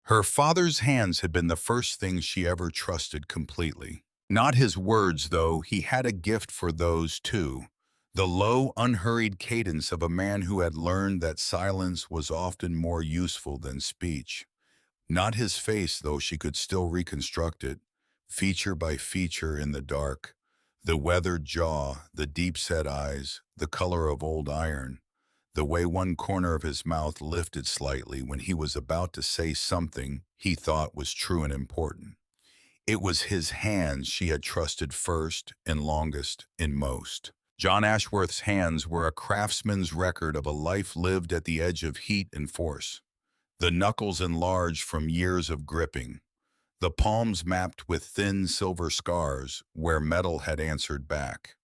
Her father's hands had been the first thing she ever trusted completely. Not his words, though, he had a gift for those too. The low, unhurried cadence of a man who had learned that silence was often more useful than speech. Not his face, though she could still reconstruct it, feature by feature in the dark. The weathered jaw, the deep-set eyes, the color of old iron, the way one corner of his mouth lifted slightly when he was about to say something he thought was true and important. It was his hands she had trusted first and longest and most. John Ashworth's hands were a craftsman's record of a life lived at the edge of heat and force. The knuckles enlarged from years of gripping, the palms mapped with thin silver scars where metal had answered back.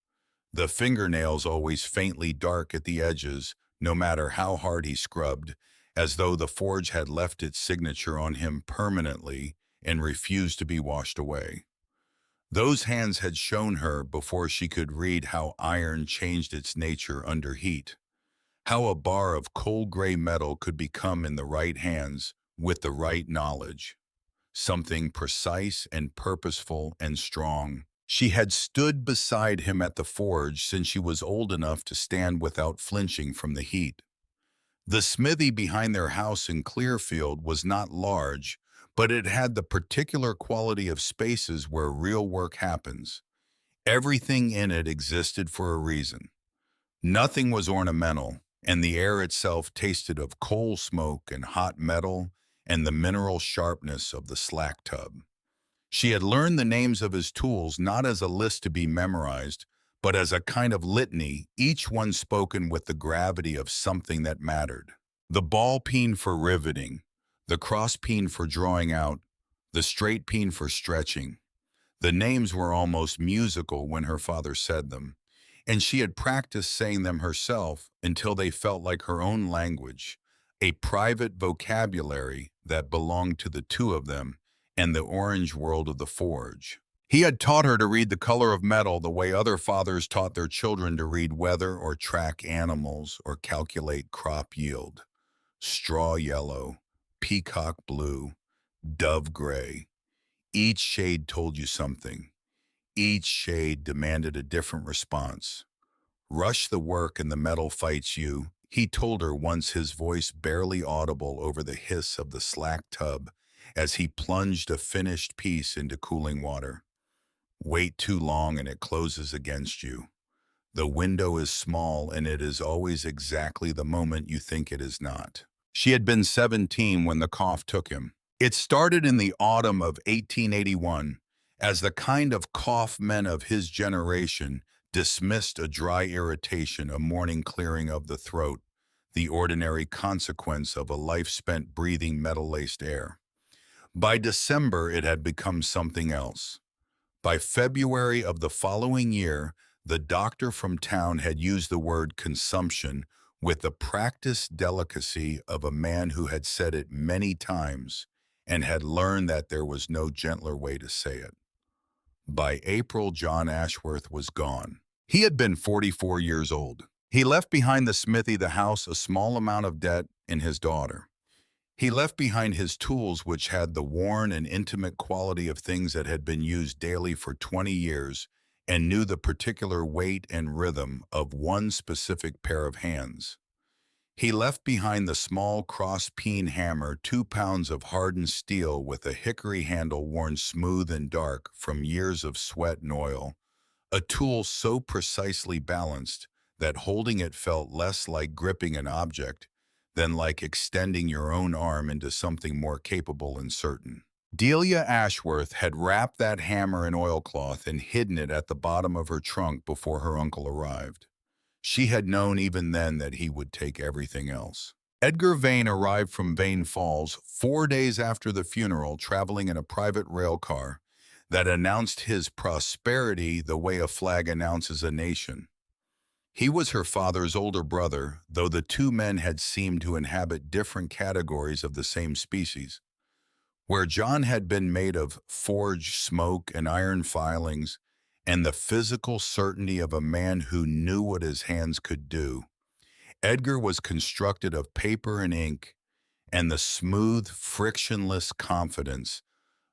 The fingernails always faintly dark at the edges, no matter how hard he scrubbed, as though the forge had left its signature on him permanently and refused to be washed away. Those hands had shown her before she could read how iron changed its nature under heat, how a bar of cold gray metal could become in the right hands with the right knowledge, something precise and purposeful and strong. She had stood beside him at the forge since she was old enough to stand without flinching from the heat. The smithy behind their house in Clearfield was not large, but it had the particular quality of spaces where real work happens. Everything in it existed for a reason. Nothing was ornamental, and the air itself tasted of coal smoke and hot metal and the mineral sharpness of the slack tub. She had learned the names of his tools not as a list to be memorized, but as a kind of litany, each one spoken with the gravity of something that mattered. The ball peen for riveting, the cross peen for drawing out, the straight peen for stretching. The names were almost musical when her father said them, and she had practiced saying them herself until they felt like her own language, a private vocabulary that belonged to the two of them and the orange world of the forge. He had taught her to read the color of metal the way other fathers taught their children to read weather or track animals or calculate crop yield. Straw yellow, peacock blue, dove gray. Each shade told you something. Each shade demanded a different response. Rush the work and the metal fights you, he told her once, his voice barely audible over the hiss of the slack tub as he plunged a finished piece into cooling water. Wait too long and it closes against you. The window is small and it is always exactly the moment you think it is not. She had been 17 when the cough took him. It started in the autumn of 1881, as the kind of cough men of his generation dismissed a dry irritation, a morning clearing of the throat, the ordinary consequence of a life spent breathing metal-laced air. By December, it had become something else. By February of the following year, the doctor from town had used the word consumption with the practiced delicacy of a man who had said it many times and had learned that there was no gentler way to say it. By April, John Ashworth was gone. He had been 44 years old. He left behind the smithy, the house, a small amount of debt, and his daughter. He left behind his tools, which had the worn and intimate quality of things that had been used daily for 20 years and knew the particular weight and rhythm of one specific pair of hands. He left behind the small cross-peen hammer, 2 pounds of hardened steel with a hickory handle worn smooth and dark from years of sweat and oil, a tool so precisely balanced that holding it felt less like gripping an object than like extending your own arm into something more capable and certain. Delia Ashworth had wrapped that hammer in oilcloth and hidden it at the bottom of her trunk before her uncle arrived. She had known even then that he would take everything else. Edgar Vane arrived from Vane Falls 4 days after the funeral, traveling in a private rail car that announced his prosperity the way a flag announces a nation. He was her father's older brother, though the two men had seemed to inhabit different categories of the same species. Where John had been made of forged smoke and iron filings and the physical certainty of a man who knew what his hands could do, Edgar was constructed of paper and ink and the smooth, frictionless confidence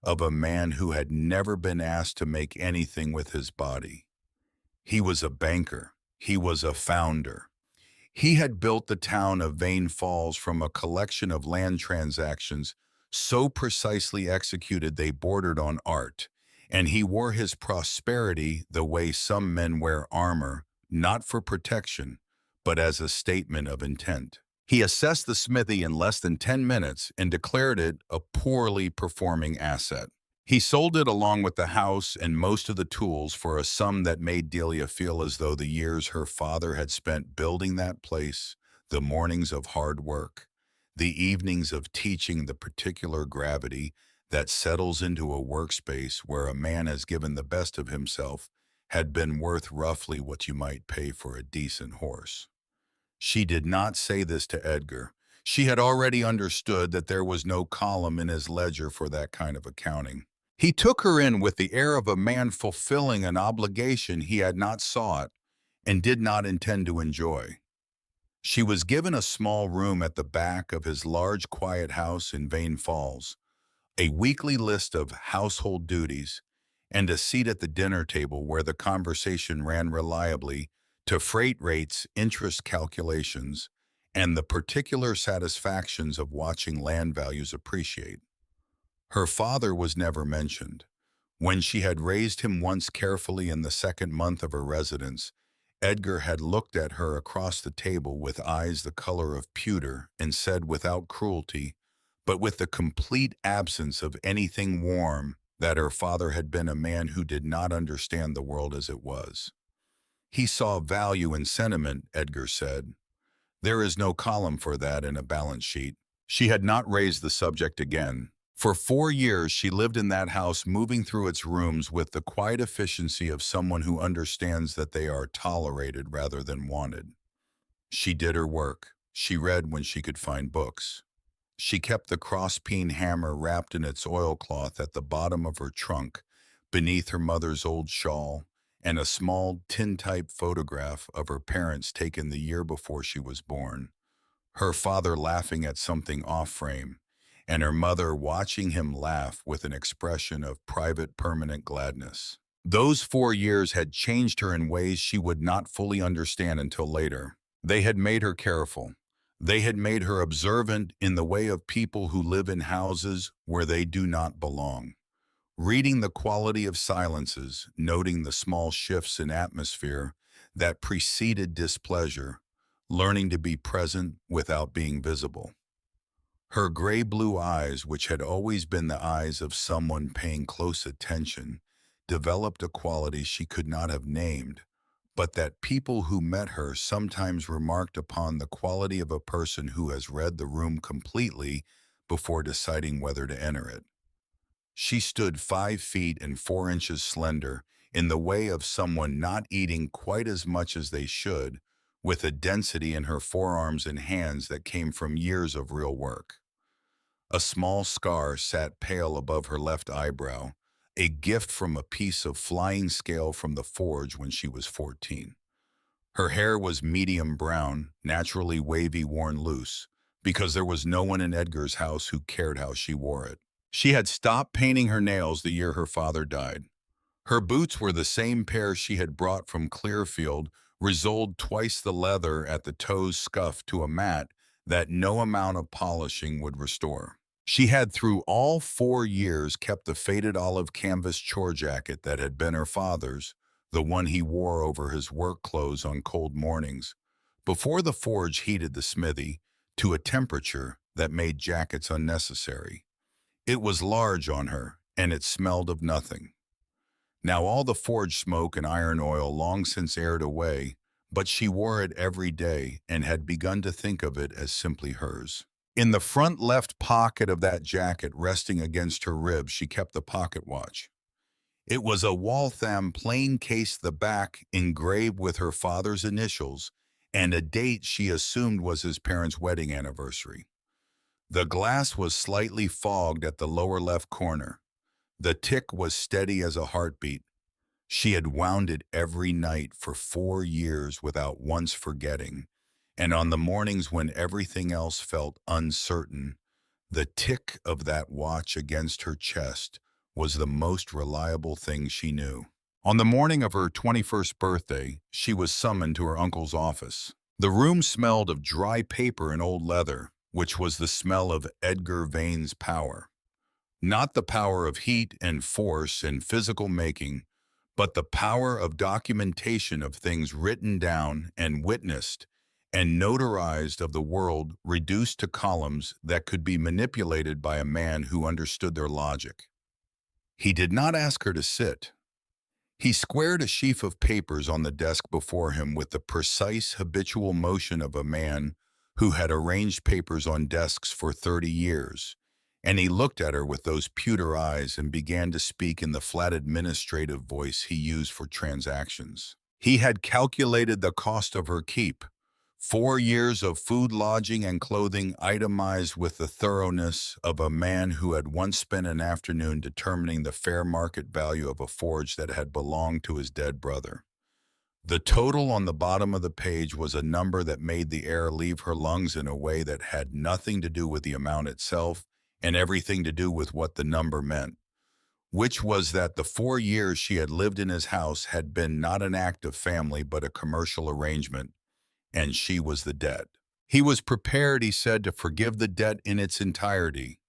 of a man who had never been asked to make anything with his body. He was a banker. He was a founder. He had built the town of Vane Falls from a collection of land transactions so precisely executed they bordered on art, and he wore his prosperity the way some men wear armor, not for protection, but as a statement of intent. He assessed the smithy in less than 10 minutes and declared it a poorly performing asset. He sold it along with the house and most of the tools for a sum that made Delia feel as though the years her father had spent building that place, the mornings of hard work, the evenings of teaching the particular gravity that settles into a workspace where a man has given the best of himself, had been worth roughly what you might pay for a decent horse. She did not say this to Edgar. She had already understood that there was no column in his ledger for that kind of accounting. He took her in with the air of a man fulfilling an obligation he had not sought and did not intend to enjoy. She was given a small room at the back of his large, quiet house in Vane Falls, a weekly list of household duties, and a seat at the dinner table where the conversation ran reliably to freight rates, interest calculations, and the particular satisfactions of watching land values appreciate. Her father was never mentioned. When she had raised him once carefully in the second month of her residence, Edgar had looked at her across the table with eyes the color of pewter and said without cruelty, but with the complete absence of anything warm, that her father had been a man who did not understand the world as it was. He saw value in sentiment, Edgar said. There is no column for that in a balance sheet. She had not raised the subject again. For 4 years she lived in that house, moving through its rooms with the quiet efficiency of someone who understands that they are tolerated rather than wanted. She did her work. She read when she could find books. She kept the cross-peen hammer wrapped in its oilcloth at the bottom of her trunk, beneath her mother's old shawl, and a small tintype photograph of her parents taken the year before she was born. Her father laughing at something off-frame, and her mother watching him laugh with an expression of private permanent gladness. Those 4 years had changed her in ways she would not fully understand until later. They had made her careful. They had made her observant in the way of people who live in houses where they do not belong. Reading the quality of silences, noting the small shifts in atmosphere that preceded displeasure, learning to be present without being visible. Her gray-blue eyes, which had always been the eyes of someone paying close attention, developed a quality she could not have named, but that people who met her sometimes remarked upon the quality of a person who has read the room completely before deciding whether to enter it. She stood 5 feet and 4 inches slender, in the way of someone not eating quite as much as they should, with a density in her forearms and hands that came from years of real work. A small scar sat pale above her left eyebrow, a gift from a piece of flying scale from the forge when she was 14. Her hair was medium brown, naturally wavy, worn loose, because there was no one in Edgar's house who cared how she wore it. She had stopped painting her nails the year her father died. Her boots were the same pair she had brought from Clearfield, resoled twice the leather at the toes scuffed to a mat that no amount of polishing would restore. She had through all 4 years kept the faded olive canvas chore jacket that had been her father's, the one he wore over his work clothes on cold mornings, before the forge heated the smithy to a temperature that made jackets unnecessary. It was large on her, and it smelled of nothing. Now all the forge smoke and iron oil long since aired away, but she wore it every day and had begun to think of it as simply hers. In the front left pocket of that jacket, resting against her ribs, she kept the pocket watch. It was a Waltham plain case, the back engraved with her father's initials and a date she assumed was his parents' wedding anniversary. The glass was slightly fogged at the lower left corner. The tick was steady as a heartbeat. She had wound it every night for 4 years without once forgetting, and on the mornings when everything else felt uncertain, The tick of that watch against her chest was the most reliable thing she knew. On the morning of her 21st birthday, she was summoned to her uncle's office. The room smelled of dry paper and old leather, which was the smell of Edgar Vane's power. Not the power of heat and force and physical making, but the power of documentation of things written down and witnessed and notarized of the world reduced to columns that could be manipulated by a man who understood their logic. He did not ask her to sit. He squared a sheaf of papers on the desk before him with the precise habitual motion of a man who had arranged papers on desks for 30 years. And he looked at her with those pewter eyes and began to speak in the flat administrative voice he used for transactions. He had calculated the cost of her keep. 4 years of food, lodging, and clothing itemized with the thoroughness of a man who had once spent an afternoon determining the fair market value of a forge that had belonged to his dead brother. The total on the bottom of the page was a number that made the air leave her lungs in a way that had nothing to do with the amount itself and everything to do with what the number meant, which was that the 4 years she had lived in his house had been not an act of family but a commercial arrangement, and she was the debt. He was prepared, he said, to forgive the debt in its entirety.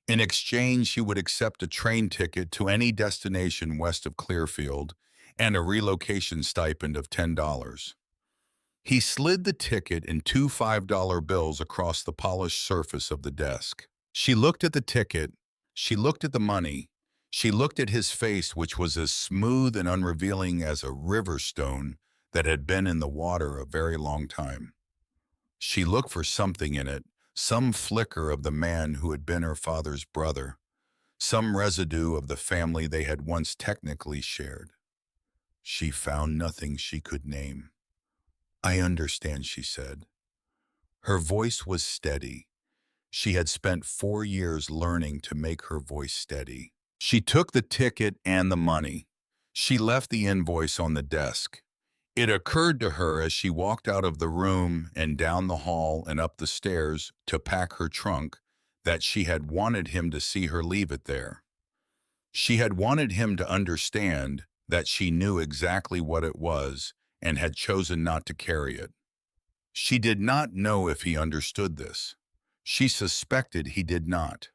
In exchange, she would accept a train ticket to any destination west of Clearfield and a relocation stipend of $10. He slid the ticket in two $5 bills across the polished surface of the desk. She looked at the ticket, she looked at the money, she looked at his face, which was as smooth and unrevealing as a river stone that had been in the water a very long time. She looked for something in it, some flicker of the man who had been her father's brother, some residue of the family they had once technically shared. She found nothing she could name. "I understand," she said. Her voice was steady. She had spent 4 years learning to make her voice steady. She took the ticket and the money. She left the invoice on the desk. It occurred to her as she walked out of the room and down the hall and up the stairs to pack her trunk that she had wanted him to see her leave it there. She had wanted him to understand that she knew exactly what it was and had chosen not to carry it. She did not know if he understood this. She suspected he did not.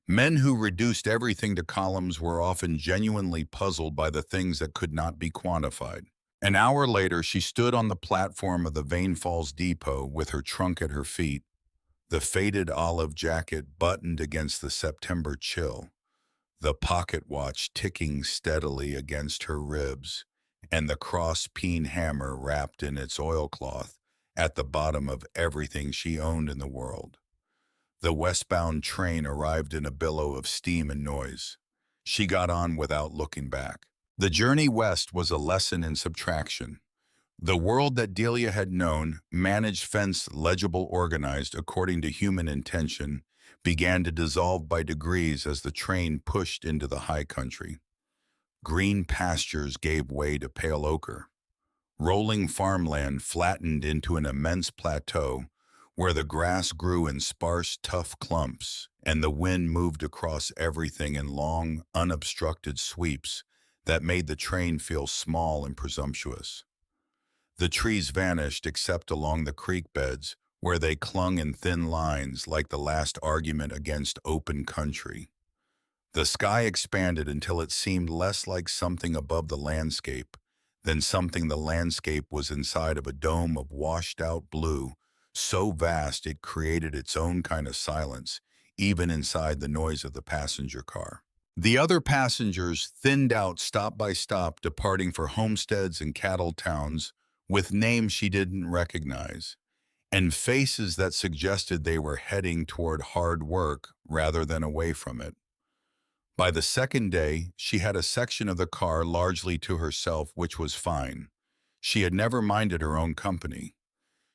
Men who reduced everything to columns were often genuinely puzzled by the things that could not be quantified. An hour later, she stood on the platform of the Vane Falls Depot with her trunk at her feet, the faded olive jacket buttoned against the September chill, the pocket watch ticking steadily against her ribs, and the cross-peen hammer wrapped in its oilcloth at the bottom of everything she owned in the world. The westbound train arrived in a billow of steam and noise. She got on without looking back. The journey west was a lesson in subtraction. The world that Delia had known, managed, fenced, legible, organized according to human intention, began to dissolve by degrees as the train pushed into the high country. Green pastures gave way to pale ochre. Rolling farmland flattened into an immense plateau where the grass grew in sparse, tough clumps, and the wind moved across everything in long, unobstructed sweeps that made the train feel small and presumptuous. The trees vanished except along the creek beds, where they clung in thin lines like the last argument against open country. The sky expanded until it seemed less like something above the landscape than something the landscape was inside of a dome of washed-out blue, so vast it created its own kind of silence, even inside the noise of the passenger car. The other passengers thinned out stop by stop, departing for homesteads and cattle towns with names she didn't recognize, and faces that suggested they were heading toward hard work rather than away from it. By the second day, she had a section of the car largely to herself, which was fine. She had never minded her own company.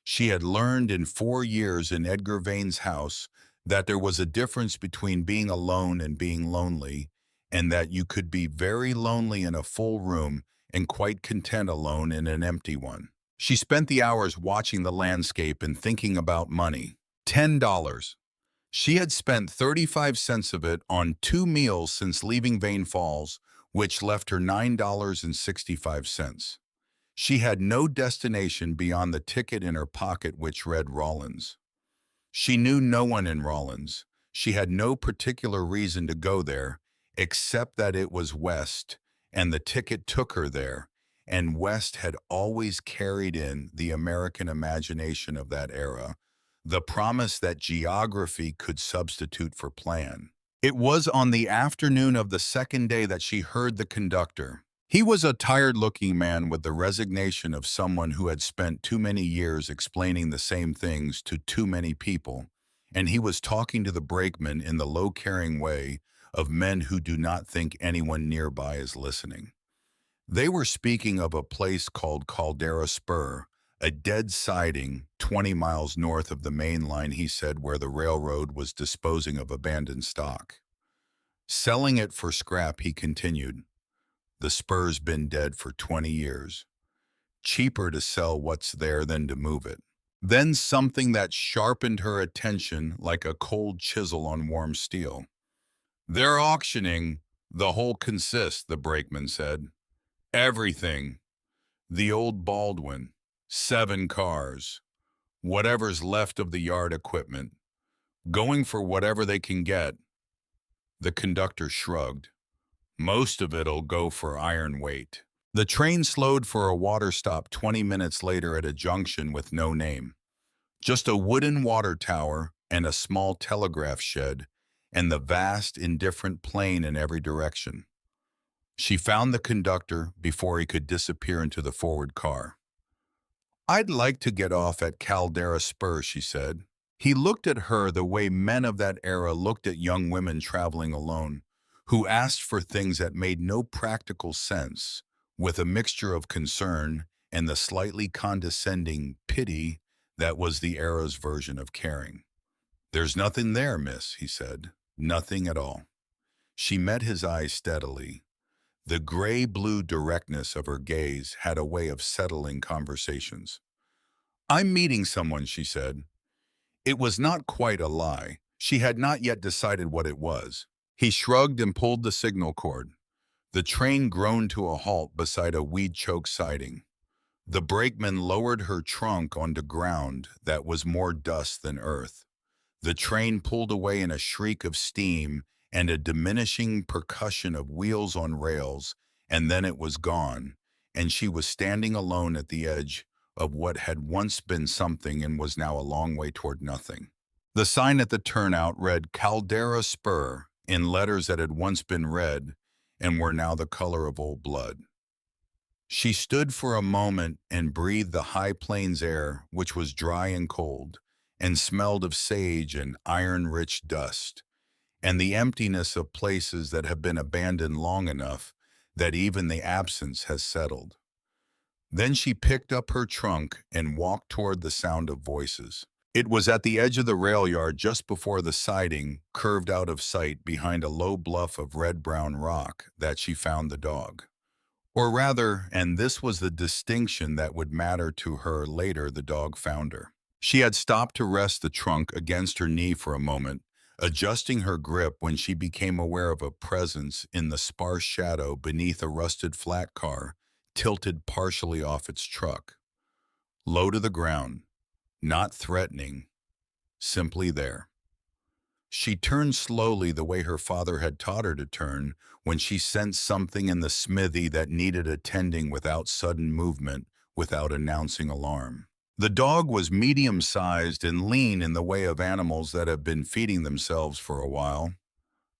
She had learned in 4 years in Edgar Vane's house that there was a difference between being alone and being lonely, and that you could be very lonely in a full room and quite content alone in an empty one. She spent the hours watching the landscape and thinking about money. $10. She had spent 35 cents of it on 2 meals since leaving Vane Falls, which left her $9.65. She had no destination beyond the ticket in her pocket which read Rollins. She knew no one in Rollins. She had no particular reason to go there, except that it was West, and the ticket took her there, and West had always carried in the American imagination of that era, the promise that geography could substitute for plan. It was on the afternoon of the second day that she heard the conductor. He was a tired-looking man with the resignation of someone who had spent too many years explaining the same things to too many people, and he was talking to the brakeman in the low-caring way of men who do not think anyone nearby is listening. They were speaking of a place called Caldera Spur, a dead siding 20 miles north of the main line, he said, where the railroad was disposing of abandoned stock. Selling it for scrap, he continued. The spur's been dead for 20 years. Cheaper to sell what's there than to move it. Then something that sharpened her attention like a cold chisel on warm steel. They're auctioning the whole consist, the brakeman said. Everything. The old Baldwin, 7 cars, whatever's left of the yard equipment, going for whatever they can get. The conductor shrugged. Most of it'll go for iron weight. The train slowed for a water stop 20 minutes later at a junction with no name. Just a wooden water tower and a small telegraph shed, and the vast, indifferent plain in every direction. She found the conductor before he could disappear into the forward car. I'd like to get off at Caldera Spur, she said. He looked at her the way men of that era looked at young women traveling alone, who asked for things that made no practical sense, with a mixture of concern and the slightly condescending pity that was the era's version of caring. There's nothing there, miss, he said. Nothing at all. She met his eyes steadily. The gray-blue directness of her gaze had a way of settling conversations. I'm meeting someone, she said. It was not quite a lie. She had not yet decided what it was. He shrugged and pulled the signal cord. The train groaned to a halt beside a weed-choked siding. The brakeman lowered her trunk onto ground that was more dust than earth. The train pulled away in a shriek of steam and a diminishing percussion of wheels on rails, and then it was gone, and she was standing alone at the edge of what had once been something and was now a long way toward nothing. The sign at the turnout read Caldera Spur in letters that had once been red and were now the color of old blood. She stood for a moment and breathed the high plains air, which was dry and cold, and smelled of sage and iron-rich dust, and the emptiness of places that have been abandoned long enough that even the absence has settled. Then she picked up her trunk and walked toward the sound of voices. It was at the edge of the rail yard just before the siding curved out of sight behind a low bluff of red-brown rock that she found the dog. Or rather, and this was the distinction that would matter to her later, the dog found her. She had stopped to rest the trunk against her knee for a moment, adjusting her grip when she became aware of a presence in the sparse shadow beneath a rusted flat car tilted partially off its truck. Low to the ground, not threatening, simply there. She turned slowly the way her father had taught her to turn when she sensed something in the smithy that needed attending without sudden movement, without announcing alarm. The dog was medium-sized and lean in the way of animals that have been feeding themselves for a while,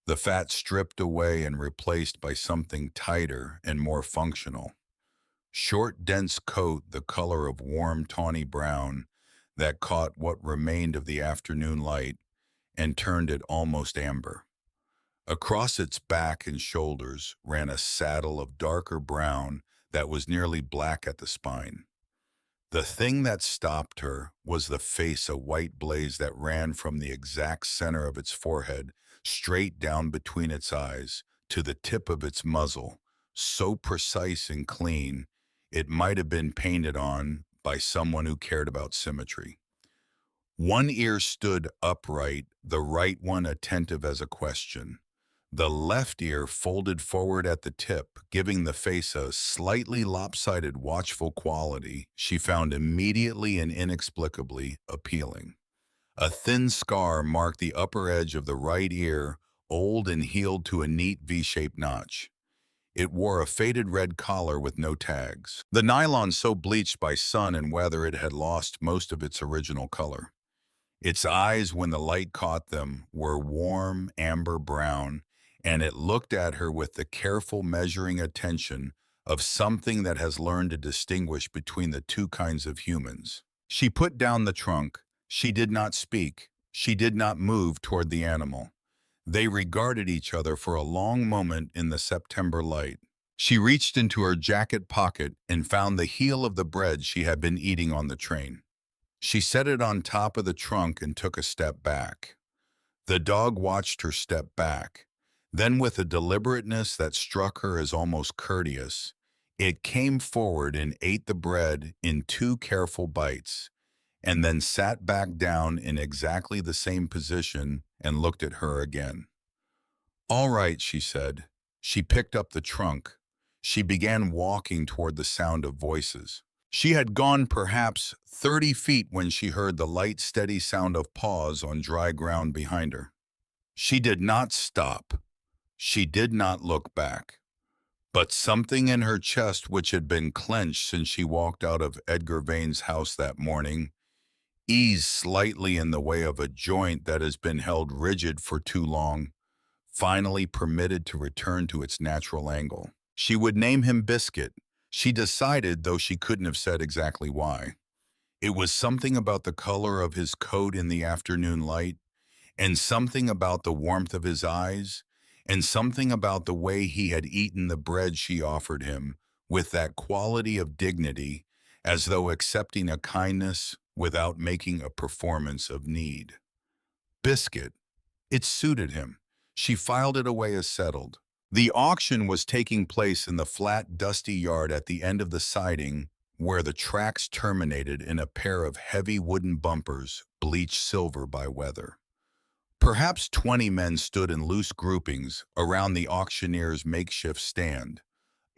the fat stripped away and replaced by something tighter and more functional. Short, dense coat the color of warm, tawny brown that caught what remained of the afternoon light and turned it almost amber. Across its back and shoulders ran a saddle of darker brown that was nearly black at the spine. The thing that stopped her was the face, a white blaze that ran from the exact center of its forehead, straight down between its eyes, to the tip of its muzzle, so precise and clean, it might have been painted on by someone who cared about symmetry. One ear stood upright, the right one attentive as a question. The left ear folded forward at the tip, giving the face a slightly lopsided, watchful quality she found immediately and inexplicably appealing. A thin scar marked the upper edge of the right ear, old and healed to a neat V-shaped notch. It wore a faded red collar with no tags. The nylon so bleached by sun and weather it had lost most of its original color. Its eyes, when the light caught them, were warm, amber brown, and it looked at her with the careful, measuring attention of something that has learned to distinguish between the two kinds of humans. She put down the trunk. She did not speak. She did not move toward the animal. They regarded each other for a long moment in the September light. She reached into her jacket pocket and found the heel of the bread she had been eating on the train. She set it on top of the trunk and took a step back. The dog watched her step back. Then, with a deliberateness that struck her as almost courteous, it came forward and ate the bread in two careful bites, and then sat back down in exactly the same position and looked at her again. "All right," she said. She picked up the trunk. She began walking toward the sound of voices. She had gone perhaps 30 feet when she heard the light, steady sound of paws on dry ground behind her. She did not stop. She did not look back. But something in her chest, which had been clenched since she walked out of Edgar Vane's house that morning, eased slightly in the way of a joint that has been held rigid for too long, finally permitted to return to its natural angle. She would name him Biscuit. She decided, though she couldn't have said exactly why. It was something about the color of his coat in the afternoon light, and something about the warmth of his eyes, and something about the way he had eaten the bread she offered him, with that quality of dignity, as though accepting a kindness without making a performance of need. Biscuit. It suited him. She filed it away as settled. The auction was taking place in the flat, dusty yard at the end of the siding, where the tracks terminated in a pair of heavy wooden bumpers, bleached silver by weather. Perhaps 20 men stood in loose groupings around the auctioneer's makeshift stand,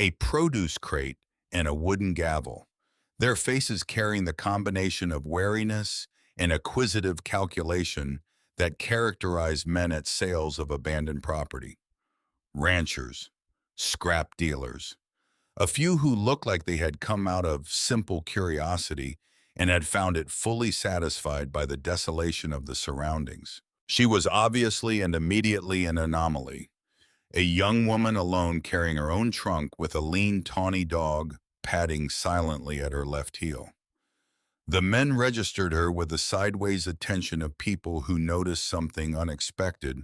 a produce crate and a wooden gavel, their faces carrying the combination of wariness and acquisitive calculation that characterized men at sales of abandoned property. Ranchers, scrap dealers, a few who looked like they had come out of simple curiosity and had found it fully satisfied by the desolation of the surroundings. She was obviously and immediately an anomaly, a young woman alone carrying her own trunk with a lean, tawny dog padding silently at her left heel. The men registered her with the sideways attention of people who notice something unexpected,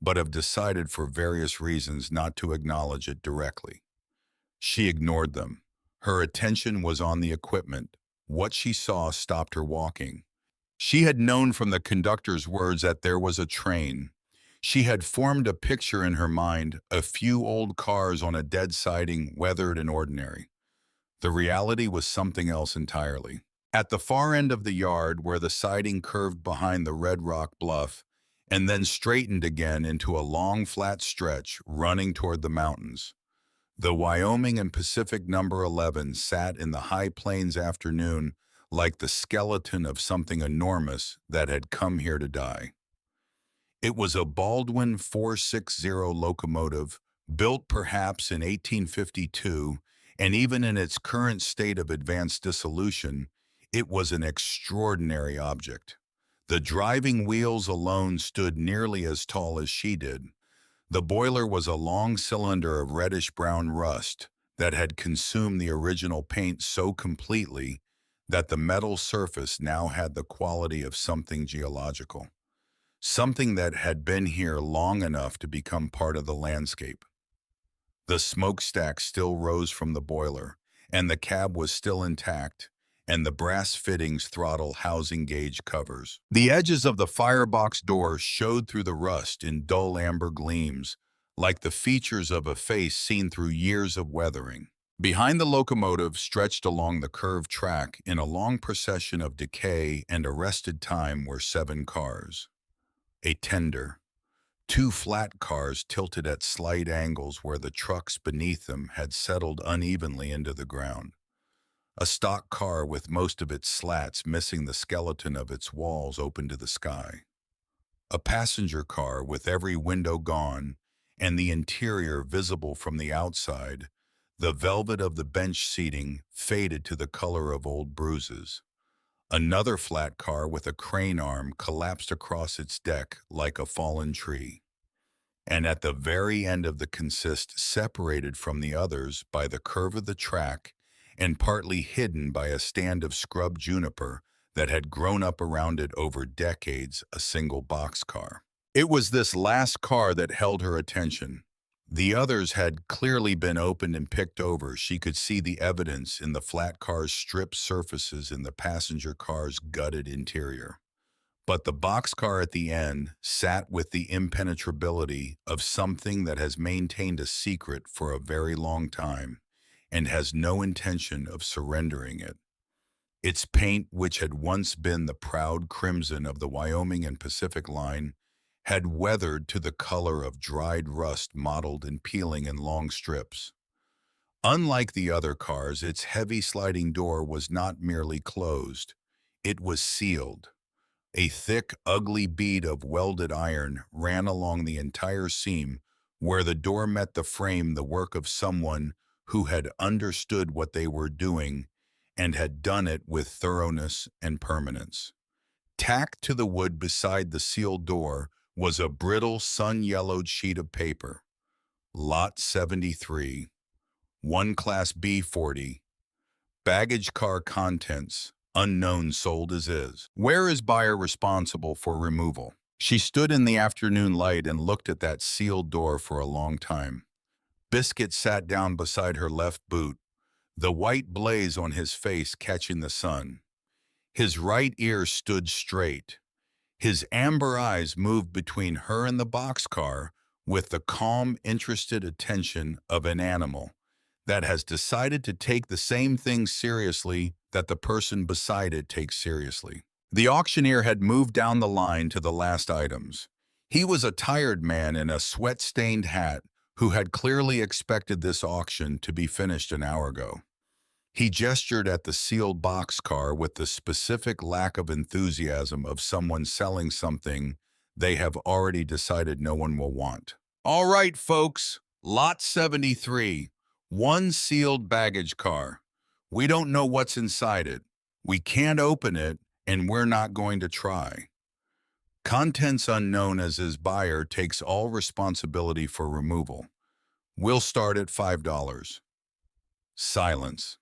but have decided for various reasons not to acknowledge it directly. She ignored them. Her attention was on the equipment. What she saw stopped her walking. She had known from the conductor's words that there was a train. She had formed a picture in her mind, a few old cars on a dead siding, weathered and ordinary. The reality was something else entirely. At the far end of the yard, where the siding curved behind the red rock bluff, and then straightened again into a long, flat stretch running toward the mountains, the Wyoming and Pacific number 11 sat in the high plains afternoon like the skeleton of something enormous that had come here to die. It was a Baldwin 460 locomotive, built perhaps in 1852, and even in its current state of advanced dissolution, it was an extraordinary object. The driving wheels alone stood nearly as tall as she did. The boiler was a long cylinder of reddish-brown rust that had consumed the original paint so completely that the metal surface now had the quality of something geological, something that had been here long enough to become part of the landscape. The smokestack still rose from the boiler, and the cab was still intact, and the brass fittings throttle housing gauge covers. The edges of the firebox door showed through the rust in dull amber gleams, like the features of a face seen through years of weathering. Behind the locomotive, stretched along the curved track in a long procession of decay and arrested time, were 7 cars. A tender. 2 flat cars tilted at slight angles where the trucks beneath them had settled unevenly into the ground. A stock car with most of its slats missing the skeleton of its walls open to the sky. A passenger car with every window gone and the interior visible from the outside, the velvet of the bench seating faded to the color of old bruises. Another flat car with a crane arm collapsed across its deck like a fallen tree. And at the very end of the consist, separated from the others by the curve of the track and partly hidden by a stand of scrub juniper that had grown up around it over decades, a single boxcar. It was this last car that held her attention. The others had clearly been opened and picked over. She could see the evidence in the flat car's stripped surfaces and the passenger car's gutted interior. But the boxcar at the end sat with the impenetrability of something that has maintained a secret for a very long time and has no intention of surrendering it. Its paint, which had once been the proud crimson of the Wyoming and Pacific line, had weathered to the color of dried rust, mottled and peeling in long strips. Unlike the other cars, its heavy sliding door was not merely closed, it was sealed. A thick, ugly bead of welded iron ran along the entire seam where the door met the frame, the work of someone who had understood what they were doing and had done it with thoroughness and permanence. Tacked to the wood beside the sealed door was a brittle, sun-yellowed sheet of paper. Lot 73, 1 Class B 40, baggage car contents, unknown, sold as is. Where is buyer responsible for removal? She stood in the afternoon light and looked at that sealed door for a long time. Biscuit sat down beside her left boot, the white blaze on his face catching the sun. His right ear stood straight. His amber eyes moved between her and the boxcar with the calm, interested attention of an animal that has decided to take the same thing seriously that the person beside it takes seriously. The auctioneer had moved down the line to the last items. He was a tired man in a sweat-stained hat who had clearly expected this auction to be finished an hour ago. He gestured at the sealed boxcar with the specific lack of enthusiasm of someone selling something they have already decided no one will want. All right, folks, Lot 73, 1 sealed baggage car. We don't know what's inside it. We can't open it, and we're not going to try. Contents unknown, as his buyer takes all responsibility for removal. We'll start at $5. Silence.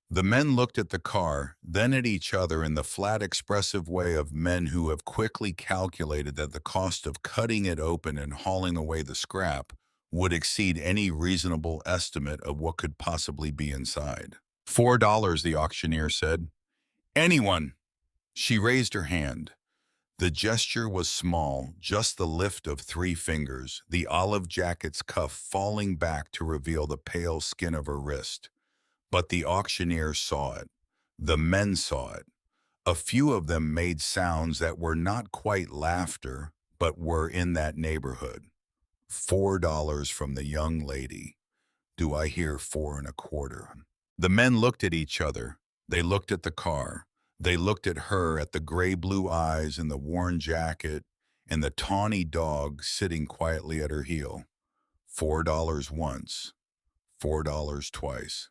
The men looked at the car, then at each other in the flat, expressive way of men who have quickly calculated that the cost of cutting it open and hauling away the scrap would exceed any reasonable estimate of what could possibly be inside. $4, the auctioneer said. Anyone? She raised her hand. The gesture was small, just the lift of 3 fingers, the olive jacket's cuff falling back to reveal the pale skin of her wrist. But the auctioneer saw it. The men saw it. A few of them made sounds that were not quite laughter, but were in that neighborhood. $4 from the young lady. Do I hear 4 1/4? The men looked at each other. They looked at the car. They looked at her, at the gray-blue eyes and the worn jacket and the tawny dog sitting quietly at her heel. $4 once. $4 twice.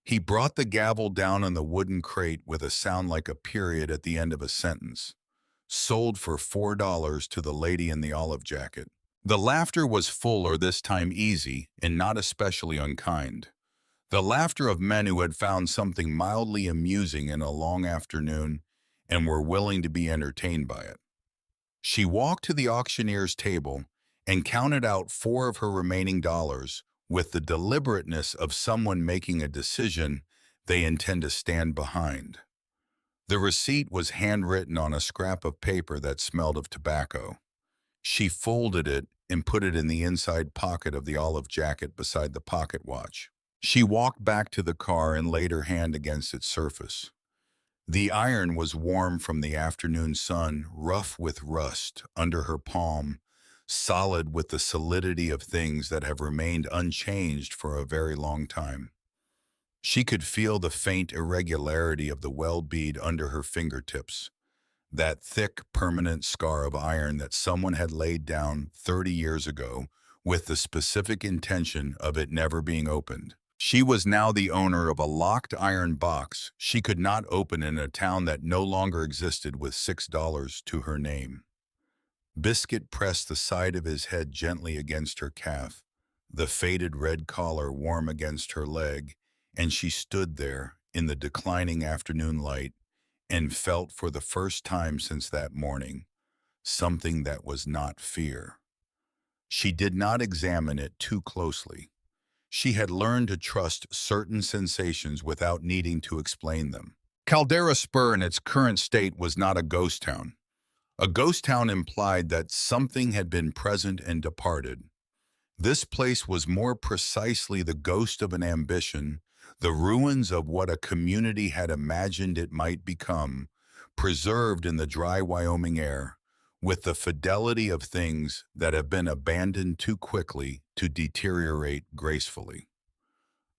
He brought the gavel down on the wooden crate with a sound like a period at the end of a sentence. Sold for $4 to the lady in the olive jacket. The laughter was full, or this time easy, and not especially unkind. The laughter of men who had found something mildly amusing in a long afternoon and were willing to be entertained by it. She walked to the auctioneer's table and counted out 4 of her remaining dollars with the deliberateness of someone making a decision they intend to stand behind. The receipt was handwritten on a scrap of paper that smelled of tobacco. She folded it and put it in the inside pocket of the olive jacket beside the pocket watch. She walked back to the car and laid her hand against its surface. The iron was warm from the afternoon sun, rough with rust under her palm, solid with the solidity of things that have remained unchanged for a very long time. She could feel the faint irregularity of the weld bead under her fingertips, that thick, permanent scar of iron that someone had laid down 30 years ago with the specific intention of it never being opened. She was now the owner of a locked iron box she could not open in a town that no longer existed with $6 to her name. Biscuit pressed the side of his head gently against her calf, the faded red collar warm against her leg, and she stood there in the declining afternoon light and felt for the first time since that morning something that was not fear. She did not examine it too closely. She had learned to trust certain sensations without needing to explain them. Caldera Spur in its current state was not a ghost town. A ghost town implied that something had been present and departed. This place was more precisely the ghost of an ambition, the ruins of what a community had imagined it might become, preserved in the dry Wyoming air, with the fidelity of things that have been abandoned too quickly to deteriorate gracefully.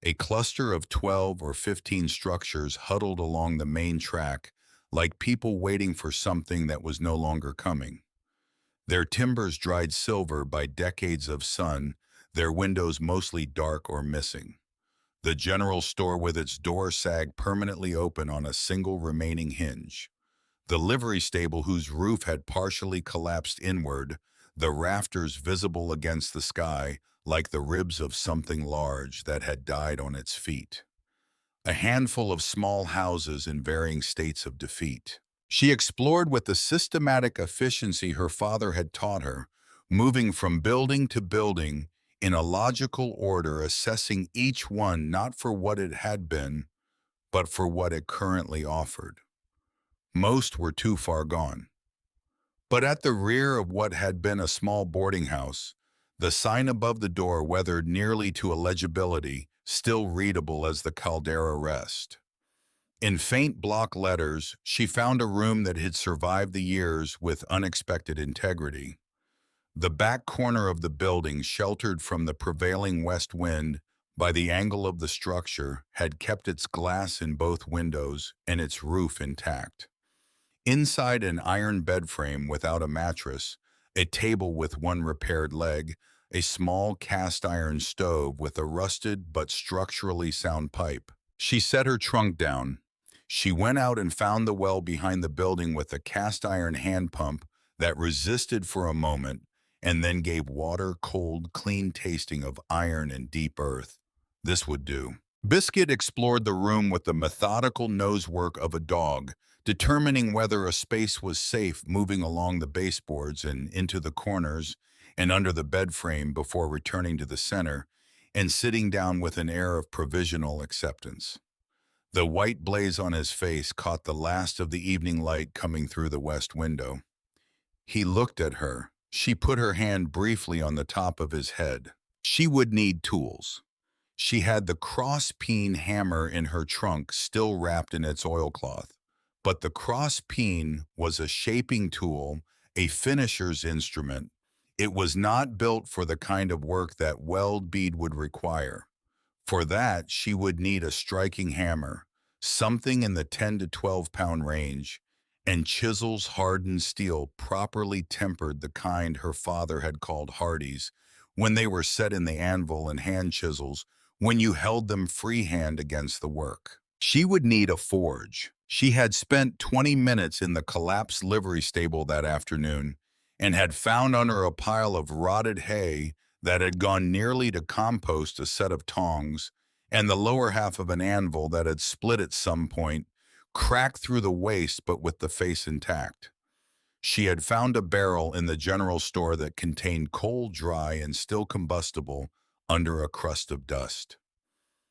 A cluster of 12 or 15 structures huddled along the main track, like people waiting for something that was no longer coming. Their timbers dried silver by decades of sun, their windows mostly dark or missing. The general store with its door sagged permanently open on a single remaining hinge. The livery stable whose roof had partially collapsed inward, the rafters visible against the sky like the ribs of something large that had died on its feet. A handful of small houses in varying states of defeat. She explored with the systematic efficiency her father had taught her, moving from building to building in a logical order, assessing each one not for what it had been, but for what it currently offered. Most were too far gone. But at the rear of what had been a small boarding house, the sign above the door weathered nearly to illegibility, still readable as the Caldera Rest. In faint block letters, she found a room that had survived the years with unexpected integrity. The back corner of the building, sheltered from the prevailing west wind by the angle of the structure, had kept its glass in both windows and its roof intact. Inside an iron bed frame without a mattress, a table with one repaired leg, a small cast iron stove with a rusted but structurally sound pipe. She set her trunk down. She went out and found the well behind the building with a cast iron hand pump that resisted for a moment and then gave water cold, clean tasting of iron and deep earth. This would do. Biscuit explored the room with the methodical nosework of a dog, determining whether a space was safe, moving along the baseboards and into the corners and under the bed frame before returning to the center and sitting down with an air of provisional acceptance. The white blaze on his face caught the last of the evening light coming through the west window. He looked at her. She put her hand briefly on the top of his head. She would need tools. She had the cross-peen hammer in her trunk still wrapped in its oilcloth. But the cross-peen was a shaping tool, a finisher's instrument. It was not built for the kind of work that weld bead would require. For that, she would need a striking hammer, something in the 10 to 12 pound range, and chisels hardened steel properly tempered, the kind her father had called Hardy's, when they were set in the anvil, and hand chisels when you held them freehand against the work. She would need a forge. She had spent 20 minutes in the collapsed livery stable that afternoon and had found under a pile of rotted hay that had gone nearly to compost a set of tongs and the lower half of an anvil that had split at some point, cracked through the waist but with the face intact. She had found a barrel in the general store that contained coal, dry and still combustible, under a crust of dust.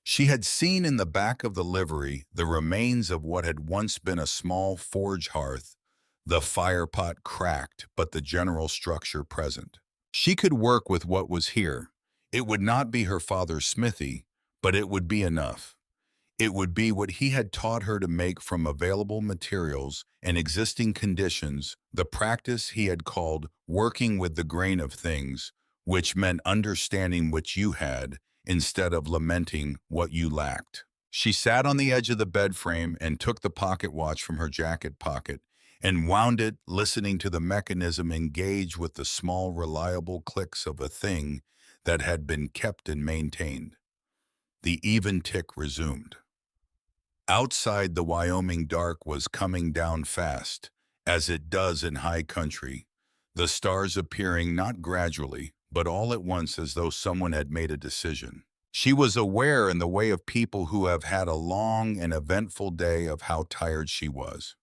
She had seen in the back of the livery the remains of what had once been a small forge hearth, the firepot cracked, but the general structure present. She could work with what was here. It would not be her father's smithy, But it would be enough. It would be what he had taught her to make from available materials and existing conditions, the practice he had called working with the grain of things, which meant understanding what you had instead of lamenting what you lacked. She sat on the edge of the bed frame and took the pocket watch from her jacket pocket and wound it, listening to the mechanism engage with the small, reliable clicks of a thing that had been kept and maintained. The even tick resumed. Outside, the Wyoming dark was coming down fast, as it does in high country, the stars appearing not gradually, but all at once as though someone had made a decision. She was aware in the way of people who have had a long and eventful day of how tired she was.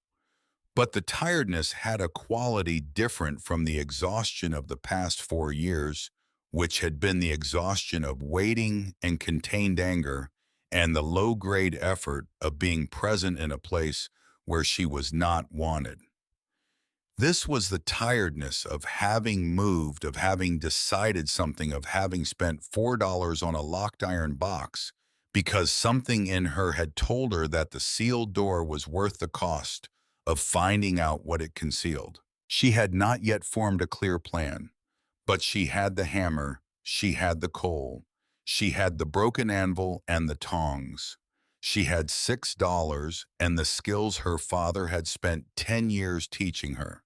But the tiredness had a quality different from the exhaustion of the past 4 years, which had been the exhaustion of waiting and contained anger and the low-grade effort of being present in a place where she was not wanted. This was the tiredness of having moved, of having decided something, of having spent $4 on a locked iron box because something in her had told her that the sealed door was worth the cost of finding out what it concealed. She had not yet formed a clear plan, but she had the hammer, she had the coal, she had the broken anvil and the tongs. She had $6 and the skills her father had spent 10 years teaching her.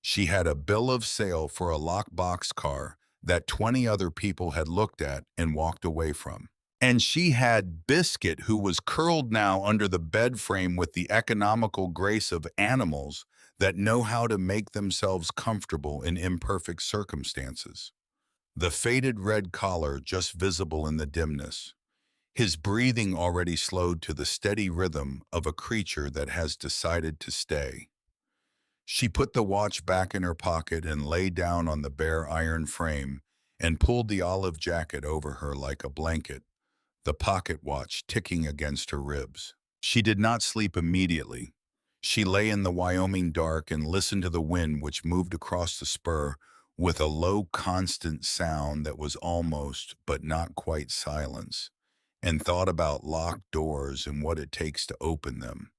She had a bill of sale for a lockbox car that 20 other people had looked at and walked away from. And she had Biscuit, who was curled now under the bed frame with the economical grace of animals that know how to make themselves comfortable in imperfect circumstances. The faded red collar just visible in the dimness. His breathing already slowed to the steady rhythm of a creature that has decided to stay. She put the watch back in her pocket and lay down on the bare iron frame and pulled the olive jacket over her like a blanket, the pocket watch ticking against her ribs. She did not sleep immediately. She lay in the Wyoming dark and listened to the wind which moved across the spur with a low, constant sound that was almost, but not quite silence, and thought about locked doors and what it takes to open them,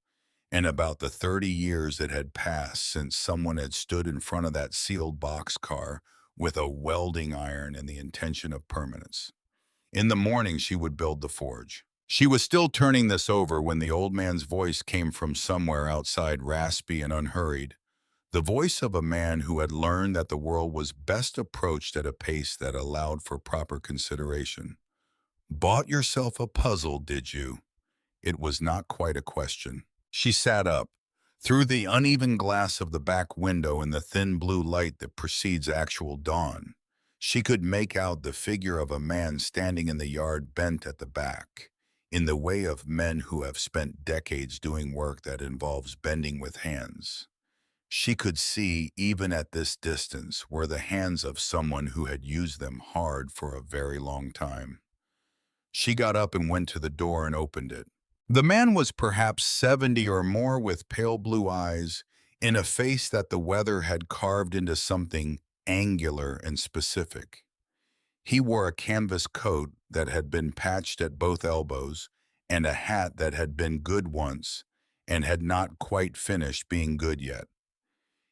and about the 30 years that had passed since someone had stood in front of that sealed boxcar with a welding iron and the intention of permanence. In the morning, she would build the forge. She was still turning this over when the old man's voice came from somewhere outside, raspy and unhurried, the voice of a man who had learned that the world was best approached at a pace that allowed for proper consideration. "Bought yourself a puzzle, did you?" It was not quite a question. She sat up. Through the uneven glass of the back window and the thin blue light that precedes actual dawn, she could make out the figure of a man standing in the yard bent at the back, in the way of men who have spent decades doing work that involves bending with hands. She could see, even at this distance, were the hands of someone who had used them hard for a very long time. She got up and went to the door and opened it. The man was perhaps 70 or more, with pale blue eyes, in a face that the weather had carved into something angular and specific. He wore a canvas coat that had been patched at both elbows and a hat that had been good once and had not quite finished being good yet.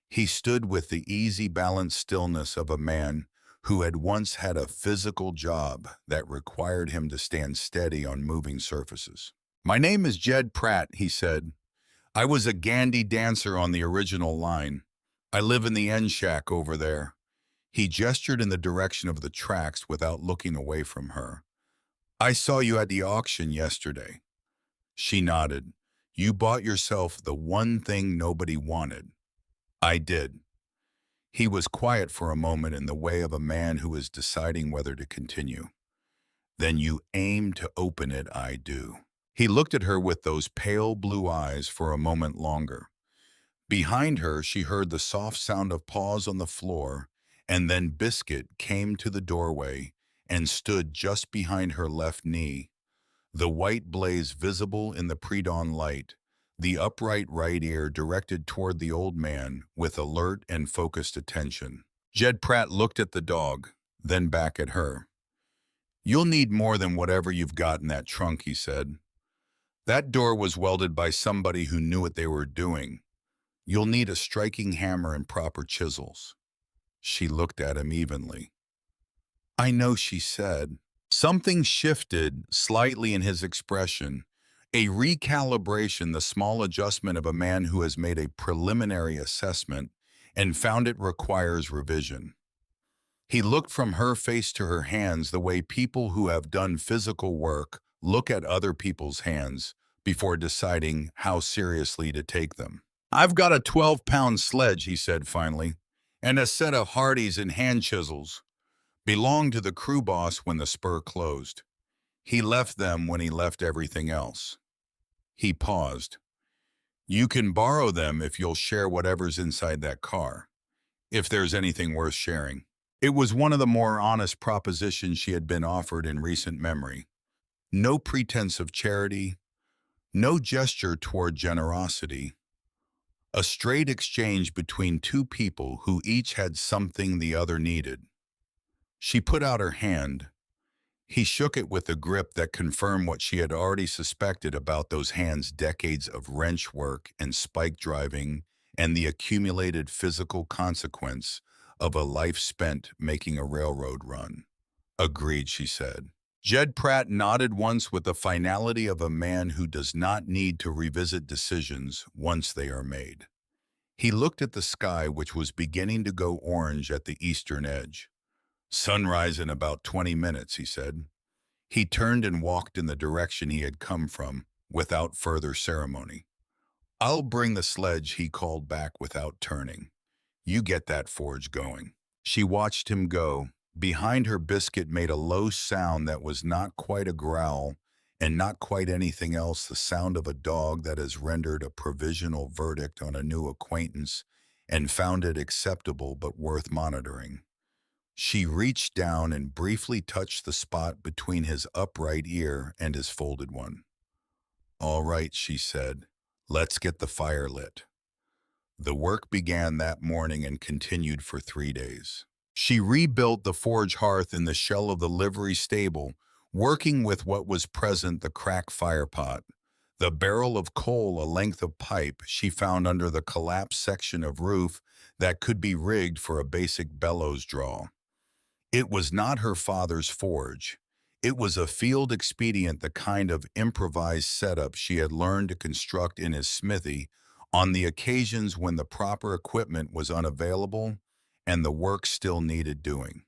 He stood with the easy, balanced stillness of a man who had once had a physical job that required him to stand steady on moving surfaces. "My name is Jed Pratt," he said. "I was a Gandy dancer on the original line. I live in the end shack over there." He gestured in the direction of the tracks without looking away from her. "I saw you at the auction yesterday." She nodded. "You bought yourself the one thing nobody wanted." "I did." He was quiet for a moment, in the way of a man who is deciding whether to continue. "Then you aim to open it, I do." He looked at her with those pale blue eyes for a moment longer. Behind her, she heard the soft sound of paws on the floor, and then Biscuit came to the doorway and stood just behind her left knee, the white blaze visible in the pre-dawn light, the upright right ear directed toward the old man with alert and focused attention. Jed Pratt looked at the dog, then back at her. You'll need more than whatever you've got in that trunk, he said. That door was welded by somebody who knew what they were doing. You'll need a striking hammer and proper chisels. She looked at him evenly. I know, she said. Something shifted slightly in his expression, a recalibration, the small adjustment of a man who has made a preliminary assessment and found it requires revision. He looked from her face to her hands the way people who have done physical work look at other people's hands before deciding how seriously to take them. I've got a 12-pound sledge, he said finally, and a set of Hardys and hand chisels. Belonged to the crew boss when the spur closed. He left them when he left everything else. He paused. You can borrow them if you'll share whatever's inside that car, if there's anything worth sharing. It was one of the more honest propositions she had been offered in recent memory. No pretense of charity, no gesture toward generosity. A straight exchange between two people who each had something the other needed. She put out her hand. He shook it with a grip that confirmed what she had already suspected about those hands' decades of wrench work and spike driving and the accumulated physical consequence of a life spent making a railroad run. Agreed, she said. Jed Pratt nodded once with the finality of a man who does not need to revisit decisions once they are made. He looked at the sky, which was beginning to go orange at the eastern edge. Sunrise in about 20 minutes, he said. He turned and walked in the direction he had come from, without further ceremony. I'll bring the sledge, he called back without turning. You get that forge going. She watched him go. Behind her, biscuit made a low sound that was not quite a growl and not quite anything else, the sound of a dog that has rendered a provisional verdict on a new acquaintance and found it acceptable but worth monitoring. She reached down and briefly touched the spot between his upright ear and his folded one. All right, she said. Let's get the fire lit. The work began that morning and continued for 3 days. She rebuilt the forge hearth in the shell of the livery stable, working with what was present: the cracked fire pot, the barrel of coal, a length of pipe she found under the collapsed section of roof that could be rigged for a basic bellows draw. It was not her father's forge. It was a field expedient, the kind of improvised setup she had learned to construct in his smithy on the occasions when the proper equipment was unavailable and the work still needed doing.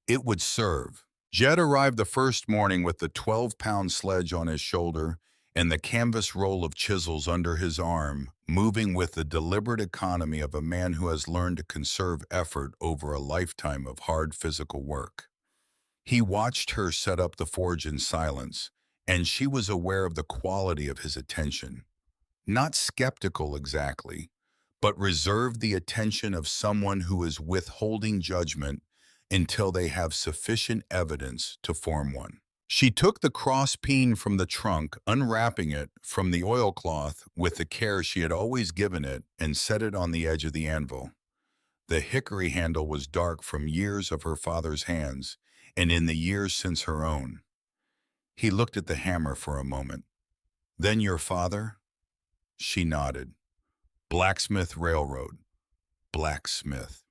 It would serve. Jed arrived the first morning with the 12-pound sledge on his shoulder and the canvas roll of chisels under his arm, moving with the deliberate economy of a man who has learned to conserve effort over a lifetime of hard physical work. He watched her set up the forge in silence, and she was aware of the quality of his attention. Not skeptical exactly, but reserved the attention of someone who is withholding judgment until they have sufficient evidence to form one. She took the cross peen from the trunk, unwrapping it from the oilcloth with the care she had always given it, and set it on the edge of the anvil. The hickory handle was dark from years of her father's hands, and in the years since her own. He looked at the hammer for a moment. Then your father? She nodded. Blacksmith Railroad. Blacksmith.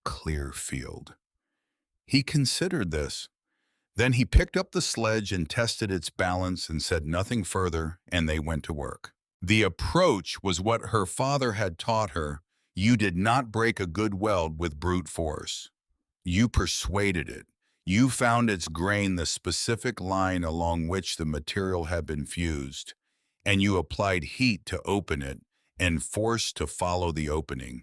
Clearfield. He considered this. Then he picked up the sledge and tested its balance and said nothing further, and they went to work. The approach was what her father had taught her. You did not break a good weld with brute force. You persuaded it. You found its grain, the specific line along which the material had been fused, and you applied heat to open it and force to follow the opening.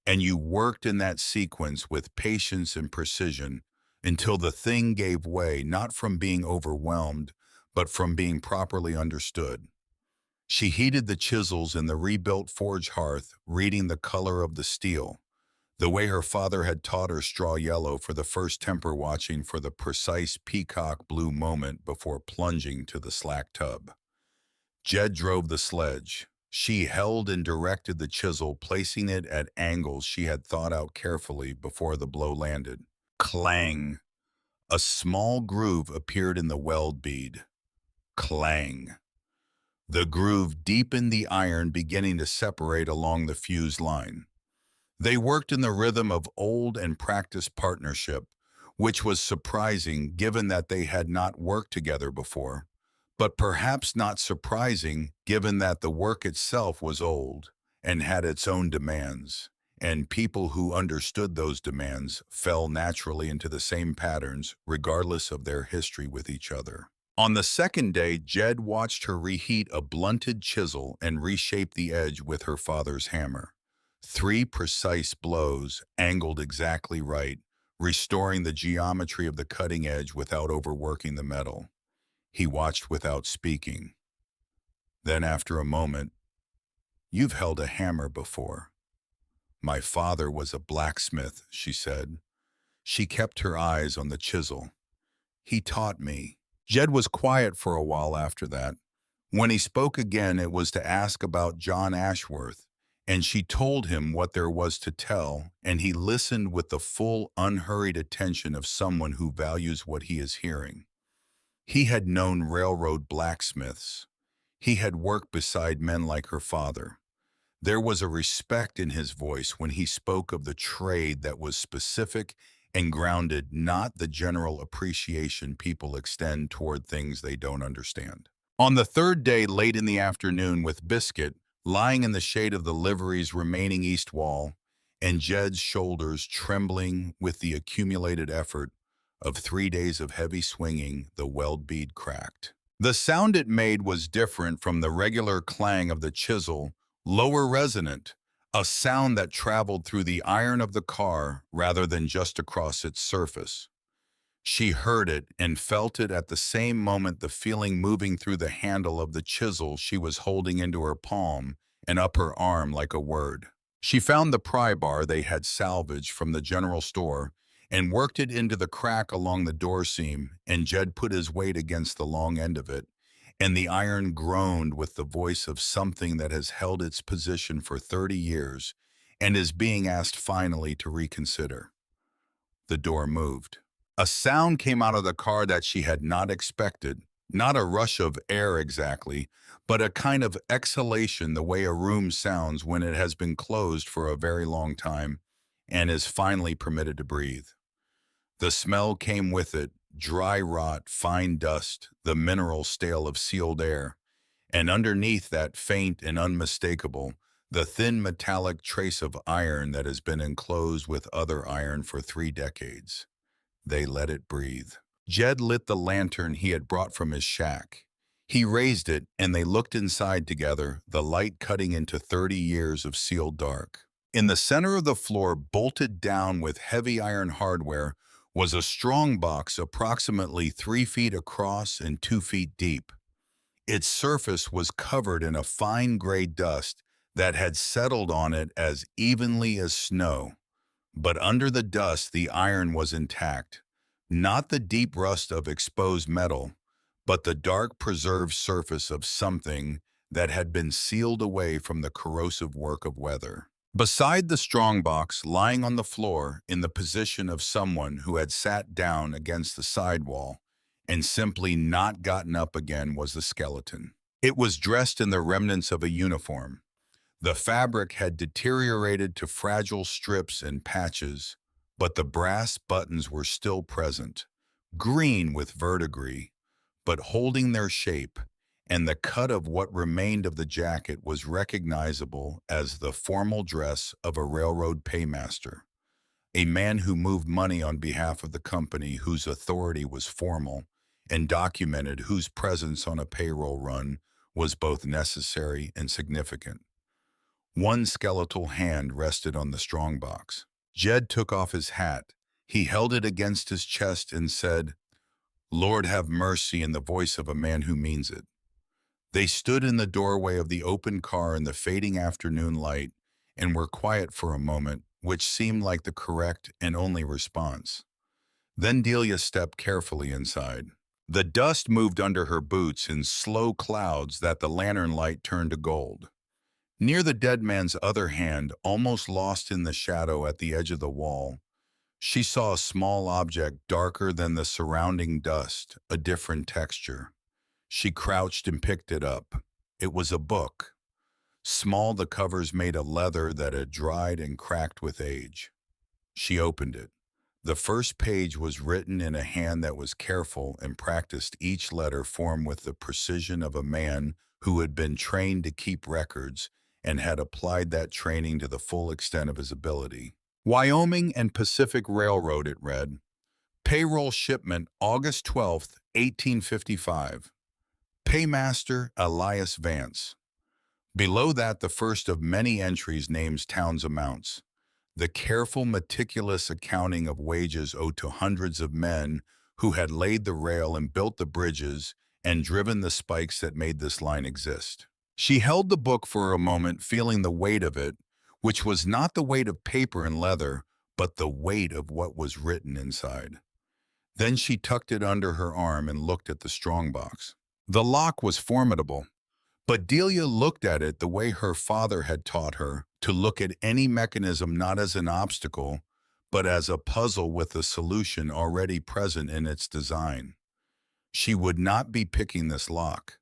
And you worked in that sequence with patience and precision until the thing gave way, not from being overwhelmed, but from being properly understood. She heated the chisels in the rebuilt forge hearth, reading the color of the steel, the way her father had taught her straw yellow for the first temper, watching for the precise peacock blue moment before plunging to the slack tub. Jed drove the sledge. She held and directed the chisel, placing it at angles she had thought out carefully before the blow landed. Clang! a small groove appeared in the weld bead. Clang. The groove deepened, the iron beginning to separate along the fuse line. They worked in the rhythm of old and practiced partnership, which was surprising given that they had not worked together before, but perhaps not surprising given that the work itself was old and had its own demands, and people who understood those demands fell naturally into the same patterns regardless of their history with each other. On the second day, Jed watched her reheat a blunted chisel and reshape the edge with her father's hammer. 3 precise blows, angled exactly right, restoring the geometry of the cutting edge without overworking the metal. He watched without speaking. Then after a moment, "You've held a hammer before." "My father was a blacksmith," she said. She kept her eyes on the chisel. "He taught me." Jed was quiet for a while after that. When he spoke again, it was to ask about John Ashworth, and she told him what there was to tell, and he listened with the full, unhurried attention of someone who values what he is hearing. He had known railroad blacksmiths. He had worked beside men like her father. There was a respect in his voice when he spoke of the trade that was specific and grounded, not the general appreciation people extend toward things they don't understand. On the third day, late in the afternoon, with Biscuit lying in the shade of the livery's remaining east wall, and Jed's shoulders trembling with the accumulated effort of 3 days of heavy swinging, the weld bead cracked. The sound it made was different from the regular clang of the chisel, lower resonant, a sound that traveled through the iron of the car rather than just across its surface. She heard it and felt it at the same moment, the feeling moving through the handle of the chisel she was holding into her palm and up her arm like a word. She found the pry bar they had salvaged from the general store and worked it into the crack along the door seam, and Jed put his weight against the long end of it, and the iron groaned with the voice of something that has held its position for 30 years and is being asked finally to reconsider. The door moved. A sound came out of the car that she had not expected, not a rush of air exactly, but a kind of exhalation, the way a room sounds when it has been closed for a very long time and is finally permitted to breathe. The smell came with it, dry rot, fine dust, the mineral stale of sealed air, and underneath that, faint and unmistakable, the thin metallic trace of iron that has been enclosed with other iron for 3 decades. They let it breathe. Jed lit the lantern he had brought from his shack. He raised it, and they looked inside together, the light cutting into 30 years of sealed dark. In the center of the floor, bolted down with heavy iron hardware, was a strong box approximately 3 feet across and 2 feet deep. Its surface was covered in a fine gray dust that had settled on it as evenly as snow. But under the dust, the iron was intact. Not the deep rust of exposed metal, but the dark preserved surface of something that had been sealed away from the corrosive work of weather. Beside the strongbox, lying on the floor in the position of someone who had sat down against the sidewall and simply not gotten up again, was the skeleton. It was dressed in the remnants of a uniform. The fabric had deteriorated to fragile strips and patches, but the brass buttons were still present, green with verdigris, but holding their shape, and the cut of what remained of the jacket was recognizable as the formal dress of a railroad paymaster, a man who moved money on behalf of the company, whose authority was formal and documented, whose presence on a payroll run was both necessary and significant. One skeletal hand rested on the strongbox. Jed took off his hat. He held it against his chest and said, "Lord have mercy," in the voice of a man who means it. They stood in the doorway of the open car in the fading afternoon light and were quiet for a moment, which seemed like the correct and only response. Then Delia stepped carefully inside. The dust moved under her boots in slow clouds that the lantern light turned to gold. Near the dead man's other hand, almost lost in the shadow at the edge of the wall, She saw a small object darker than the surrounding dust, a different texture. She crouched and picked it up. It was a book. Small, the covers made of leather that had dried and cracked with age. She opened it. The first page was written in a hand that was careful and practiced each letter formed with the precision of a man who had been trained to keep records and had applied that training to the full extent of his ability. Wyoming and Pacific Railroad, it read. Payroll shipment August 12th, 1855. Paymaster Elias Vance. Below that, the first of many entries names town's amounts. The careful, meticulous accounting of wages owed to hundreds of men who had laid the rail and built the bridges and driven the spikes that made this line exist. She held the book for a moment, feeling the weight of it, which was not the weight of paper and leather, but the weight of what was written inside. Then she tucked it under her arm and looked at the strongbox. The lock was formidable, but Delia looked at it the way her father had taught her, to look at any mechanism not as an obstacle, but as a puzzle with a solution already present in its design. She would not be picking this lock.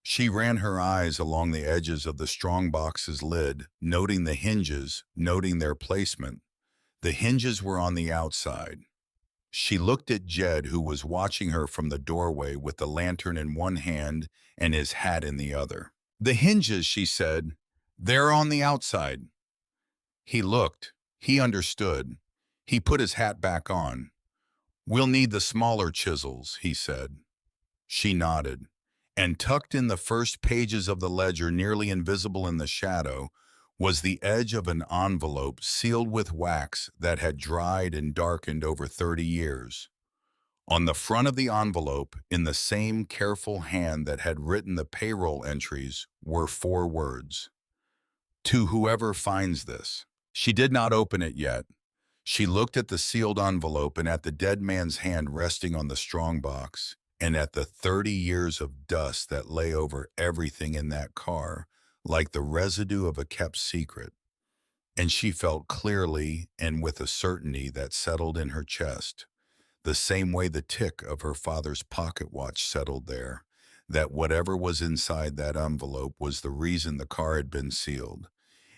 She ran her eyes along the edges of the strongbox's lid, noting the hinges, noting their placement. The hinges were on the outside. She looked at Jed, who was watching her from the doorway with the lantern in one hand and his hat in the other. The hinges, she said, they're on the outside. He looked. He understood. He put his hat back on. We'll need the smaller chisels, he said. She nodded, and tucked in the first pages of the ledger, nearly invisible in the shadow, was the edge of an envelope sealed with wax that had dried and darkened over 30 years. On the front of the envelope, in the same careful hand that had written the payroll entries, were 4 words. To whoever finds this. She did not open it yet. She looked at the sealed envelope and at the dead man's hand resting on the strongbox, and at the 30 years of dust that lay over everything in that car, like the residue of a kept secret. And she felt clearly and with a certainty that settled in her chest, the same way the tick of her father's pocket watch settled there, that whatever was inside that envelope was the reason the car had been sealed,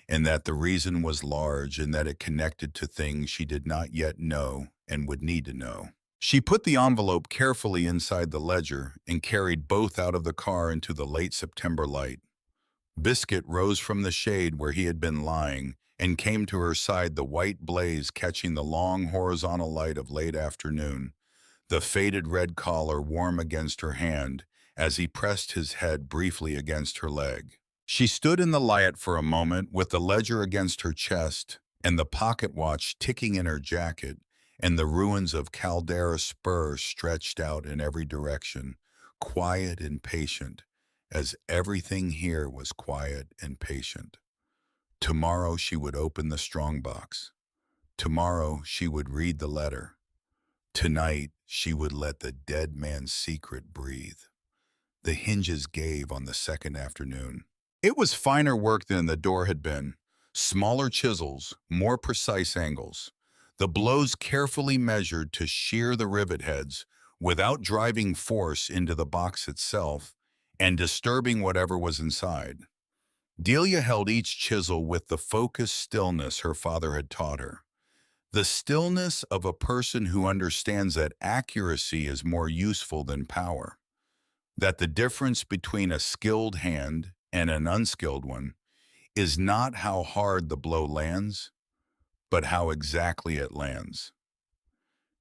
and that the reason was large and that it connected to things she did not yet know and would need to know. She put the envelope carefully inside the ledger and carried both out of the car into the late September light. Biscuit rose from the shade where he had been lying and came to her side, the white blaze catching the long horizontal light of late afternoon, the faded red collar warm against her hand as he pressed his head briefly against her leg. She stood in the light for a moment with the ledger against her chest and the pocket watch ticking in her jacket and the ruins of Caldera Spur stretched out in every direction, quiet and patient, as everything here was quiet and patient. Tomorrow she would open the strongbox. Tomorrow she would read the letter. Tonight she would let the dead man's secret breathe. The hinges gave on the second afternoon. It was finer work than the door had been. Smaller chisels, more precise angles. The blows carefully measured to shear the rivet heads without driving force into the box itself and disturbing whatever was inside. Delia held each chisel with the focused stillness her father had taught her. The stillness of a person who understands that accuracy is more useful than power, that the difference between a skilled hand and an unskilled one is not how hard the blow lands, but how exactly it lands.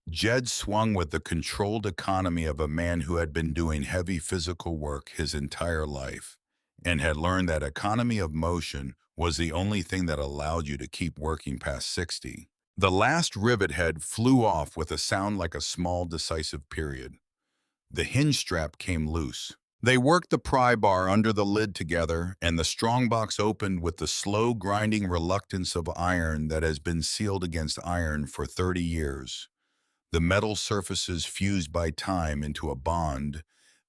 Jed swung with the controlled economy of a man who had been doing heavy physical work his entire life and had learned that economy of motion was the only thing that allowed you to keep working past 60. The last rivet head flew off with a sound like a small decisive period. The hinge strap came loose. They worked the pry bar under the lid together, and the strongbox opened with the slow grinding reluctance of iron that has been sealed against iron for 30 years. The metal surfaces fused by time into a bond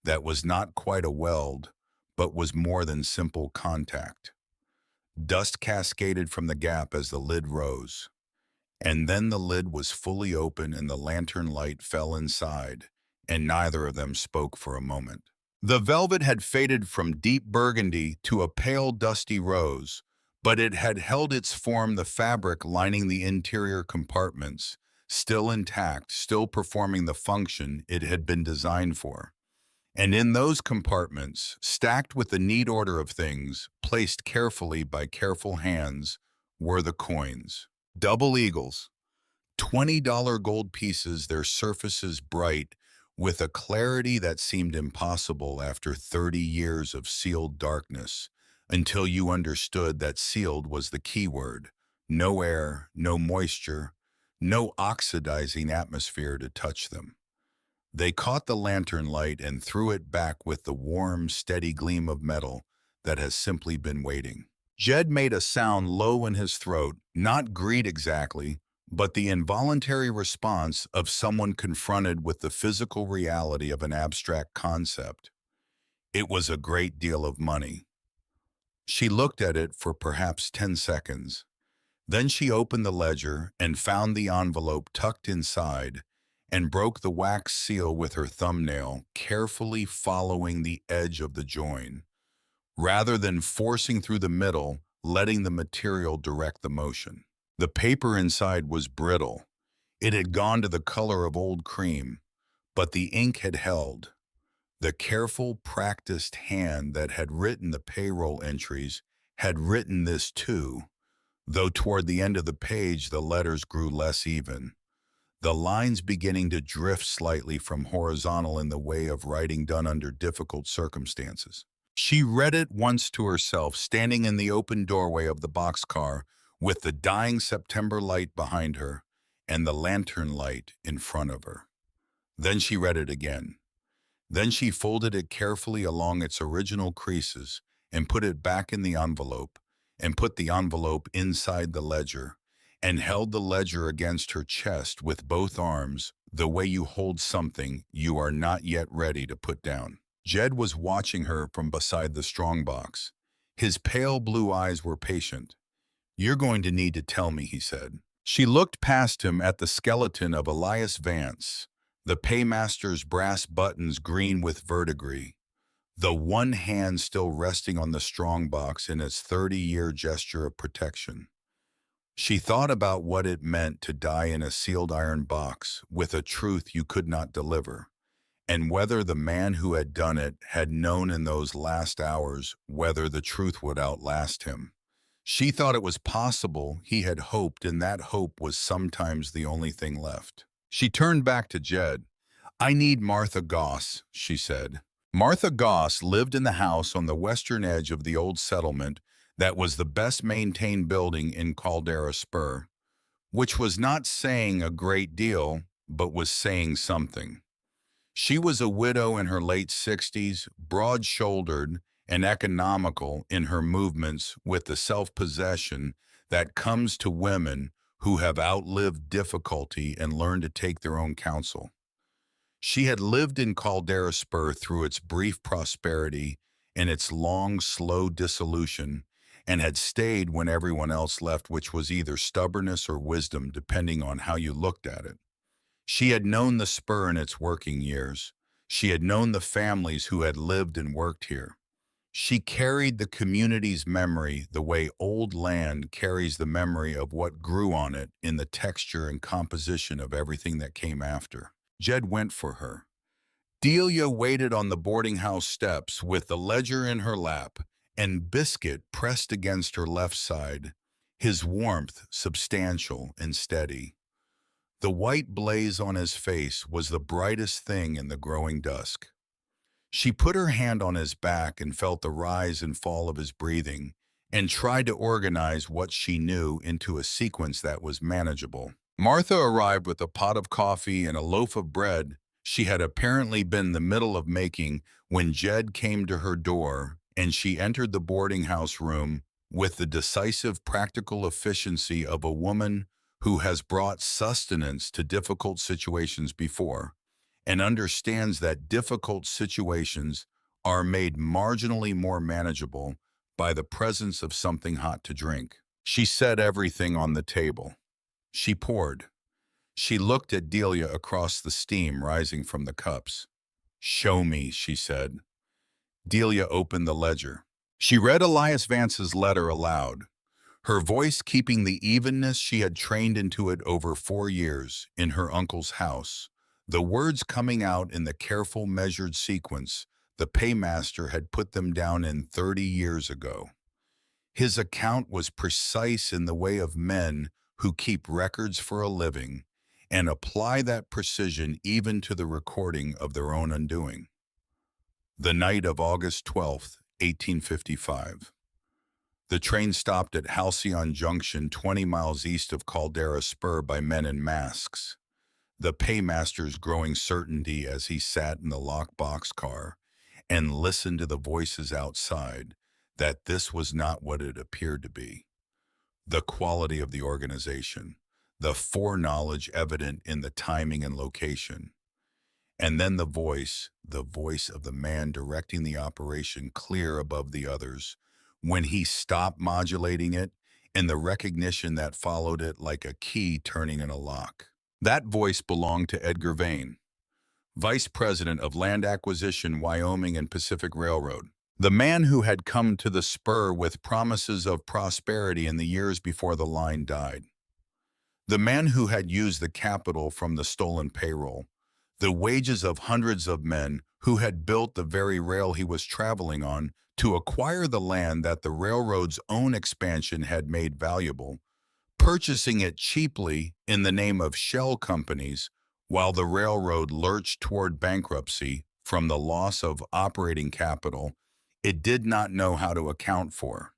that was not quite a weld, but was more than simple contact. Dust cascaded from the gap as the lid rose. And then the lid was fully open and the lantern light fell inside, and neither of them spoke for a moment. The velvet had faded from deep burgundy to a pale dusty rose, but it had held its form, the fabric lining the interior compartments, still intact, still performing the function it had been designed for. And in those compartments, stacked with the neat order of things, placed carefully by careful hands, were the coins. Double eagles, $20 gold pieces, their surfaces bright, with a clarity that seemed impossible after 30 years of sealed darkness, until you understood that sealed was the key word. No air, no moisture, no oxidizing atmosphere to touch them. They caught the lantern light and threw it back with the warm, steady gleam of metal that has simply been waiting. Jed made a sound low in his throat, not greed exactly, but the involuntary response of someone confronted with the physical reality of an abstract concept. It was a great deal of money. She looked at it for perhaps 10 seconds. Then she opened the ledger and found the envelope tucked inside and broke the wax seal with her thumbnail, carefully following the edge of the join, rather than forcing through the middle, letting the material direct the motion. The paper inside was brittle. It had gone to the color of old cream, but the ink had held. The careful, practiced hand that had written the payroll entries had written this too, though toward the end of the page the letters grew less even, the lines beginning to drift slightly from horizontal in the way of writing done under difficult circumstances. She read it once to herself, standing in the open doorway of the boxcar with the dying September light behind her and the lantern light in front of her. Then she read it again. Then she folded it carefully along its original creases and put it back in the envelope, and put the envelope inside the ledger, and held the ledger against her chest with both arms, the way you hold something you are not yet ready to put down. Jed was watching her from beside the strongbox. His pale blue eyes were patient. "You're going to need to tell me," he said. She looked past him at the skeleton of Elias Vance, the paymaster's brass buttons green with verdigris, the one hand still resting on the strongbox in its 30-year gesture of protection. She thought about what it meant to die in a sealed iron box with a truth you could not deliver, and whether the man who had done it had known in those last hours whether the truth would outlast him. She thought it was possible he had hoped, and that hope was sometimes the only thing left. She turned back to Jed. "I need Martha Goss," she said. Martha Goss lived in the house on the western edge of the old settlement that was the best-maintained building in Caldera Spur, which was not saying a great deal, but was saying something. She was a widow in her late 60s, broad-shouldered and economical in her movements, with the self-possession that comes to women who have outlived difficulty and learned to take their own counsel. She had lived in Caldera Spur through its brief prosperity and its long, slow dissolution, and had stayed when everyone else left, which was either stubbornness or wisdom, depending on how you looked at it. She had known the spur in its working years. She had known the families who had lived and worked here. She carried the community's memory the way old land carries the memory of what grew on it in the texture and composition of everything that came after. Jed went for her. Delia waited on the boarding house steps with the ledger in her lap and Biscuit pressed against her left side, his warmth substantial and steady. The white blaze on his face was the brightest thing in the growing dusk. She put her hand on his back and felt the rise and fall of his breathing, and tried to organize what she knew into a sequence that was manageable. Martha arrived with a pot of coffee and a loaf of bread she had apparently been in the middle of making when Jed came to her door, and she entered the boarding house room with the decisive practical efficiency of a woman who has brought sustenance to difficult situations before, and understands that difficult situations are made marginally more manageable by the presence of something hot to drink. She set everything on the table. She poured. She looked at Delia across the steam rising from the cups. "Show me," she said. Delia opened the ledger. She read Elias Vance's letter aloud, her voice keeping the evenness she had trained into it over 4 years in her uncle's house, the words coming out in the careful, measured sequence the paymaster had put them down in 30 years ago. His account was precise in the way of men who keep records for a living and apply that precision even to the recording of their own undoing. The night of August 12th, 1855. The train stopped at Halcyon Junction 20 miles east of Caldera Spur by men in masks, the paymaster's growing certainty as he sat in the locked boxcar and listened to the voices outside that this was not what it appeared to be. The quality of the organization, the foreknowledge evident in the timing and location. And then the voice of the man directing the operation clear above the others, when he stopped modulating it, and the recognition that followed it like a key turning in a lock. That voice belonged to Edgar Vane, Vice President of Land Acquisition, Wyoming and Pacific Railroad, the man who had come to the spur with promises of prosperity in the years before the line died. The man who had used the capital from the stolen payroll, the wages of hundreds of men who had built the very rail he was traveling on to acquire the land that the railroad's own expansion had made valuable, purchasing it cheaply in the name of shell companies while the railroad lurched toward bankruptcy from the loss of operating capital it did not know how to account for.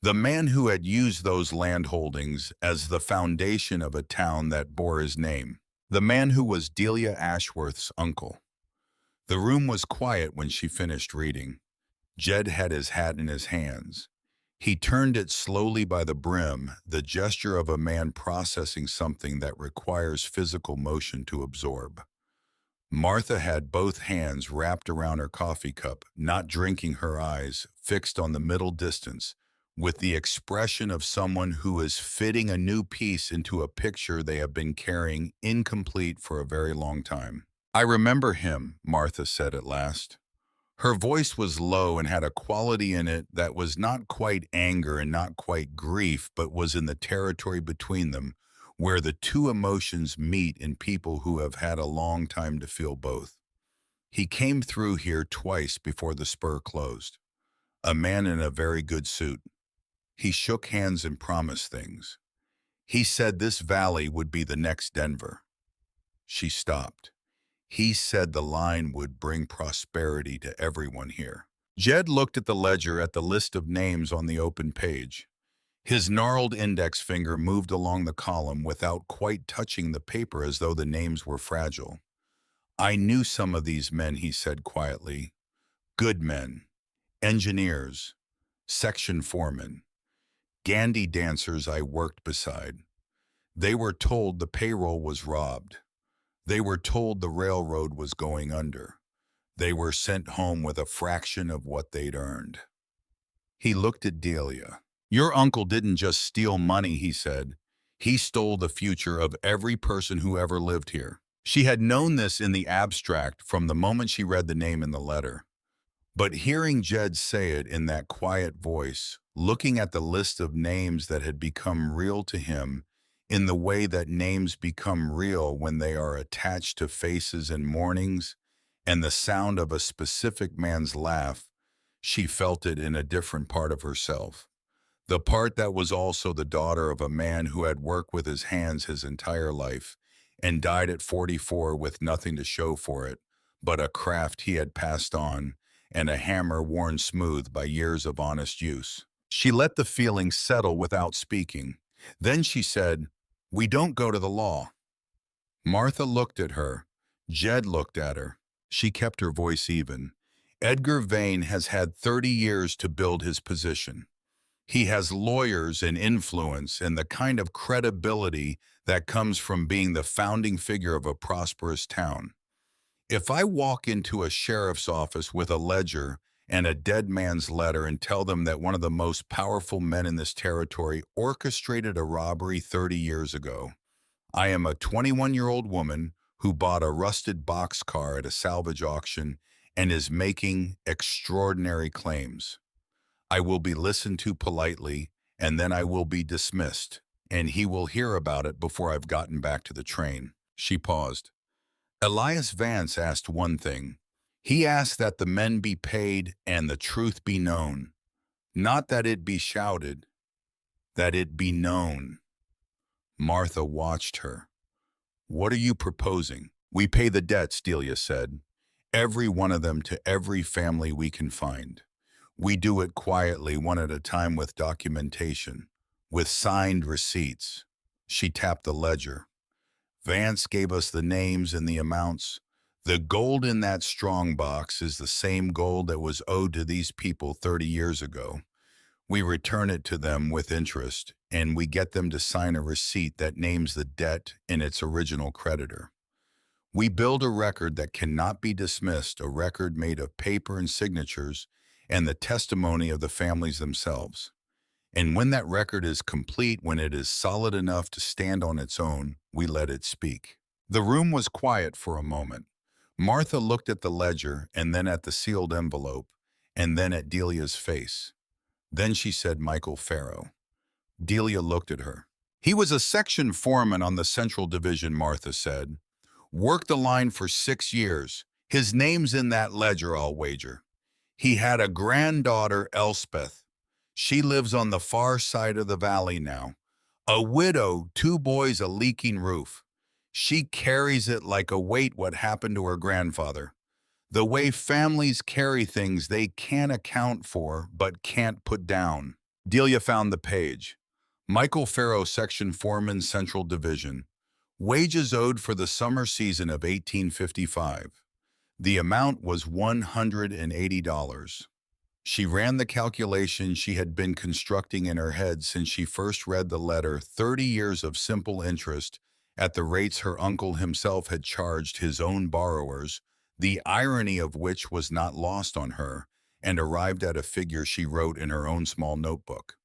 The man who had used those land holdings as the foundation of a town that bore his name. The man who was Delia Ashworth's uncle. The room was quiet when she finished reading. Jed had his hat in his hands. He turned it slowly by the brim, the gesture of a man processing something that requires physical motion to absorb. Martha had both hands wrapped around her coffee cup, not drinking, her eyes fixed on the middle distance, with the expression of someone who is fitting a new piece into a picture they have been carrying incomplete for a very long time. "I remember him," Martha said at last. Her voice was low and had a quality in it that was not quite anger and not quite grief, but was in the territory between them, where the two emotions meet in people who have had a long time to feel both. "He came through here twice before the spur closed. A man in a very good suit. He shook hands and promised things. He said this valley would be the next Denver." She stopped. "He said the line would bring prosperity to everyone here." Jed looked at the ledger, at the list of names on the open page. His gnarled index finger moved along the column without quite touching the paper, as though the names were fragile. "I knew some of these men," he said quietly. "Good men. Engineers. Section foremen. Gandy dancers I worked beside. They were told the payroll was robbed. They were told the railroad was going under. They were sent home with a fraction of what they'd earned." He looked at Delia. "Your uncle didn't just steal money," he said. "He stole the future of every person who ever lived here." She had known this in the abstract from the moment she read the name in the letter. But hearing Jed say it in that quiet voice, looking at the list of names that had become real to him in the way that names become real when they are attached to faces and mornings, and the sound of a specific man's laugh, she felt it in a different part of herself. The part that was also the daughter of a man who had worked with his hands his entire life and died at 44 with nothing to show for it, but a craft he had passed on and a hammer worn smooth by years of honest use. She let the feeling settle without speaking. Then she said, "We don't go to the law." Martha looked at her. Jed looked at her. She kept her voice even. "Edgar Vane has had 30 years to build his position. He has lawyers and influence and the kind of credibility that comes from being the founding figure of a prosperous town. If I walk into a sheriff's office with a ledger and a dead man's letter and tell them that one of the most powerful men in this territory orchestrated a robbery 30 years ago. I am a 21-year-old woman who bought a rusted boxcar at a salvage auction and is making extraordinary claims. I will be listened to politely, and then I will be dismissed, and he will hear about it before I've gotten back to the train." She paused. Elias Vance asked one thing. He asked that the men be paid and the truth be known. Not that it be shouted, that it be known. Martha watched her. "What are you proposing?" "We pay the debts," Delia said. "Every one of them to every family we can find. We do it quietly, one at a time with documentation, with signed receipts." She tapped the ledger. "Vance gave us the names and the amounts. The gold in that strong box is the same gold that was owed to these people 30 years ago. We return it to them with interest, and we get them to sign a receipt that names the debt and its original creditor. We build a record that cannot be dismissed, a record made of paper and signatures and the testimony of the families themselves. And when that record is complete, when it is solid enough to stand on its own, we let it speak." The room was quiet for a moment. Martha looked at the ledger and then at the sealed envelope and then at Delia's face. Then she said, "Michael Farrow." Delia looked at her. "He was a section foreman on the Central Division," Martha said. "Worked the line for 6 years. His name's in that ledger, I'll wager. He had a granddaughter, Elspeth. She lives on the far side of the valley now. A widow, 2 boys, a leaking roof. She carries it like a weight what happened to her grandfather. The way families carry things they can't account for but can't put down." Delia found the page. Michael Farrow, Section Foreman, Central Division. Wages owed for the summer season of 1855. The amount was $180. She ran the calculation she had been constructing in her head since she first read the letter. 30 years of simple interest at the rates her uncle himself had charged his own borrowers, the irony of which was not lost on her, and arrived at a figure she wrote in her own small notebook.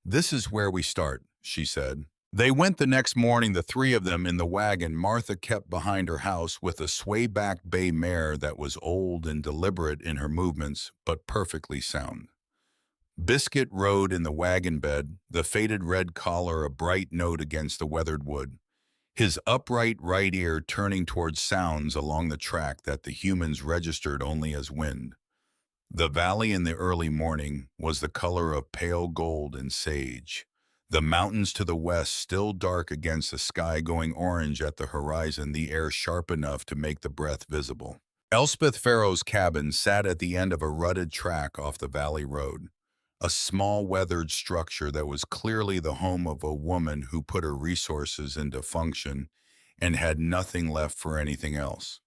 "This is where we start," she said. They went the next morning, the 3 of them in the wagon Martha kept behind her house with a sway-back bay mare that was old and deliberate in her movements, but perfectly sound. Biscuit rode in the wagon bed, the faded red collar a bright note against the weathered wood, his upright right ear turning towards sounds along the track that the humans registered only as wind. The valley in the early morning was the color of pale gold and sage. The mountains to the west still dark against the sky going orange at the horizon, the air sharp enough to make the breath visible. Elspeth Farrow's cabin sat at the end of a rutted track off the valley road, a small weathered structure that was clearly the home of a woman who put her resources into function and had nothing left for anything else.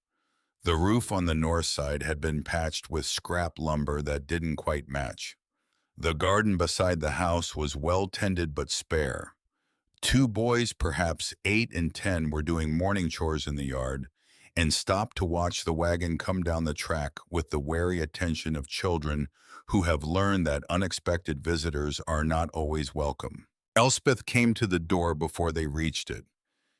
The roof on the north side had been patched with scrap lumber that didn't quite match. The garden beside the house was well tended but spare. 2 boys, perhaps 8 and 10, were doing morning chores in the yard and stopped to watch the wagon come down the track with the wary attention of children who have learned that unexpected visitors are not always welcome. Elspeth came to the door before they reached it.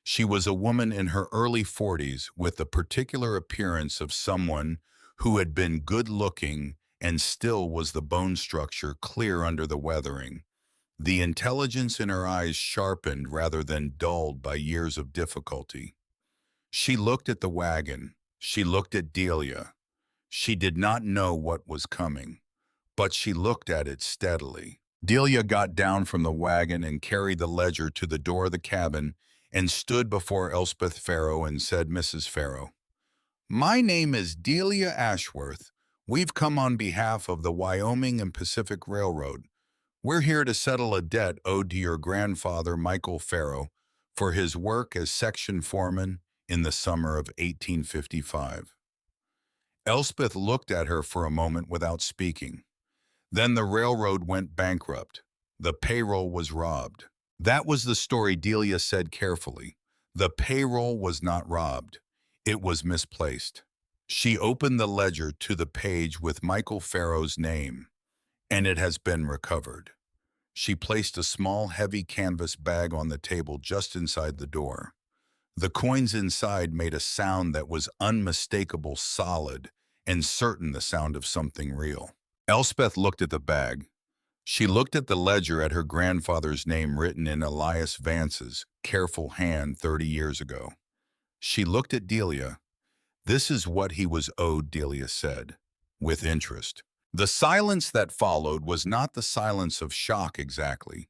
She was a woman in her early 40s with the particular appearance of someone who had been good-looking and still was the bone structure clear under the weathering. The intelligence in her eyes sharpened rather than dulled by years of difficulty. She looked at the wagon. She looked at Delia. She did not know what was coming, but she looked at it steadily. Delia got down from the wagon and carried the ledger to the door of the cabin and stood before Elspeth Farrow and said, "Mrs. Farrow, my name is Delia Ashworth. We've come on behalf of the Wyoming and Pacific Railroad. We're here to settle a debt owed to your grandfather, Michael Farrow, for his work as section foreman in the summer of 1855. Elspeth looked at her for a moment without speaking. Then the railroad went bankrupt. The payroll was robbed. That was the story, Delia said carefully. The payroll was not robbed. It was misplaced. She opened the ledger to the page with Michael Farrow's name, and it has been recovered. She placed a small, heavy canvas bag on the table just inside the door. The coins inside made a sound that was unmistakable, solid, and certain the sound of something real. Elspeth looked at the bag. She looked at the ledger at her grandfather's name written in Elias Vance's careful hand 30 years ago. She looked at Delia. This is what he was owed, Delia said, with interest. The silence that followed was not the silence of shock exactly.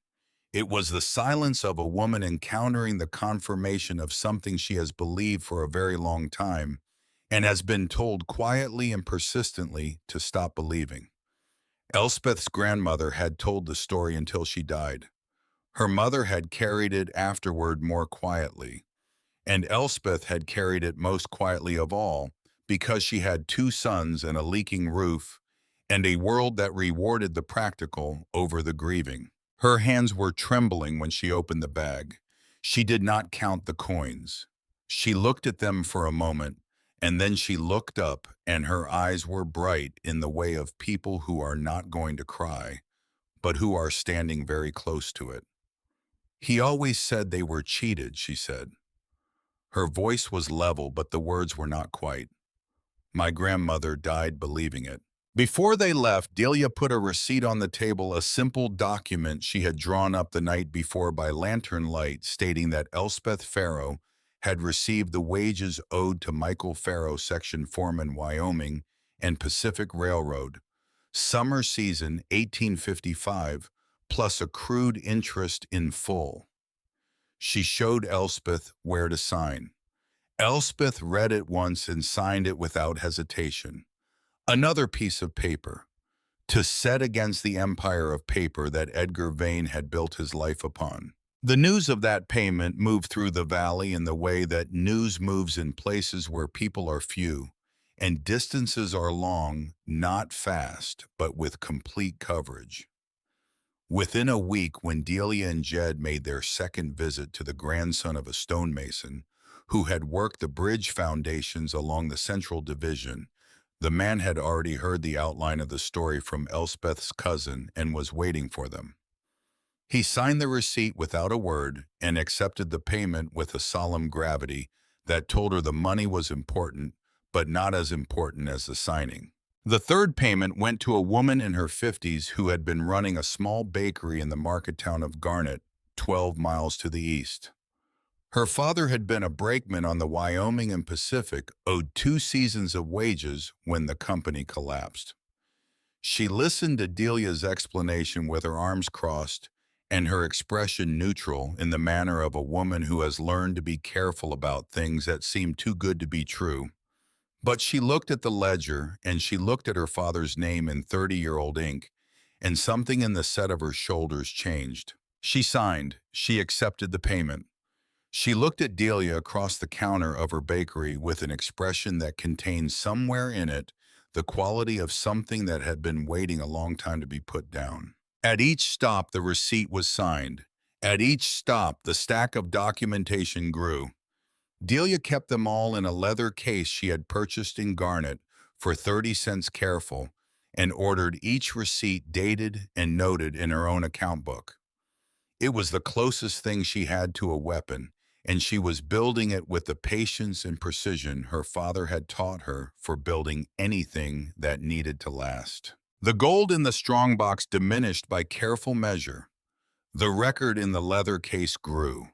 It was the silence of a woman encountering the confirmation of something she has believed for a very long time and has been told quietly and persistently to stop believing. Elspeth's grandmother had told the story until she died. Her mother had carried it afterward more quietly, and Elspeth had carried it most quietly of all because she had two sons and a leaking roof and a world that rewarded the practical over the grieving. Her hands were trembling when she opened the bag. She did not count the coins. She looked at them for a moment, and then she looked up, and her eyes were bright in the way of people who are not going to cry, but who are standing very close to it. He always said they were cheated, she said. Her voice was level, but the words were not quite. My grandmother died believing it. Before they left, Delia put a receipt on the table, a simple document she had drawn up the night before by lantern light stating that Elspeth Farrow had received the wages owed to Michael Farrow, section foreman, Wyoming and Pacific Railroad, summer season 1855, plus accrued interest in full. She showed Elspeth where to sign. Elspeth read it once and signed it without hesitation. Another piece of paper, to set against the empire of paper that Edgar Vane had built his life upon. The news of that payment moved through the valley in the way that news moves in places where people are few, and distances are long, not fast, but with complete coverage. Within a week, when Delia and Jed made their second visit to the grandson of a stonemason who had worked the bridge foundations along the Central Division, the man had already heard the outline of the story from Elspeth's cousin and was waiting for them. He signed the receipt without a word and accepted the payment with a solemn gravity that told her the money was important, but not as important as the signing. The third payment went to a woman in her 50s who had been running a small bakery in the market town of Garnett, 12 miles to the east. Her father had been a brakeman on the Wyoming and Pacific, owed 2 seasons of wages when the company collapsed. She listened to Delia's explanation with her arms crossed and her expression neutral in the manner of a woman who has learned to be careful about things that seem too good to be true. But she looked at the ledger, and she looked at her father's name in 30-year-old ink, and something in the set of her shoulders changed. She signed. She accepted the payment. She looked at Delia across the counter of her bakery with an expression that contained somewhere in it the quality of something that had been waiting a long time to be put down. At each stop, the receipt was signed. At each stop, the stack of documentation grew. Delia kept them all in a leather case she had purchased in Garnett for 30 cents careful and ordered each receipt dated and noted in her own account book. It was the closest thing she had to a weapon, and she was building it with the patience and precision her father had taught her for building anything that needed to last. The gold in the strongbox diminished by careful measure. The record in the leather case grew.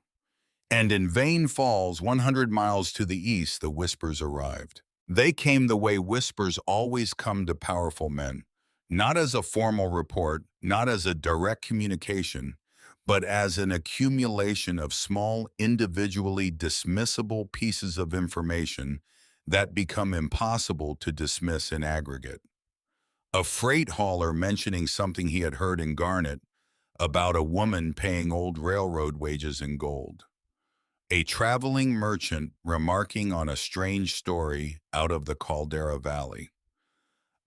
And in Vane Falls, 100 miles to the east, the whispers arrived. They came the way whispers always come to powerful men, not as a formal report, not as a direct communication, but as an accumulation of small, individually dismissible pieces of information that become impossible to dismiss in aggregate. A freight hauler mentioning something he had heard in Garnett about a woman paying old railroad wages in gold. A traveling merchant remarking on a strange story out of the Caldera Valley.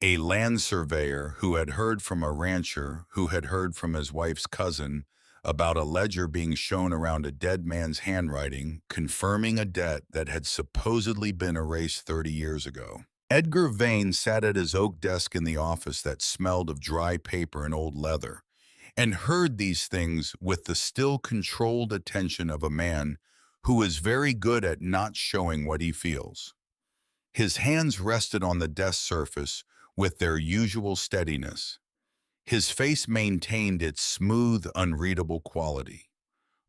A land surveyor who had heard from a rancher who had heard from his wife's cousin about a ledger being shown around a dead man's handwriting confirming a debt that had supposedly been erased 30 years ago. Edgar Vane sat at his oak desk in the office that smelled of dry paper and old leather, and heard these things with the still controlled attention of a man who is very good at not showing what he feels. His hands rested on the desk surface with their usual steadiness. His face maintained its smooth, unreadable quality.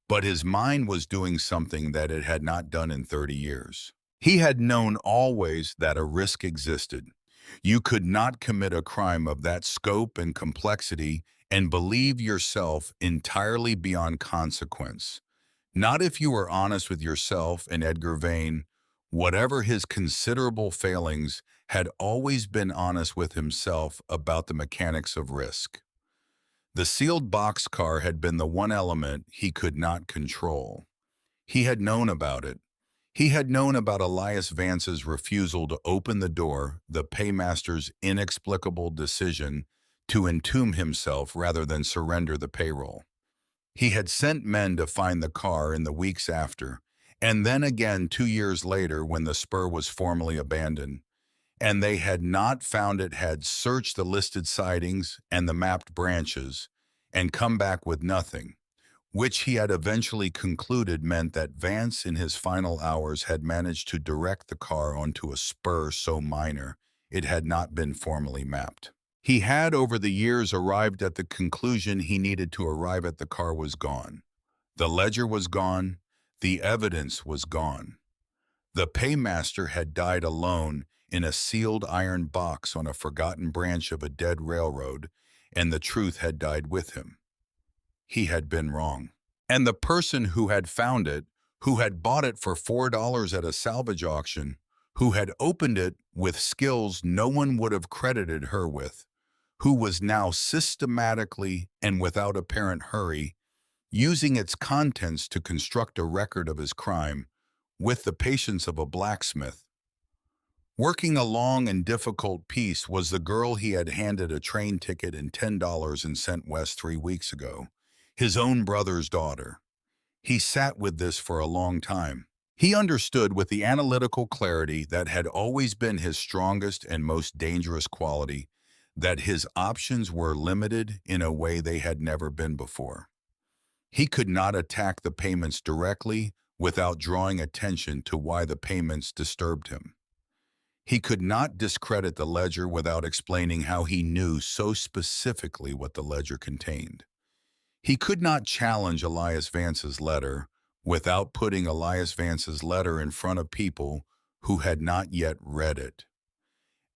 But his mind was doing something that it had not done in 30 years. He had known always that a risk existed. You could not commit a crime of that scope and complexity and believe yourself entirely beyond consequence. Not if you were honest with yourself. And Edgar Vane, whatever his considerable failings, had always been honest with himself about the mechanics of risk. The sealed boxcar had been the one element he could not control. He had known about it. He had known about Elias Vance's refusal to open the door, the paymaster's inexplicable decision to entomb himself rather than surrender the payroll. He had sent men to find the car in the weeks after, and then again 2 years later when the spur was formally abandoned, and they had not found it, had searched the listed sidings and the mapped branches, and come back with nothing, which he had eventually concluded meant that Vance in his final hours had managed to direct the car onto a spur so minor it had not been formally mapped. He had over the years arrived at the conclusion he needed to arrive at. The car was gone. The ledger was gone. The evidence was gone. The paymaster had died alone in a sealed iron box on a forgotten branch of a dead railroad, and the truth had died with him. He had been wrong. And the person who had found it, who had bought it for $4 at a salvage auction, who had opened it with skills no one would have credited her with, who was now systematically and without apparent hurry using its contents to construct a record of his crime with the patience of a blacksmith. Working a long and difficult piece was the girl he had handed a train ticket and $10 and sent west 3 weeks ago, his own brother's daughter. He sat with this for a long time. He understood with the analytical clarity that had always been his strongest and most dangerous quality that his options were limited in a way they had never been before. He could not attack the payments directly without drawing attention to why the payments disturbed him. He could not discredit the ledger without explaining how he knew so specifically what the ledger contained. He could not challenge Elias Vance's letter without putting Elias Vance's letter in front of people who had not yet read it.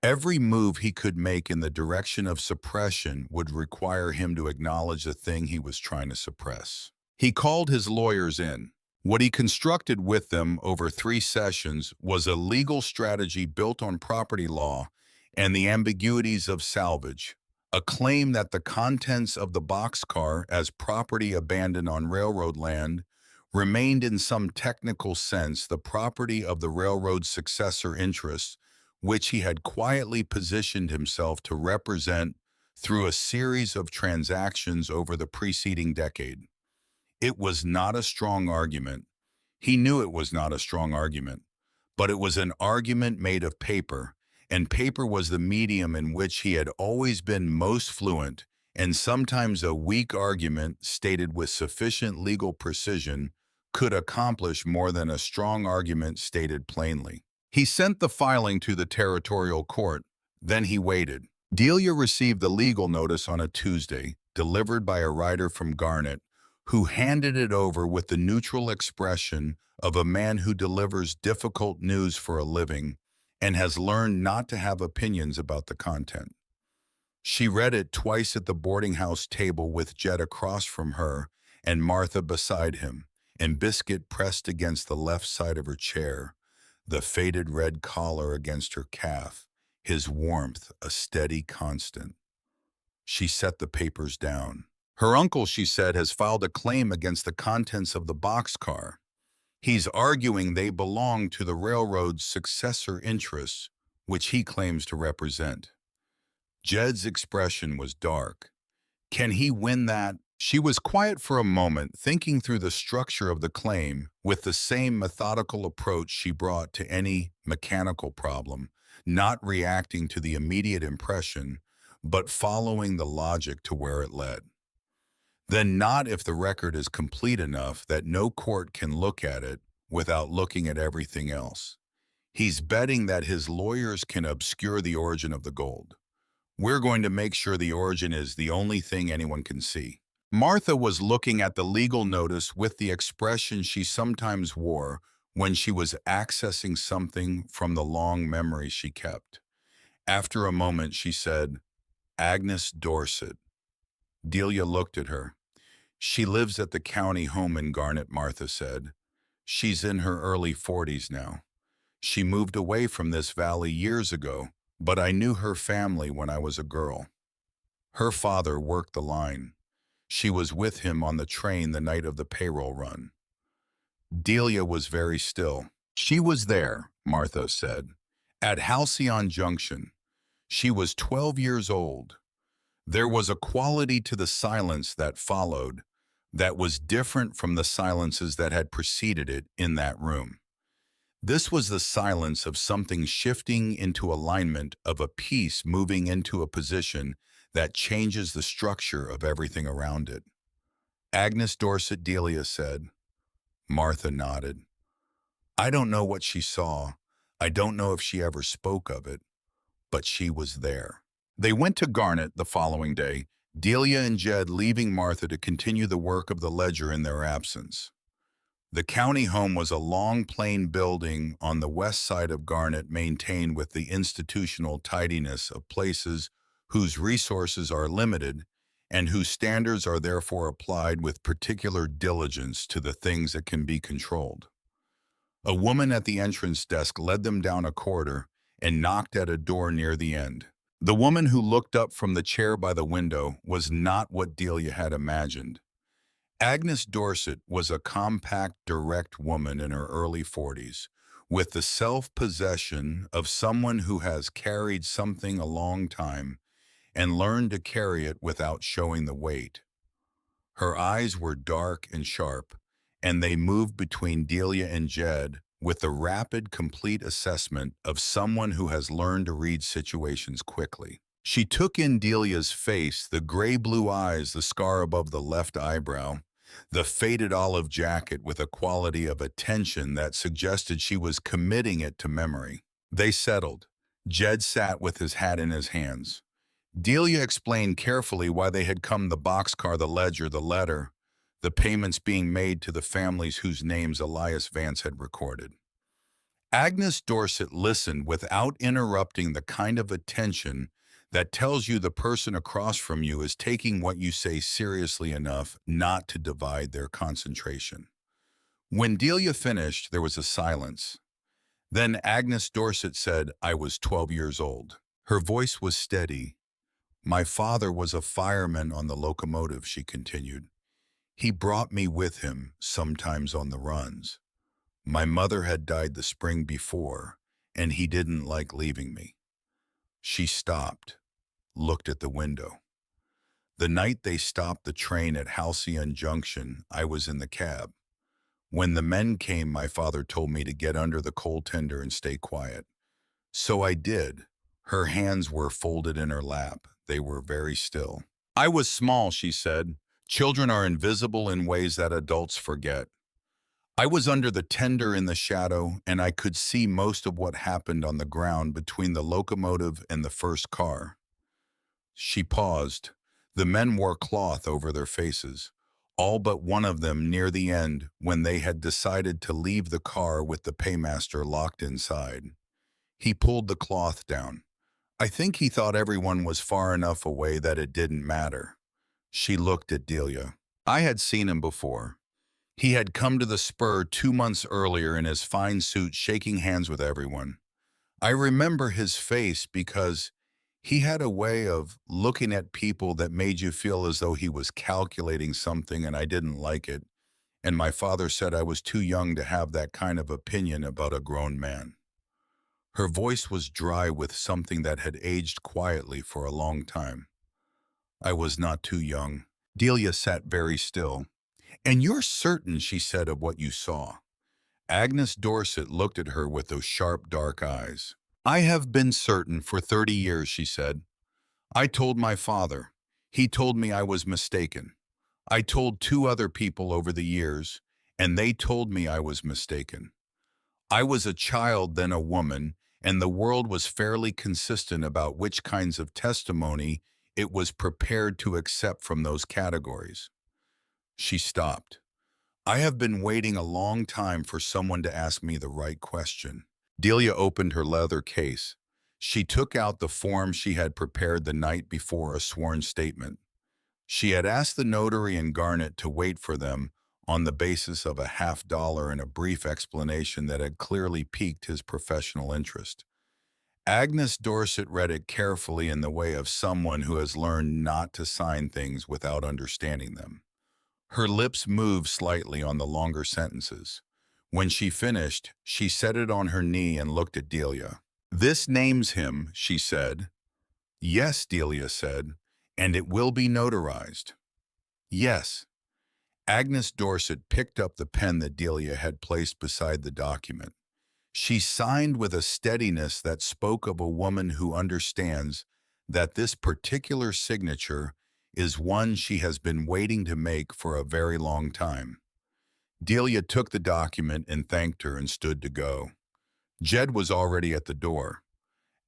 Every move he could make in the direction of suppression would require him to acknowledge the thing he was trying to suppress. He called his lawyers in. What he constructed with them over 3 sessions was a legal strategy built on property law and the ambiguities of salvage, a claim that the contents of the boxcar as property abandoned on railroad land remained in some technical sense the property of the railroad's successor interests, which he had quietly positioned himself to represent through a series of transactions over the preceding decade. It was not a strong argument. He knew it was not a strong argument, but it was an argument made of paper, and paper was the medium in which he had always been most fluent, and sometimes a weak argument stated with sufficient legal precision could accomplish more than a strong argument stated plainly. He sent the filing to the territorial court, then he waited. Delia received the legal notice on a Tuesday, delivered by a writer from Garnet, who handed it over with the neutral expression of a man who delivers difficult news for a living and has learned not to have opinions about the content. She read it twice at the boarding house table with Jed across from her and Martha beside him, and Biscuit pressed against the left side of her chair, the faded red collar against her calf, his warmth a steady constant. She set the papers down. Her uncle, she said, has filed a claim against the contents of the boxcar. He's arguing they belong to the railroad's successor interests, which he claims to represent. Jed's expression was dark. Can he win that? She was quiet for a moment, thinking through the structure of the claim with the same methodical approach she brought to any mechanical problem, not reacting to the immediate impression, but following the logic to where it led. Then not if the record is complete enough that no court can look at it without looking at everything else. He's betting that his lawyers can obscure the origin of the gold. We're going to make sure the origin is the only thing anyone can see. Martha was looking at the legal notice with the expression she sometimes wore when she was accessing something from the long memory she kept. After a moment, she said, Agnes Dorset. Delia looked at her. She lives at the county home in Garnet, Martha said. She's in her early 40s now. She moved away from this valley years ago, but I knew her family when I was a girl. Her father worked the line. She was with him on the train the night of the payroll run. Delia was very still. She was there, Martha said, at Halcyon Junction. She was 12 years old. There was a quality to the silence that followed that was different from the silences that had preceded it in that room. This was the silence of something shifting into alignment, of a piece moving into a position that changes the structure of everything around it. Agnes Dorset, Delia said. Martha nodded. I don't know what she saw. I don't know if she ever spoke of it, but she was there. They went to Garnet the following day, Delia and Jed leaving Martha to continue the work of the ledger in their absence. The county home was a long, plain building on the west side of Garnet, maintained with the institutional tidiness of places whose resources are limited and whose standards are therefore applied with particular diligence to the things that can be controlled. A woman at the entrance desk led them down a corridor and knocked at a door near the end. The woman who looked up from the chair by the window was not what Delia had imagined. Agnes Dorset was a compact, direct woman in her early 40s, with the self-possession of someone who has carried something a long time and learned to carry it without showing the weight. Her eyes were dark and sharp, and they moved between Delia and Jed with the rapid, complete assessment of someone who has learned to read situations quickly. She took in Delia's face, the gray-blue eyes, the scar above the left eyebrow, the faded olive jacket with a quality of attention that suggested she was committing it to memory. They settled. Jed sat with his hat in his hands. Delia explained carefully why they had come: the boxcar, the ledger, the letter, the payments being made to the families whose names Elias Vance had recorded. Agnes Dorset listened without interrupting, the kind of attention that tells you the person across from you is taking what you say seriously enough not to divide their concentration. When Delia finished, there was a silence. Then Agnes Dorset said, I was 12 years old. Her voice was steady. My father was a fireman on the locomotive, she continued. He brought me with him, sometimes on the runs. My mother had died the spring before, and he didn't like leaving me. She stopped, looked at the window. The night they stopped the train at Halcyon Junction, I was in the cab. When the men came, my father told me to get under the coal tender and stay quiet. So I did. Her hands were folded in her lap. They were very still. I was small, she said. Children are invisible in ways that adults forget. I was under the tender in the shadow, and I could see most of what happened on the ground between the locomotive and the first car. She paused. The men wore cloth over their faces, all but one of them near the end when they had decided to leave the car with the paymaster locked inside. He pulled the cloth down. I think he thought everyone was far enough away that it didn't matter. She looked at Delia. I had seen him before. He had come to the spur 2 months earlier in his fine suit, shaking hands with everyone. I remember his face because he had a way of looking at people that made you feel as though he was calculating something, and I didn't like it. And my father said I was too young to have that kind of opinion about a grown man. Her voice was dry with something that had aged quietly for a long time. I was not too young. Delia sat very still. "And you're certain," she said, "of what you saw?" Agnes Dorset looked at her with those sharp, dark eyes. "I have been certain for 30 years," she said. "I told my father. He told me I was mistaken. I told 2 other people over the years, and they told me I was mistaken. I was a child, then a woman, and the world was fairly consistent about which kinds of testimony it was prepared to accept from those categories." She stopped. "I have been waiting a long time for someone to ask me the right question." Delia opened her leather case. She took out the form she had prepared the night before, a sworn statement. She had asked the notary in Garnet to wait for them on the basis of a $50 and a brief explanation that had clearly piqued his professional interest. Agnes Dorset read it carefully in the way of someone who has learned not to sign things without understanding them. Her lips moved slightly on the longer sentences. When she finished, she set it on her knee and looked at Delia. "This names him," she said. "Yes," Delia said, "and it will be notarized." "Yes." Agnes Dorset picked up the pen that Delia had placed beside the document. She signed with a steadiness that spoke of a woman who understands that this particular signature is one she has been waiting to make for a very long time. Delia took the document and thanked her and stood to go. Jed was already at the door.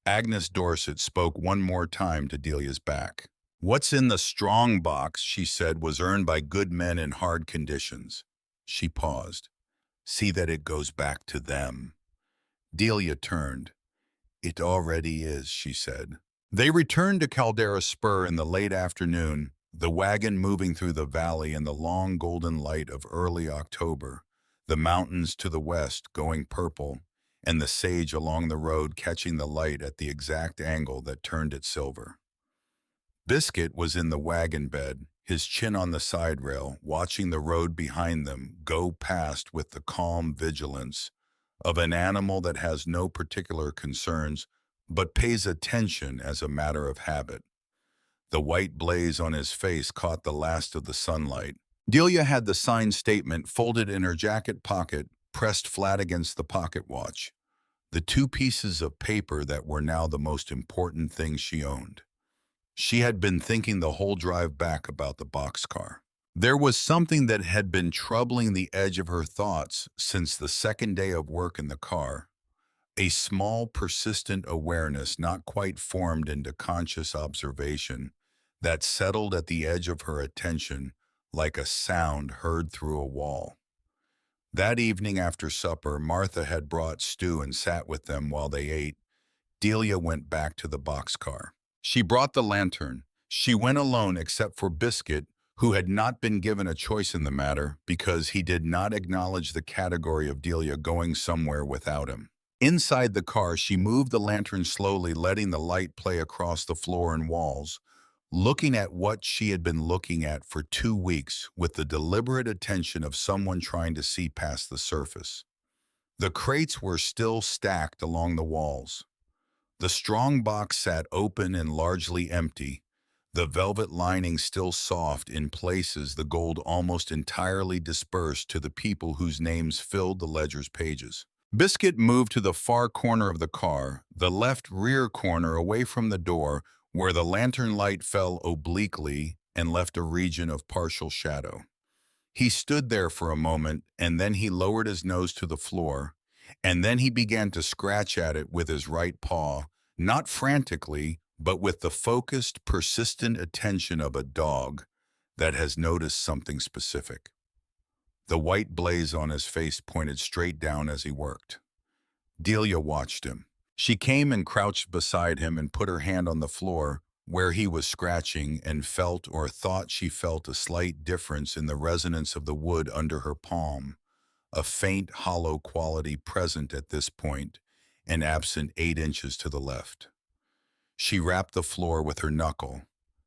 Agnes Dorset spoke one more time to Delia's back. "What's in the strong box," she said, "was earned by good men in hard conditions." She paused. "See that it goes back to them." Delia turned. "It already is," she said. They returned to Caldera Spur in the late afternoon, the wagon moving through the valley in the long golden light of early October, the mountains to the west going purple, and the sage along the road catching the light at the exact angle that turned it silver. Biscuit was in the wagon bed, his chin on the side rail, watching the road behind them go past with the calm vigilance of an animal that has no particular concerns but pays attention as a matter of habit. The white blaze on his face caught the last of the sunlight. Delia had the signed statement folded in her jacket pocket, pressed flat against the pocket watch, the 2 pieces of paper that were now the most important things she owned. She had been thinking the whole drive back about the boxcar. There was something that had been troubling the edge of her thoughts since the second day of work in the car, a small, persistent awareness not quite formed into conscious observation that settled at the edge of her attention like a sound heard through a wall. That evening after supper, Martha had brought stew and sat with them while they ate. Delia went back to the boxcar. She brought the lantern. She went alone except for Biscuit, who had not been given a choice in the matter because he did not acknowledge the category of Delia going somewhere without him. Inside the car, she moved the lantern slowly, letting the light play across the floor and walls, looking at what she had been looking at for 2 weeks with the deliberate attention of someone trying to see past the surface. The crates were still stacked along the walls. The strong box sat open and largely empty, the velvet lining still soft in places, the gold almost entirely dispersed to the people whose names filled the ledger's pages. Biscuit moved to the far corner of the car, the left rear corner away from the door, where the lantern light fell obliquely and left a region of partial shadow. He stood there for a moment, and then he lowered his nose to the floor, and then he began to scratch at it with his right paw, not frantically, but with the focused, persistent attention of a dog that has noticed something specific. The white blaze on his face pointed straight down as he worked. Delia watched him. She came and crouched beside him and put her hand on the floor where he was scratching and felt or thought she felt a slight difference in the resonance of the wood under her palm, a faint, hollow quality present at this point and absent 8 inches to the left. She rapped the floor with her knuckle,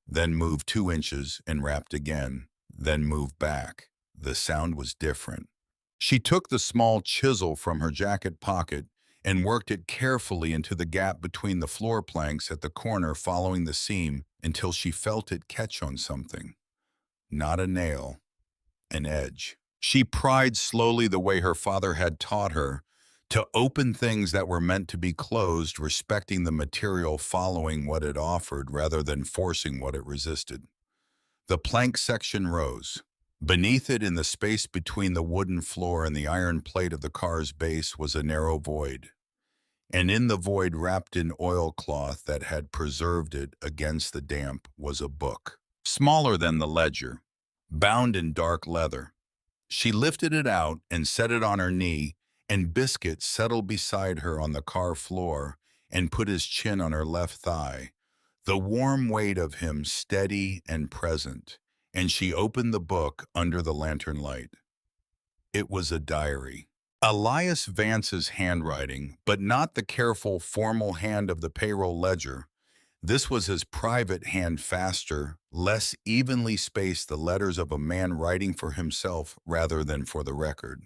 then moved 2 inches and rapped again, then moved back. The sound was different. She took the small chisel from her jacket pocket and worked it carefully into the gap between the floor planks at the corner following the seam until she felt it catch on something. not a nail, an edge. She pried slowly the way her father had taught her, to open things that were meant to be closed, respecting the material, following what it offered rather than forcing what it resisted. The plank section rose. Beneath it, in the space between the wooden floor and the iron plate of the car's base, was a narrow void. And in the void, wrapped in oilcloth that had preserved it against the damp, was a book, smaller than the ledger, bound in dark leather. She lifted it out and set it on her knee, and Biscuit settled beside her on the car floor and put his chin on her left thigh, the warm weight of him steady and present, and she opened the book under the lantern light. It was a diary. Elias Vance's handwriting, but not the careful, formal hand of the payroll ledger. This was his private hand, faster, less evenly spaced, the letters of a man writing for himself rather than for the record.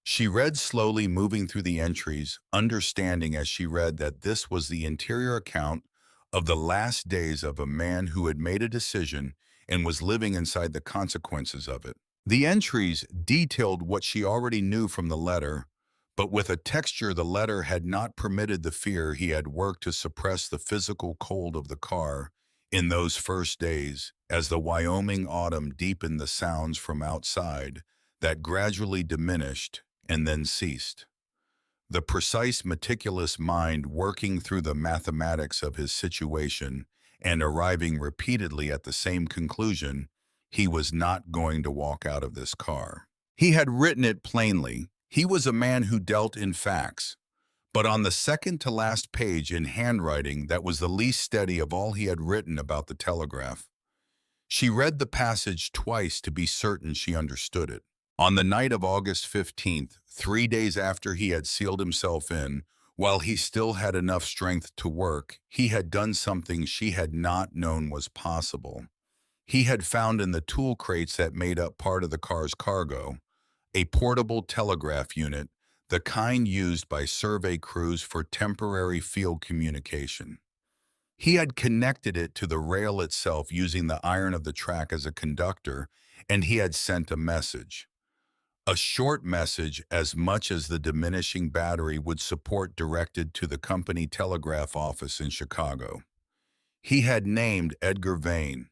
She read slowly, moving through the entries, understanding as she read that this was the interior account of the last days of a man who had made a decision and was living inside the consequences of it. The entries detailed what she already knew from the letter, but with a texture the letter had not permitted the fear. He had worked to suppress the physical cold of the car in those first days, as the Wyoming autumn deepened the sounds from outside that gradually diminished and then ceased. The precise, meticulous mind working through the mathematics of his situation and arriving repeatedly at the same conclusion: he was not going to walk out of this car. He had written it plainly. He was a man who dealt in facts. But on the second to last page, in handwriting that was the least steady of all he had written about the telegraph, she read the passage twice to be certain she understood it. On the night of August 15th, 3 days after he had sealed himself in, while he still had enough strength to work, he had done something she had not known was possible. He had found in the tool crates that made up part of the car's cargo a portable telegraph unit, the kind used by survey crews for temporary field communication. He had connected it to the rail itself using the iron of the track as a conductor, and he had sent a message. A short message, as much as the diminishing battery would support, directed to the company telegraph office in Chicago. He had named Edgar Vane.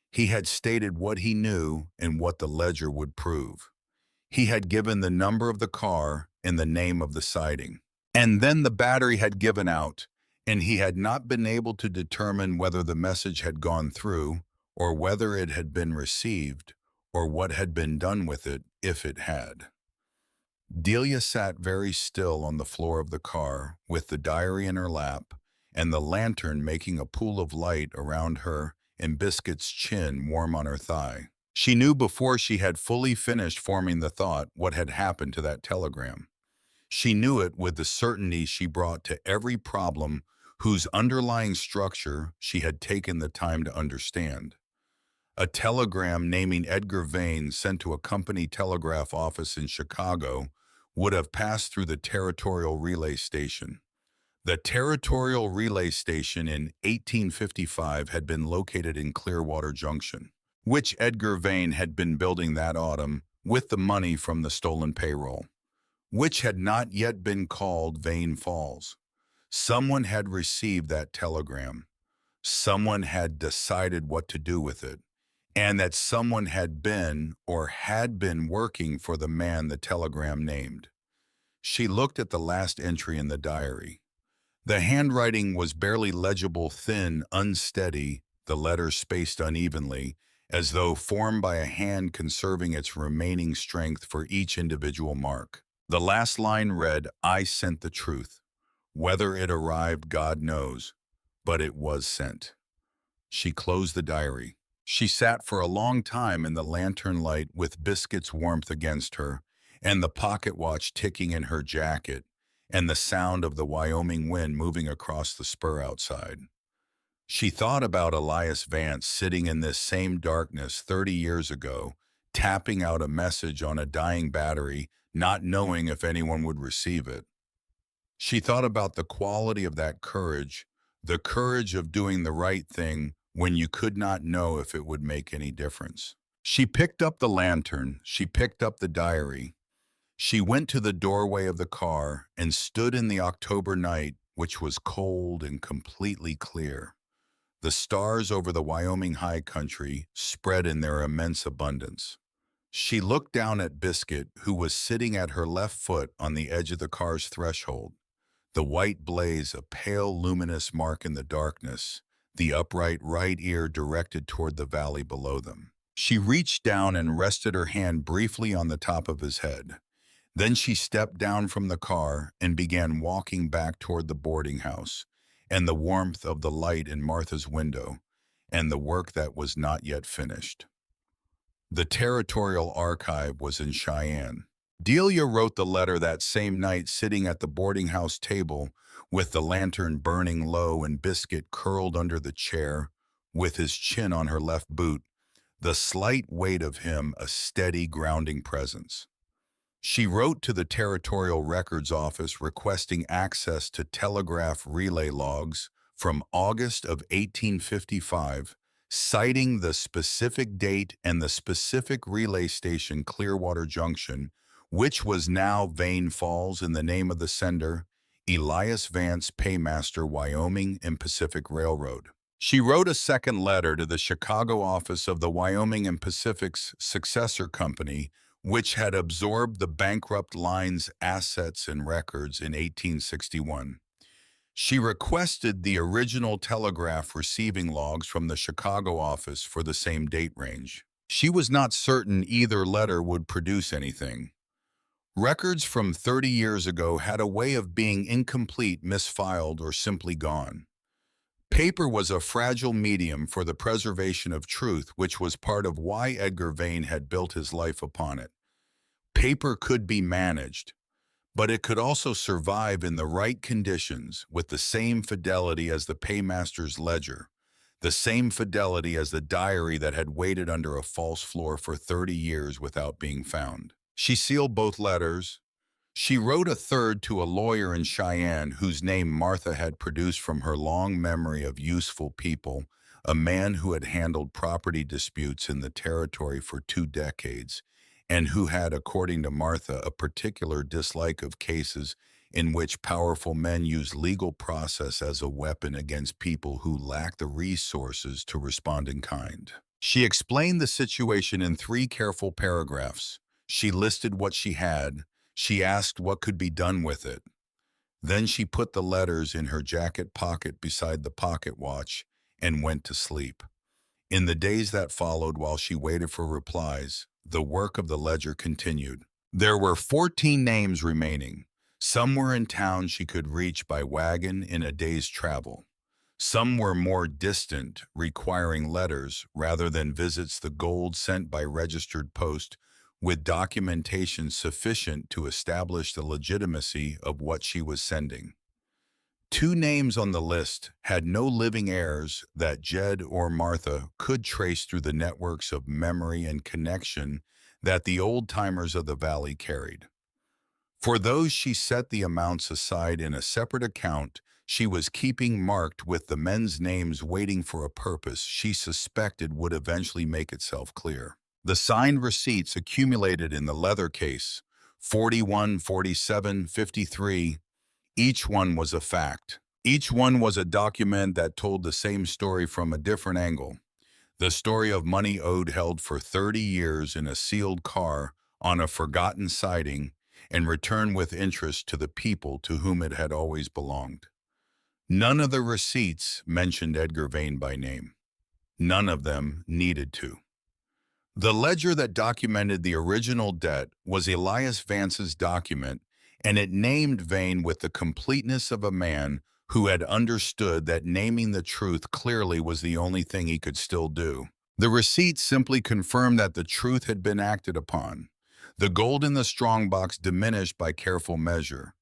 He had stated what he knew and what the ledger would prove. He had given the number of the car and the name of the sighting. And then the battery had given out, and he had not been able to determine whether the message had gone through, or whether it had been received, or what had been done with it if it had. Delia sat very still on the floor of the car, with the diary in her lap, and the lantern making a pool of light around her and Biscuit's chin warm on her thigh. She knew before she had fully finished forming the thought what had happened to that telegram. She knew it with the certainty she brought to every problem whose underlying structure she had taken the time to understand. A telegram naming Edgar Vane, sent to a company telegraph office in Chicago, would have passed through the territorial relay station. The territorial relay station in 1855 had been located in Clearwater Junction, which Edgar Vane had been building that autumn with the money from the stolen payroll, which had not yet been called Vane Falls. Someone had received that telegram. Someone had decided what to do with it, and that someone had been or had been working for the man the telegram named. She looked at the last entry in the diary. The handwriting was barely legible, thin, unsteady, the letters spaced unevenly, as though formed by a hand conserving its remaining strength for each individual mark. The last line read, "I sent the truth. Whether it arrived, God knows, but it was sent." She closed the diary. She sat for a long time in the lantern light, with Biscuit's warmth against her, and the pocket watch ticking in her jacket, and the sound of the Wyoming wind moving across the spur outside. She thought about Elias Vance sitting in this same darkness 30 years ago, tapping out a message on a dying battery, not knowing if anyone would receive it. She thought about the quality of that courage, the courage of doing the right thing when you could not know if it would make any difference. She picked up the lantern, she picked up the diary. She went to the doorway of the car and stood in the October night, which was cold and completely clear. The stars over the Wyoming high country spread in their immense abundance. She looked down at Biscuit, who was sitting at her left foot on the edge of the car's threshold. The white blaze a pale luminous mark in the darkness, the upright right ear directed toward the valley below them. She reached down and rested her hand briefly on the top of his head. Then she stepped down from the car and began walking back toward the boarding house, and the warmth of the light in Martha's window, and the work that was not yet finished. The Territorial Archive was in Cheyenne. Delia wrote the letter that same night sitting at the boarding house table with the lantern burning low and Biscuit curled under the chair with his chin on her left boot, the slight weight of him a steady grounding presence. She wrote to the Territorial Records Office requesting access to telegraph relay logs from August of 1855, citing the specific date and the specific relay station Clearwater Junction, which was now Vane Falls in the name of the sender, Elias Vance, Paymaster, Wyoming and Pacific Railroad. She wrote a second letter to the Chicago office of the Wyoming and Pacific's successor company, which had absorbed the bankrupt line's assets and records in 1861. She requested the original telegraph receiving logs from the Chicago office for the same date range. She was not certain either letter would produce anything. Records from 30 years ago had a way of being incomplete, misfiled, or simply gone. Paper was a fragile medium for the preservation of truth, which was part of why Edgar Vane had built his life upon it. Paper could be managed, but it could also survive in the right conditions with the same fidelity as the paymaster's ledger, the same fidelity as the diary that had waited under a false floor for 30 years without being found. She sealed both letters. She wrote a third to a lawyer in Cheyenne whose name Martha had produced from her long memory of useful people, a man who had handled property disputes in the territory for 2 decades, and who had, according to Martha, a particular dislike of cases in which powerful men use legal process as a weapon against people who lack the resources to respond in kind. She explained the situation in 3 careful paragraphs. She listed what she had. She asked what could be done with it. Then she put the letters in her jacket pocket beside the pocket watch and went to sleep. In the days that followed, while she waited for replies, the work of the ledger continued. There were 14 names remaining. Some were in towns she could reach by wagon in a day's travel. Some were more distant, requiring letters rather than visits, the gold sent by registered post with documentation sufficient to establish the legitimacy of what she was sending. 2 names on the list had no living heirs that Jed or Martha could trace through the networks of memory and connection that the old-timers of the valley carried. For those she set the amounts aside in a separate account she was keeping marked with the men's names waiting for a purpose she suspected would eventually make itself clear. The signed receipts accumulated in the leather case, 41, 47, 53, each one was a fact. Each one was a document that told the same story from a different angle. The story of money owed held for 30 years in a sealed car on a forgotten siding and returned with interest to the people to whom it had always belonged. None of the receipts mentioned Edgar Vane by name. None of them needed to. The ledger that documented the original debt was Elias Vance's document, and it named Vane with the completeness of a man who had understood that naming the truth clearly was the only thing he could still do. The receipt simply confirmed that the truth had been acted upon. The gold in the strongbox diminished by careful measure.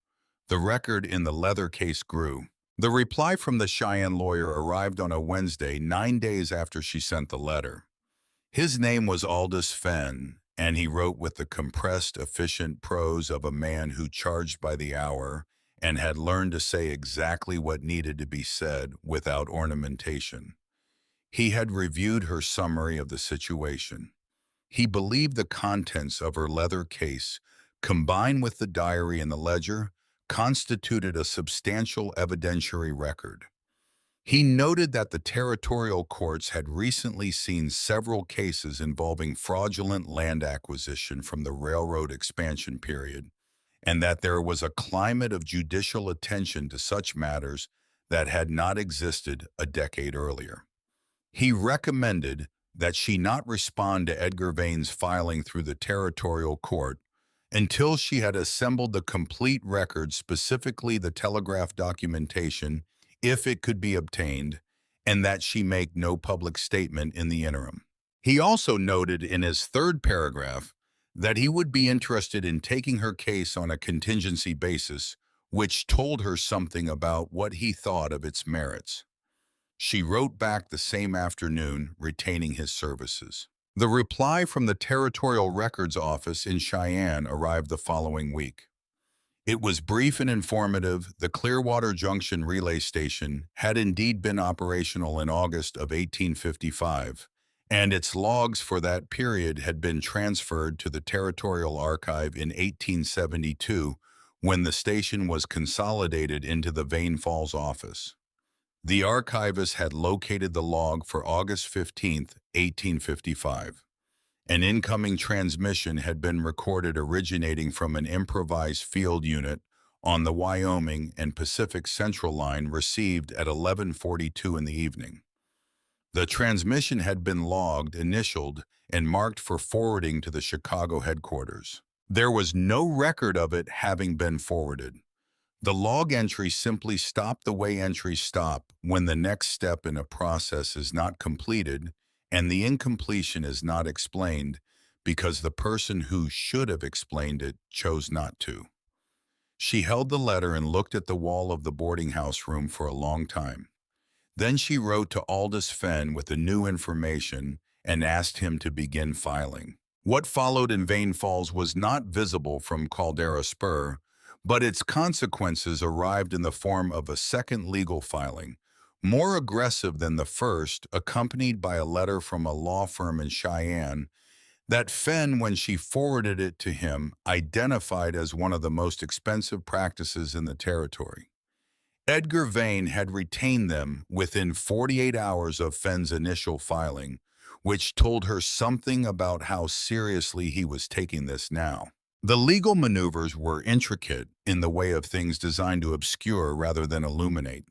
The record in the leather case grew. The reply from the Cheyenne lawyer arrived on a Wednesday, 9 days after she sent the letter. His name was Aldous Fenn, and he wrote with the compressed, efficient prose of a man who charged by the hour and had learned to say exactly what needed to be said without ornamentation. He had reviewed her summary of the situation. He believed the contents of her leather case, combined with the diary and the ledger, constituted a substantial evidentiary record. He noted that the territorial courts had recently seen several cases involving fraudulent land acquisition from the railroad expansion period, and that there was a climate of judicial attention to such matters that had not existed a decade earlier. He recommended that she not respond to Edgar Vane's filing through the territorial court until she had assembled the complete record, specifically the telegraph documentation, if it could be obtained, and that she make no public statement in the interim. He also noted in his third paragraph that he would be interested in taking her case on a contingency basis, which told her something about what he thought of its merits. She wrote back the same afternoon, retaining his services. The reply from the Territorial Records Office in Cheyenne arrived the following week. It was brief and informative. The Clearwater Junction relay station had indeed been operational in August of 1855, and its logs for that period had been transferred to the Territorial Archive in 1872 when the station was consolidated into the Vane Falls office. The archivist had located the log for August 15, 1855. An incoming transmission had been recorded originating from an improvised field unit on the Wyoming and Pacific Central line received at 11:42 in the evening. The transmission had been logged, initialed, and marked for forwarding to the Chicago headquarters. There was no record of it having been forwarded. The log entry simply stopped the way entries stop when the next step in a process is not completed and the incompletion is not explained because the person who should have explained it chose not to. She held the letter and looked at the wall of the boarding house room for a long time. Then she wrote to Aldous Fenn with the new information and asked him to begin filing. What followed in Vane Falls was not visible from Caldera Spur, but its consequences arrived in the form of a second legal filing, more aggressive than the first, accompanied by a letter from a law firm in Cheyenne that Fenn, when she forwarded it to him, identified as one of the most expensive practices in the territory. Edgar Vane had retained them within 48 hours of Fenn's initial filing, which told her something about how seriously he was taking this now. The legal maneuvers were intricate in the way of things designed to obscure rather than illuminate.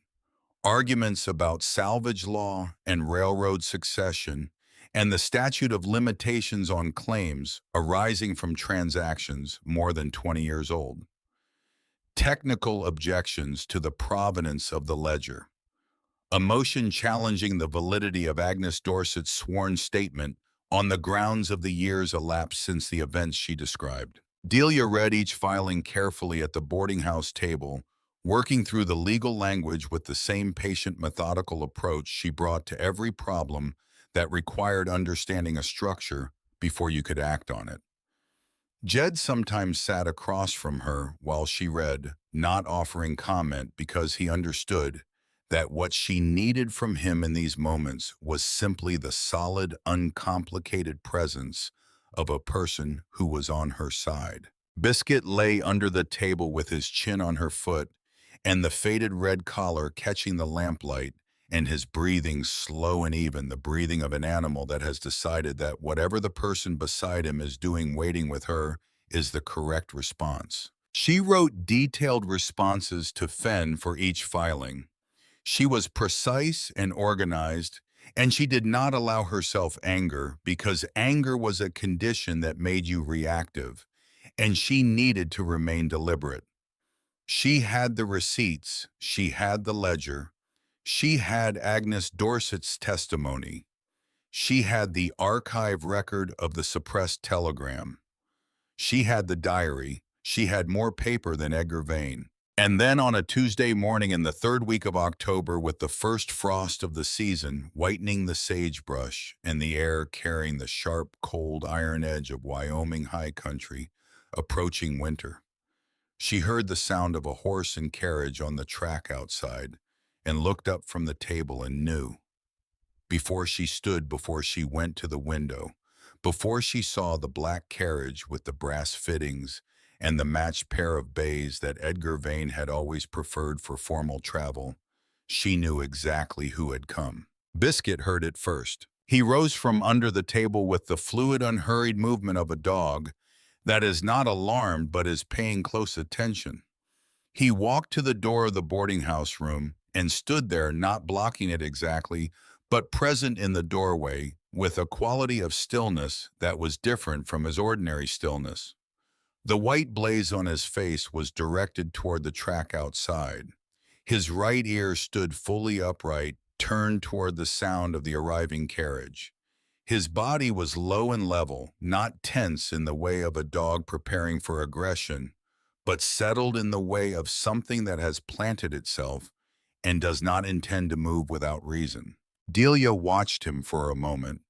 Arguments about salvage law and railroad succession and the statute of limitations on claims arising from transactions more than 20 years old. Technical objections to the provenance of the ledger. A motion challenging the validity of Agnes Dorset's sworn statement on the grounds of the years elapsed since the events she described. Delia read each filing carefully at the boarding house table, working through the legal language with the same patient, methodical approach she brought to every problem that required understanding a structure before you could act on it. Jed sometimes sat across from her while she read, not offering comment because he understood that what she needed from him in these moments was simply the solid, uncomplicated presence of a person who was on her side. Biscuit lay under the table with his chin on her foot and the faded red collar catching the lamplight, and his breathing slow and even, the breathing of an animal that has decided that whatever the person beside him is doing waiting with her is the correct response. She wrote detailed responses to Fenn for each filing. She was precise and organized, and she did not allow herself anger because anger was a condition that made you reactive, and she needed to remain deliberate. She had the receipts, she had the ledger, she had Agnes Dorset's testimony, she had the archive record of the suppressed telegram, she had the diary, she had more paper than Edgar Vane. And then on a Tuesday morning in the third week of October, with the first frost of the season whitening the sagebrush and the air carrying the sharp, cold iron edge of Wyoming high country, approaching winter, she heard the sound of a horse and carriage on the track outside and looked up from the table and knew, before she went to the window, Before she saw the black carriage with the brass fittings and the matched pair of bays that Edgar Vane had always preferred for formal travel, she knew exactly who had come. Biscuit heard it first. He rose from under the table with the fluid, unhurried movement of a dog that is not alarmed but is paying close attention. He walked to the door of the boarding house room and stood there, not blocking it exactly, but present in the doorway with a quality of stillness that was different from his ordinary stillness. The white blaze on his face was directed toward the track outside. His right ear stood fully upright, turned toward the sound of the arriving carriage. His body was low and level, not tense in the way of a dog preparing for aggression, but settled in the way of something that has planted itself and does not intend to move without reason. Delia watched him for a moment.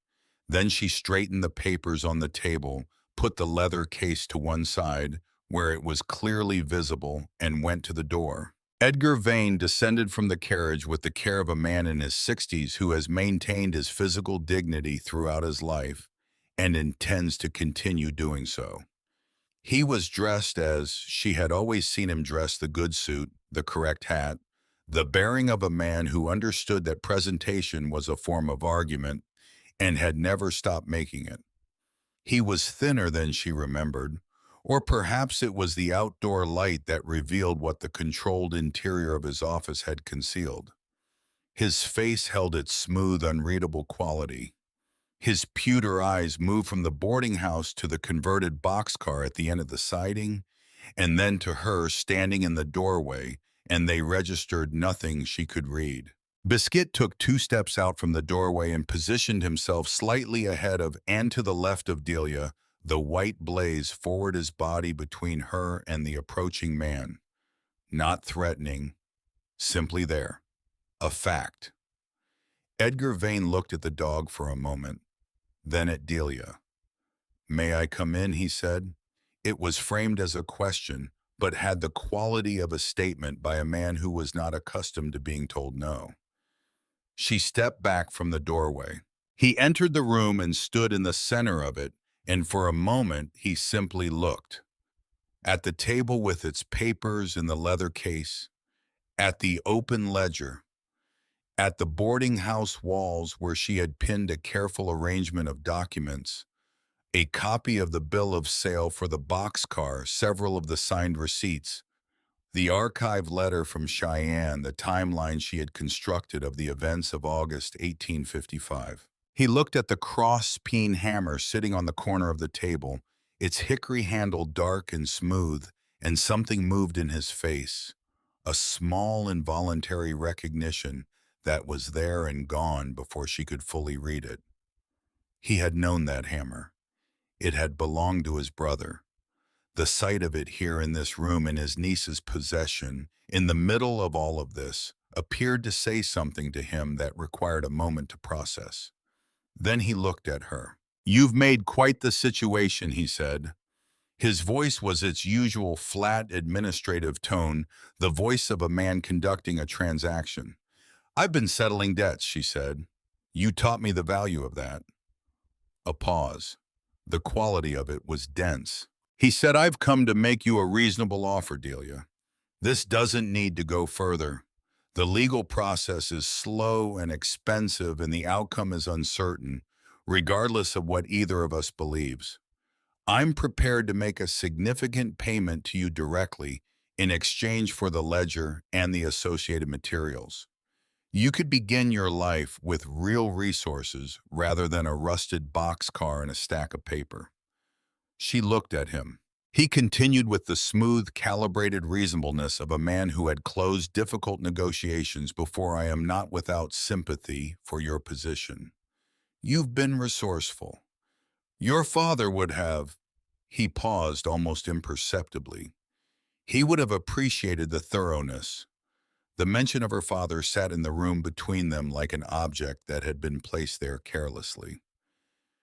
Then she straightened the papers on the table, put the leather case to one side, where it was clearly visible, and went to the door. Edgar Vane descended from the carriage with the care of a man in his 60s who has maintained his physical dignity throughout his life and intends to continue doing so. He was dressed as she had always seen him dress: the good suit, the correct hat, the bearing of a man who understood that presentation was a form of argument and had never stopped making it. He was thinner than she remembered, or perhaps it was the outdoor light that revealed what the controlled interior of his office had concealed. His face held its smooth, unreadable quality. His pewter eyes moved from the boarding house to the converted boxcar at the end of the siding, and then to her standing in the doorway, and they registered nothing she could read. Biscuit took 2 steps out from the doorway and positioned himself slightly ahead of and to the left of Delia, the white blaze forward his body between her and the approaching man. Not threatening, simply there. A fact. Edgar Vane looked at the dog for a moment, then at Delia. "May I come in?" he said. It was framed as a question, but had the quality of a statement by a man who was not accustomed to being told no. She stepped back from the doorway. He entered the room and stood in the center of it, and for a moment he simply looked. At the table with its papers in the leather case, at the open ledger, at the boarding house walls where she had pinned a careful arrangement of documents, a copy of the bill of sale for the boxcar, several of the signed receipts, the archived letter from Cheyenne, the timeline she had constructed of the events of August 1855. He looked at the cross-peen hammer sitting on the corner of the table, its hickory handle dark and smooth, and something moved in his face, a small involuntary recognition that was there and gone before she could fully read it. He had known that hammer. It had belonged to his brother. The sight of it here in this room in his niece's possession, in the middle of all of this, appeared to say something to him that required a moment to process. Then he looked at her. "You've made quite the situation," he said. His voice was its usual flat administrative tone, the voice of a man conducting a transaction. "I've been settling debts," she said. "You taught me the value of that." A pause. The quality of it was dense. He said, "I've come to make you a reasonable offer, Delia. This doesn't need to go further. The legal process is slow and expensive, and the outcome is uncertain, regardless of what either of us believes. I'm prepared to make a significant payment to you directly in exchange for the ledger and the associated materials. You could begin your life with real resources rather than a rusted boxcar and a stack of paper." She looked at him. He continued with the smooth, calibrated reasonableness of a man who had closed difficult negotiations before. "I am not without sympathy for your position. You've been resourceful. Your father would have—" He paused almost imperceptibly. He would have appreciated the thoroughness. The mention of her father sat in the room between them like an object that had been placed there carelessly.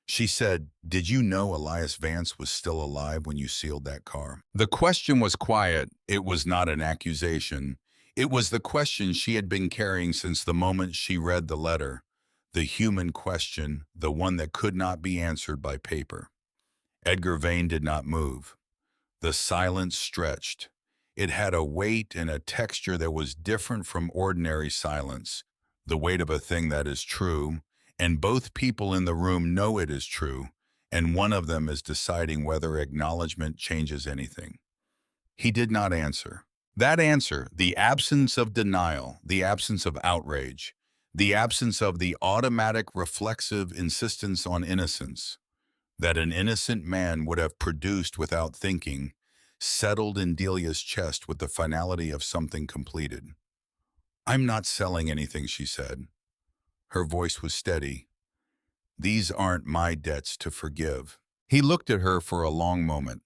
She said, "Did you know Elias Vance was still alive when you sealed that car?" The question was quiet. It was not an accusation. It was the question she had been carrying since the moment she read the letter. The human question, the one that could not be answered by paper. Edgar Vane did not move. The silence stretched. It had a weight and a texture that was different from ordinary silence, the weight of a thing that is true, and both people in the room know it is true, and one of them is deciding whether acknowledgement changes anything. He did not answer. That answer, the absence of denial, the absence of outrage, the absence of the automatic reflexive insistence on innocence, that an innocent man would have produced without thinking, settled in Delia's chest with the finality of something completed. "I'm not selling anything," she said. Her voice was steady. "These aren't my debts to forgive." He looked at her for a long moment.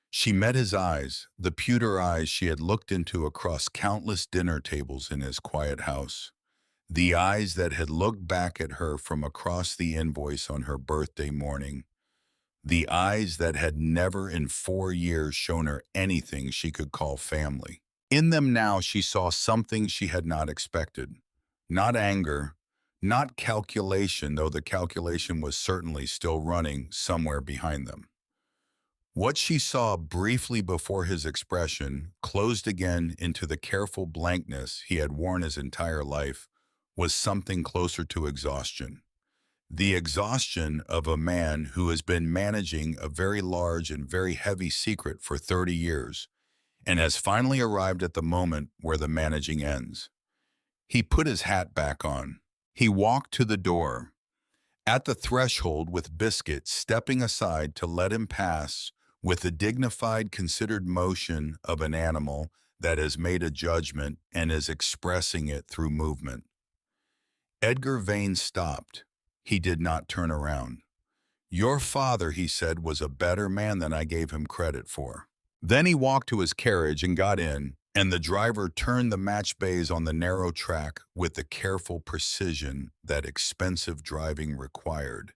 She met his eyes, the pewter eyes she had looked into across countless dinner tables in his quiet house, the eyes that had looked back at her from across the invoice on her birthday morning, the eyes that had never in 4 years shown her anything she could call family. In them now she saw something she had not expected. Not anger, not calculation, though the calculation was certainly still running somewhere behind them. What she saw briefly before his expression closed again into the careful blankness he had worn his entire life was something closer to exhaustion. The exhaustion of a man who has been managing a very large and very heavy secret for 30 years and has finally arrived at the moment where the managing ends. He put his hat back on. He walked to the door. At the threshold with Biscuit stepping aside to let him pass with the dignified, considered motion of an animal that has made a judgment and is expressing it through movement. Edgar Vane stopped. He did not turn around. "Your father," he said, "was a better man than I gave him credit for." Then he walked to his carriage and got in, and the driver turned the match bays on the narrow track with the careful precision that expensive driving required,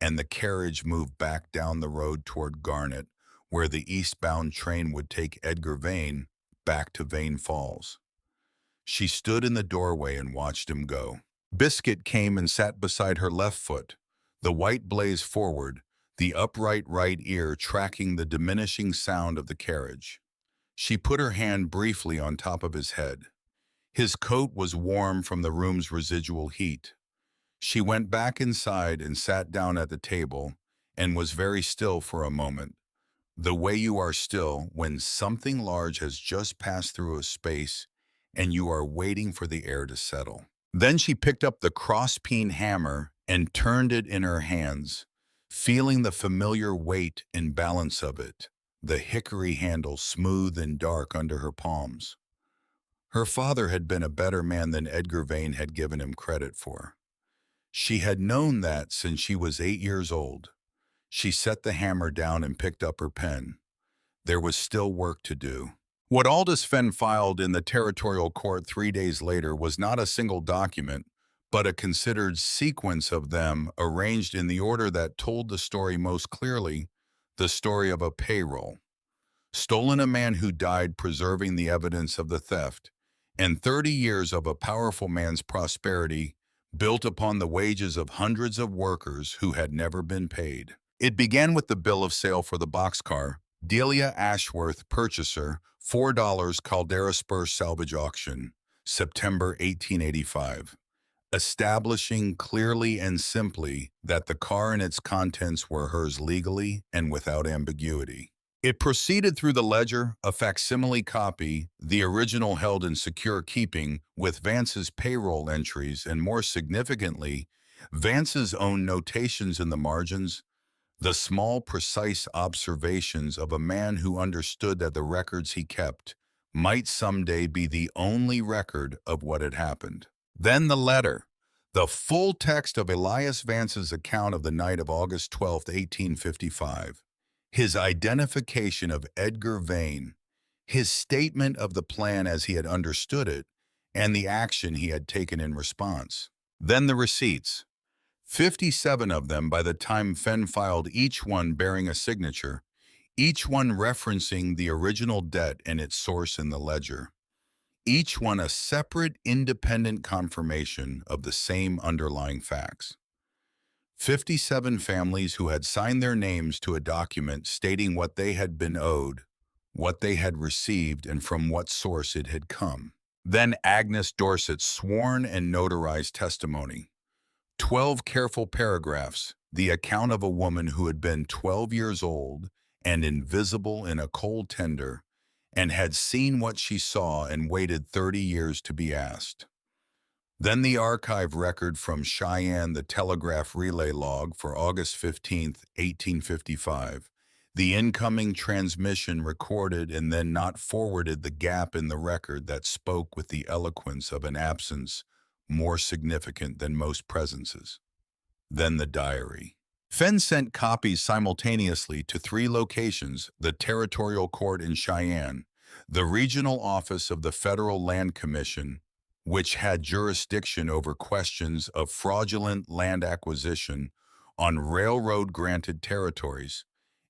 and the carriage moved back down the road toward Garnet, where the eastbound train would take Edgar Vane back to Vane Falls. She stood in the doorway and watched him go. Biscuit came and sat beside her left foot, the white blaze forward, the upright right ear tracking the diminishing sound of the carriage. She put her hand briefly on top of his head. His coat was warm from the room's residual heat. She went back inside and sat down at the table and was very still for a moment, the way you are still when something large has just passed through a space and you are waiting for the air to settle. Then she picked up the cross-peen hammer and turned it in her hands, feeling the familiar weight and balance of it, the hickory handle smooth and dark under her palms. Her father had been a better man than Edgar Vane had given him credit for. She had known that since she was 8 years old. She set the hammer down and picked up her pen. There was still work to do. What Aldous Fenn filed in the territorial court 3 days later was not a single document, but a considered sequence of them arranged in the order that told the story most clearly, the story of a payroll. Stolen a man who died preserving the evidence of the theft, and 30 years of a powerful man's prosperity built upon the wages of hundreds of workers who had never been paid. It began with the bill of sale for the boxcar, Delia Ashworth, purchaser, $4 Caldera Spur salvage auction, September 1885, establishing clearly and simply that the car and its contents were hers legally and without ambiguity. It proceeded through the ledger, a facsimile copy, the original held in secure keeping with Vance's payroll entries and, more significantly, Vance's own notations in the margins, the small, precise observations of a man who understood that the records he kept might someday be the only record of what had happened. Then the letter, the full text of Elias Vance's account of the night of August 12, 1855, his identification of Edgar Vane, his statement of the plan as he had understood it, and the action he had taken in response. Then the receipts. 57 of them by the time Fenn filed, each one bearing a signature, each one referencing the original debt and its source in the ledger. each one a separate, independent confirmation of the same underlying facts. 57 families who had signed their names to a document stating what they had been owed, what they had received, and from what source it had come. Then Agnes Dorset's sworn and notarized testimony. 12 careful paragraphs, the account of a woman who had been 12 years old and invisible in a coal tender and had seen what she saw and waited 30 years to be asked. Then the archive record from Cheyenne, the telegraph relay log for August 15, 1855. The incoming transmission recorded and then not forwarded the gap in the record that spoke with the eloquence of an absence more significant than most presences. Then the diary. Fenn sent copies simultaneously to 3 locations: the Territorial Court in Cheyenne, the Regional Office of the Federal Land Commission, which had jurisdiction over questions of fraudulent land acquisition on railroad-granted territories,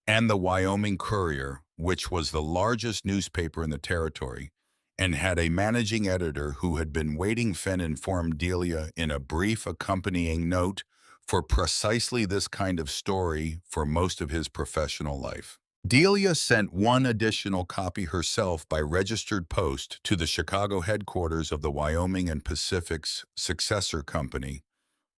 and the Wyoming Courier, which was the largest newspaper in the territory, and had a managing editor who had been waiting. Fenn informed Delia in a brief accompanying note for precisely this kind of story for most of his professional life. Delia sent one additional copy herself by registered post to the Chicago headquarters of the Wyoming and Pacific's successor company,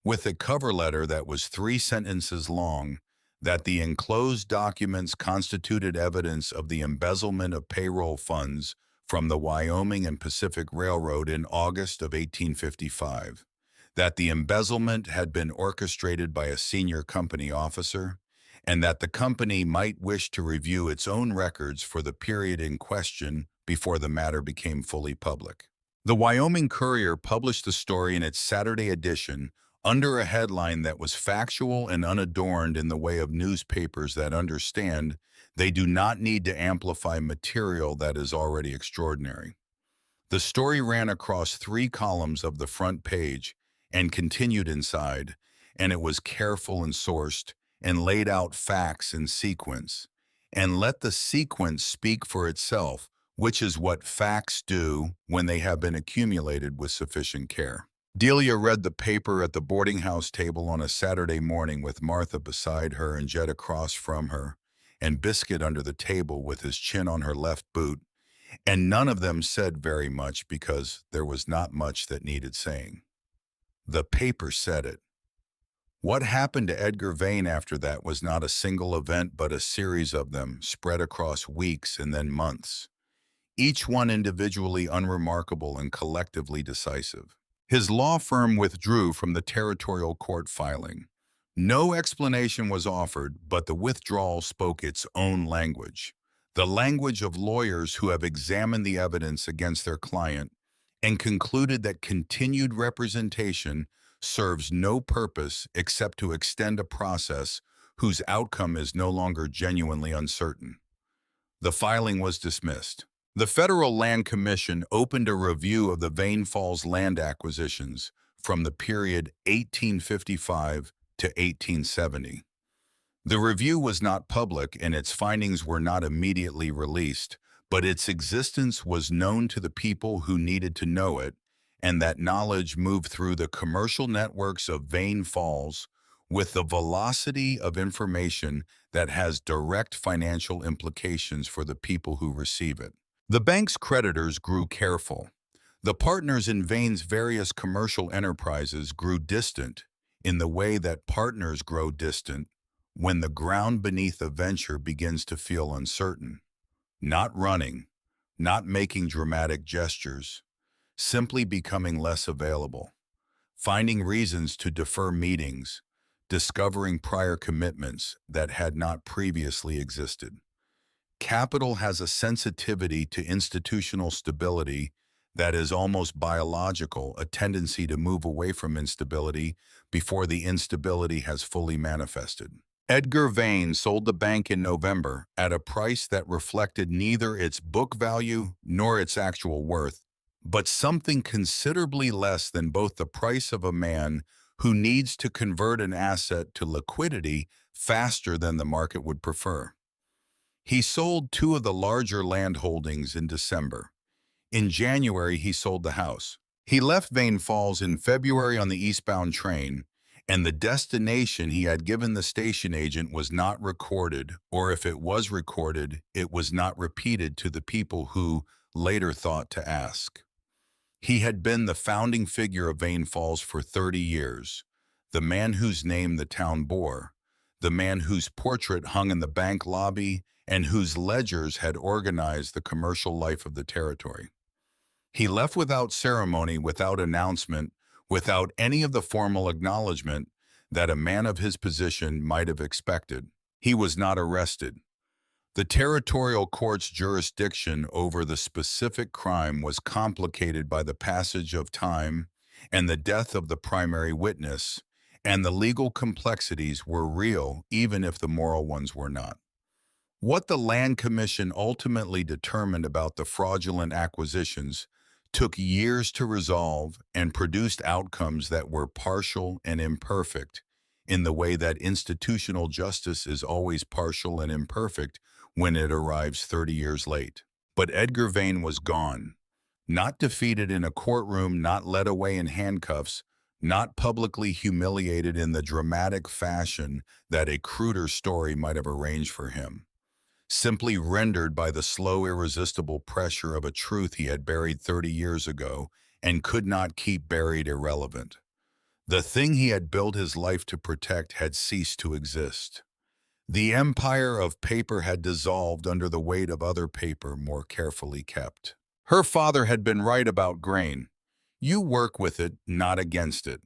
with a cover letter that was 3 sentences long, that the enclosed documents constituted evidence of the embezzlement of payroll funds from the Wyoming and Pacific Railroad in August of 1855, that the embezzlement had been orchestrated by a senior company officer, and that the company might wish to review its own records for the period in question before the matter became fully public. The Wyoming Courier published the story in its Saturday edition under a headline that was factual and unadorned in the way of newspapers that understand they do not need to amplify material that is already extraordinary. The story ran across 3 columns of the front page and continued inside, and it was careful and sourced and laid out facts in sequence, and let the sequence speak for itself, which is what facts do when they have been accumulated with sufficient care. Delia read the paper at the boarding house table on a Saturday morning with Martha beside her and Jed across from her, and Biscuit under the table with his chin on her left boot, and none of them said very much because there was not much that needed saying. The paper said it. What happened to Edgar Vane after that was not a single event but a series of them spread across weeks and then months, each one individually unremarkable and collectively decisive. His law firm withdrew from the territorial court filing. No explanation was offered, but the withdrawal spoke its own language, the language of lawyers who have examined the evidence against their client and concluded that continued representation serves no purpose except to extend a process whose outcome is no longer genuinely uncertain. The filing was dismissed. The Federal Land Commission opened a review of the Vane Falls land acquisitions from the period 1855 to 1870. The review was not public and its findings were not immediately released, but its existence was known to the people who needed to know it, and that knowledge moved through the commercial networks of Vane Falls with the velocity of information that has direct financial implications for the people who receive it. The bank's creditors grew careful. The partners in Vane's various commercial enterprises grew distant in the way that partners grow distant when the ground beneath a venture begins to feel uncertain. Not running, not making dramatic gestures, simply becoming less available, finding reasons to defer meetings, discovering prior commitments that had not previously existed. Capital has a sensitivity to institutional stability that is almost biological, a tendency to move away from instability before the instability has fully manifested. Edgar Vane sold the bank in November at a price that reflected neither its book value nor its actual worth, but something considerably less than both the price of a man who needs to convert an asset to liquidity faster than the market would prefer. He sold 2 of the larger land holdings in December. In January, he sold the house. He left Vane Falls in February on the eastbound train, and the destination he had given the station agent was not recorded, or if it was recorded, it was not repeated to the people who later thought to ask. He had been the founding figure of Vane Falls for 30 years, the man whose name the town bore, the man whose portrait hung in the bank lobby, and whose ledgers had organized the commercial life of the territory. He left without ceremony, without announcement, without any of the formal acknowledgement that a man of his position might have expected. He was not arrested. The territorial court's jurisdiction over the specific crime was complicated by the passage of time and the death of the primary witness, and the legal complexities were real even if the moral ones were not. What the Land Commission ultimately determined about the fraudulent acquisitions took years to resolve and produced outcomes that were partial and imperfect, in the way that institutional justice is always partial and imperfect when it arrives 30 years late. But Edgar Vane was gone, not defeated in a courtroom, not led away in handcuffs, not publicly humiliated in the dramatic fashion that a cruder story might have arranged for him, simply rendered by the slow, irresistible pressure of a truth he had buried 30 years ago and could not keep buried irrelevant. The thing he had built his life to protect had ceased to exist. The empire of paper had dissolved under the weight of other paper more carefully kept. Her father had been right about grain. You work with it, not against it.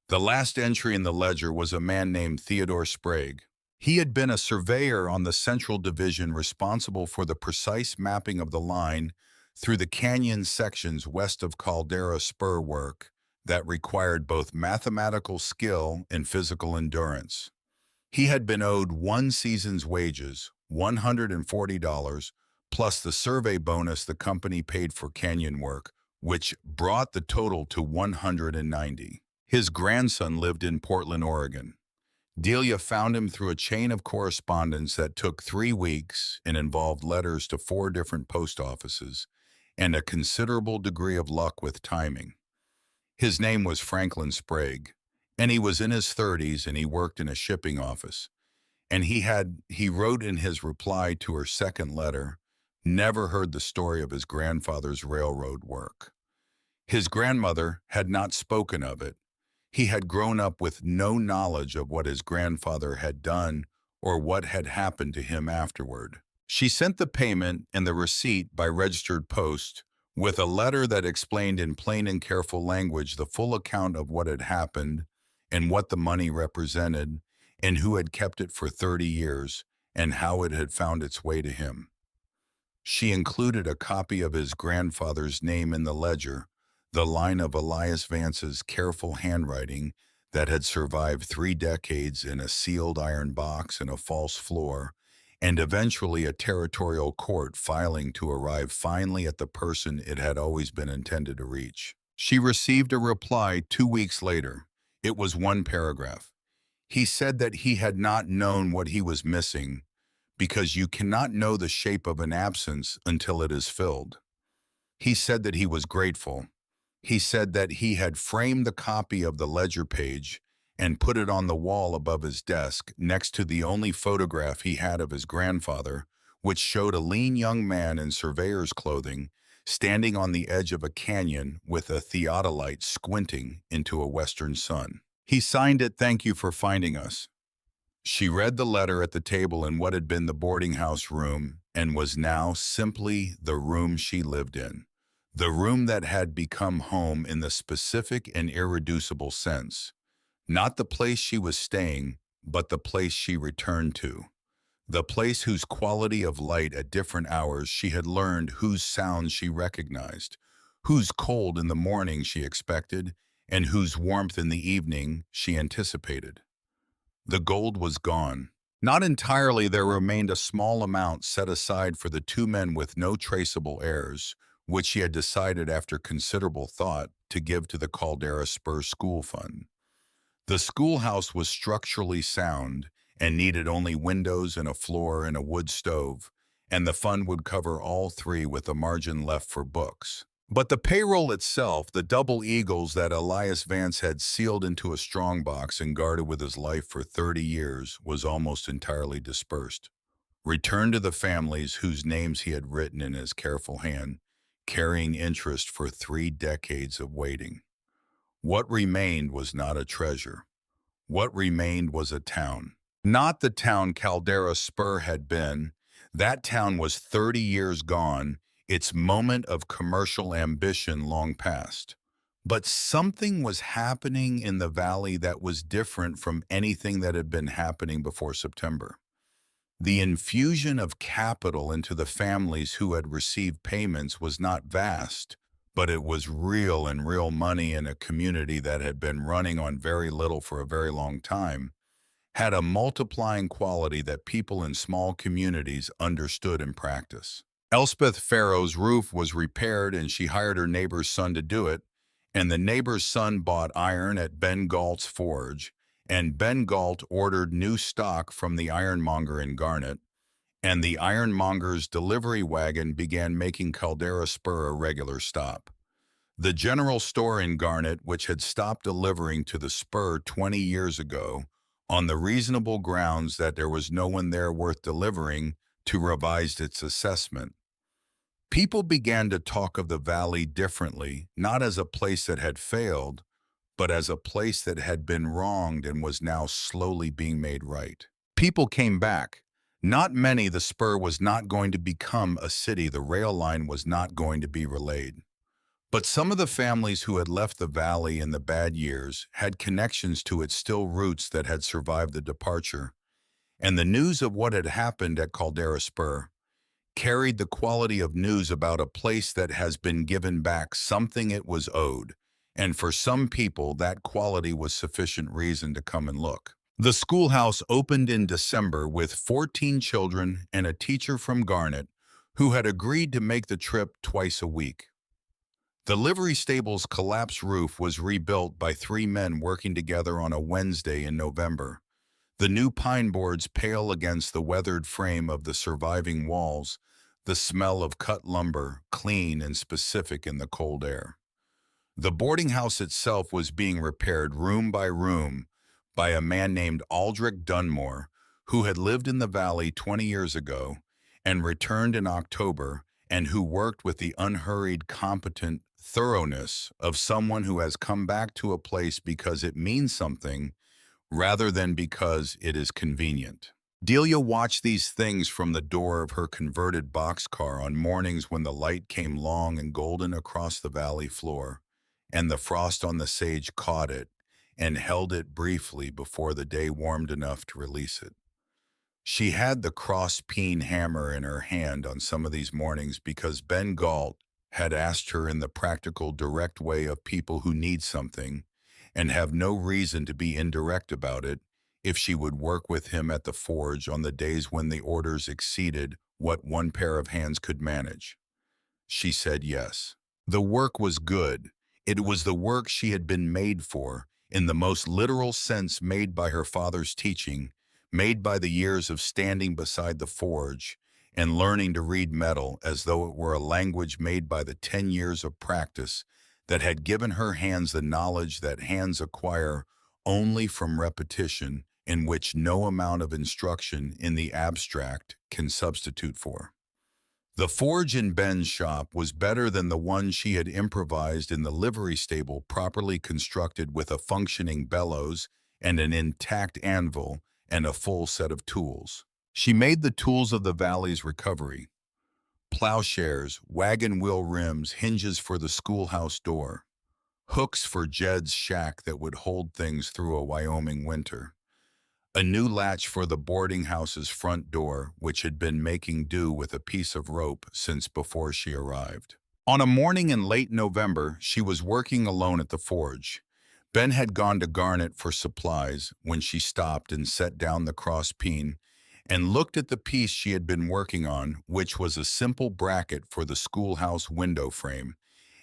The last entry in the ledger was a man named Theodore Sprague. He had been a surveyor on the Central Division responsible for the precise mapping of the line through the canyon sections west of Caldera Spur work that required both mathematical skill and physical endurance. He had been owed one season's wages, $140, plus the survey bonus the company paid for canyon work, which brought the total to $190. His grandson lived in Portland, Oregon. Delia found him through a chain of correspondence that took 3 weeks and involved letters to 4 different post offices and a considerable degree of luck with timing. His name was Franklin Sprague, and he was in his 30s and he worked in a shipping office. And he wrote in his reply to her second letter, never heard the story of his grandfather's railroad work. His grandmother had not spoken of it. He had grown up with no knowledge of what his grandfather had done or what had happened to him afterward. She sent the payment and the receipt by registered post with a letter that explained in plain and careful language the full account of what had happened and what the money represented and who had kept it for 30 years and how it had found its way to him. She included a copy of his grandfather's name in the ledger, the line of Elias Vance's careful handwriting that had survived 3 decades in a sealed iron box and a false floor, and eventually a territorial court filing to arrive finally at the person it had always been intended to reach. She received a reply 2 weeks later. It was 1 paragraph. He said that he had not known what he was missing because you cannot know the shape of an absence until it is filled. He said that he was grateful. He said that he had framed the copy of the ledger page and put it on the wall above his desk next to the only photograph he had of his grandfather, which showed a lean young man in surveyor's clothing standing on the edge of a canyon with a theodolite squinting into a western sun. He signed it, "Thank you for finding us." She read the letter at the table in what had been the boarding house room and was now simply the room she lived in. The room that had become home in the specific and irreducible sense. Not the place she was staying, but the place she returned to. The place whose quality of light at different hours she had learned, whose sounds she recognized, whose cold in the morning she expected, and whose warmth in the evening she anticipated. The gold was gone. Not entirely. There remained a small amount set aside for the 2 men with no traceable heirs, which she had decided after considerable thought to give to the Caldera Spur School Fund. The schoolhouse was structurally sound and needed only windows and a floor and a wood stove, and the fund would cover all three with a margin left for books. But the payroll itself, the double eagles that Elias Vance had sealed into a strongbox and guarded with his life for 30 years, was almost entirely dispersed, returned to the families whose names he had written in his careful hand, carrying interest for 3 decades of waiting. What remained was not a treasure. What remained was a town. Not the town Caldera Spur had been. That town was 30 years gone, its moment of commercial ambition long past. But something was happening in the valley that was different from anything that had been happening before September. The infusion of capital into the families who had received payments was not vast, but it was real, and real money in a community that had been running on very little for a very long time had a multiplying quality that people in small communities understood in practice. Elspeth Farrow's roof was repaired, and she hired her neighbor's son to do it, and the neighbor's son bought iron at Ben Galt's forge, and Ben Galt ordered new stock from the ironmonger in Garnet, and the ironmonger's delivery wagon began making Caldera Spur a regular stop. The general store in Garnet, which had stopped delivering to the Spur 20 years ago, on the reasonable grounds that there was no one there worth delivering to, revised its assessment. People began to talk of the valley differently, not as a place that had failed, but as a place that had been wronged and was now slowly being made right. People came back. Not many. The Spur was not going to become a city. The rail line was not going to be relayed. But some of the families who had left the valley in the bad years had connections to its still roots that had survived the departure, and the news of what had happened at Caldera Spur carried the quality of news about a place that has been given back something it was owed, and for some people that quality was sufficient reason to come and look. The schoolhouse opened in December with 14 children and a teacher from Garnet who had agreed to make the trip twice a week. The livery stable's collapsed roof was rebuilt by 3 men working together on a Wednesday in November. The new pine boards pale against the weathered frame of the surviving walls, the smell of cut lumber, clean and specific in the cold air. The boarding house itself was being repaired room by room by a man named Aldrich Dunmore, who had lived in the valley 20 years ago and returned in October, and who worked with the unhurried, competent thoroughness of someone who has come back to a place because it means something rather than because it is convenient. Delia watched these things from the door of her converted boxcar on mornings when the light came long and golden across the valley floor, and the frost on the sage caught it and held it briefly before the day warmed enough to release it. She had the cross-peen hammer in her hand on some of these mornings because Ben Galt had asked her in the practical, direct way of people who need something and have no reason to be indirect about it, if she would work with him at the forge on the days when the orders exceeded what one pair of hands could manage. She said yes. The work was good. It was the work she had been made for, in the most literal sense, made by her father's teaching, made by the years of standing beside the forge and learning to read metal as though it were a language, made by the 10 years of practice that had given her hands the knowledge that hands acquire only from repetition, in which no amount of instruction in the abstract can substitute for. The forge in Ben's shop was better than the one she had improvised in the livery stable, properly constructed with a functioning bellows and an intact anvil and a full set of tools. She made the tools of the valley's recovery: plowshares, wagon wheel rims, hinges for the schoolhouse door, hooks for Jed's shack that would hold things through a Wyoming winter, a new latch for the boarding house's front door, which had been making do with a piece of rope since before she arrived. On a morning in late November, she was working alone at the forge. Ben had gone to Garnet for supplies when she stopped and set down the cross-peen and looked at the piece she had been working on, which was a simple bracket for the schoolhouse window frame,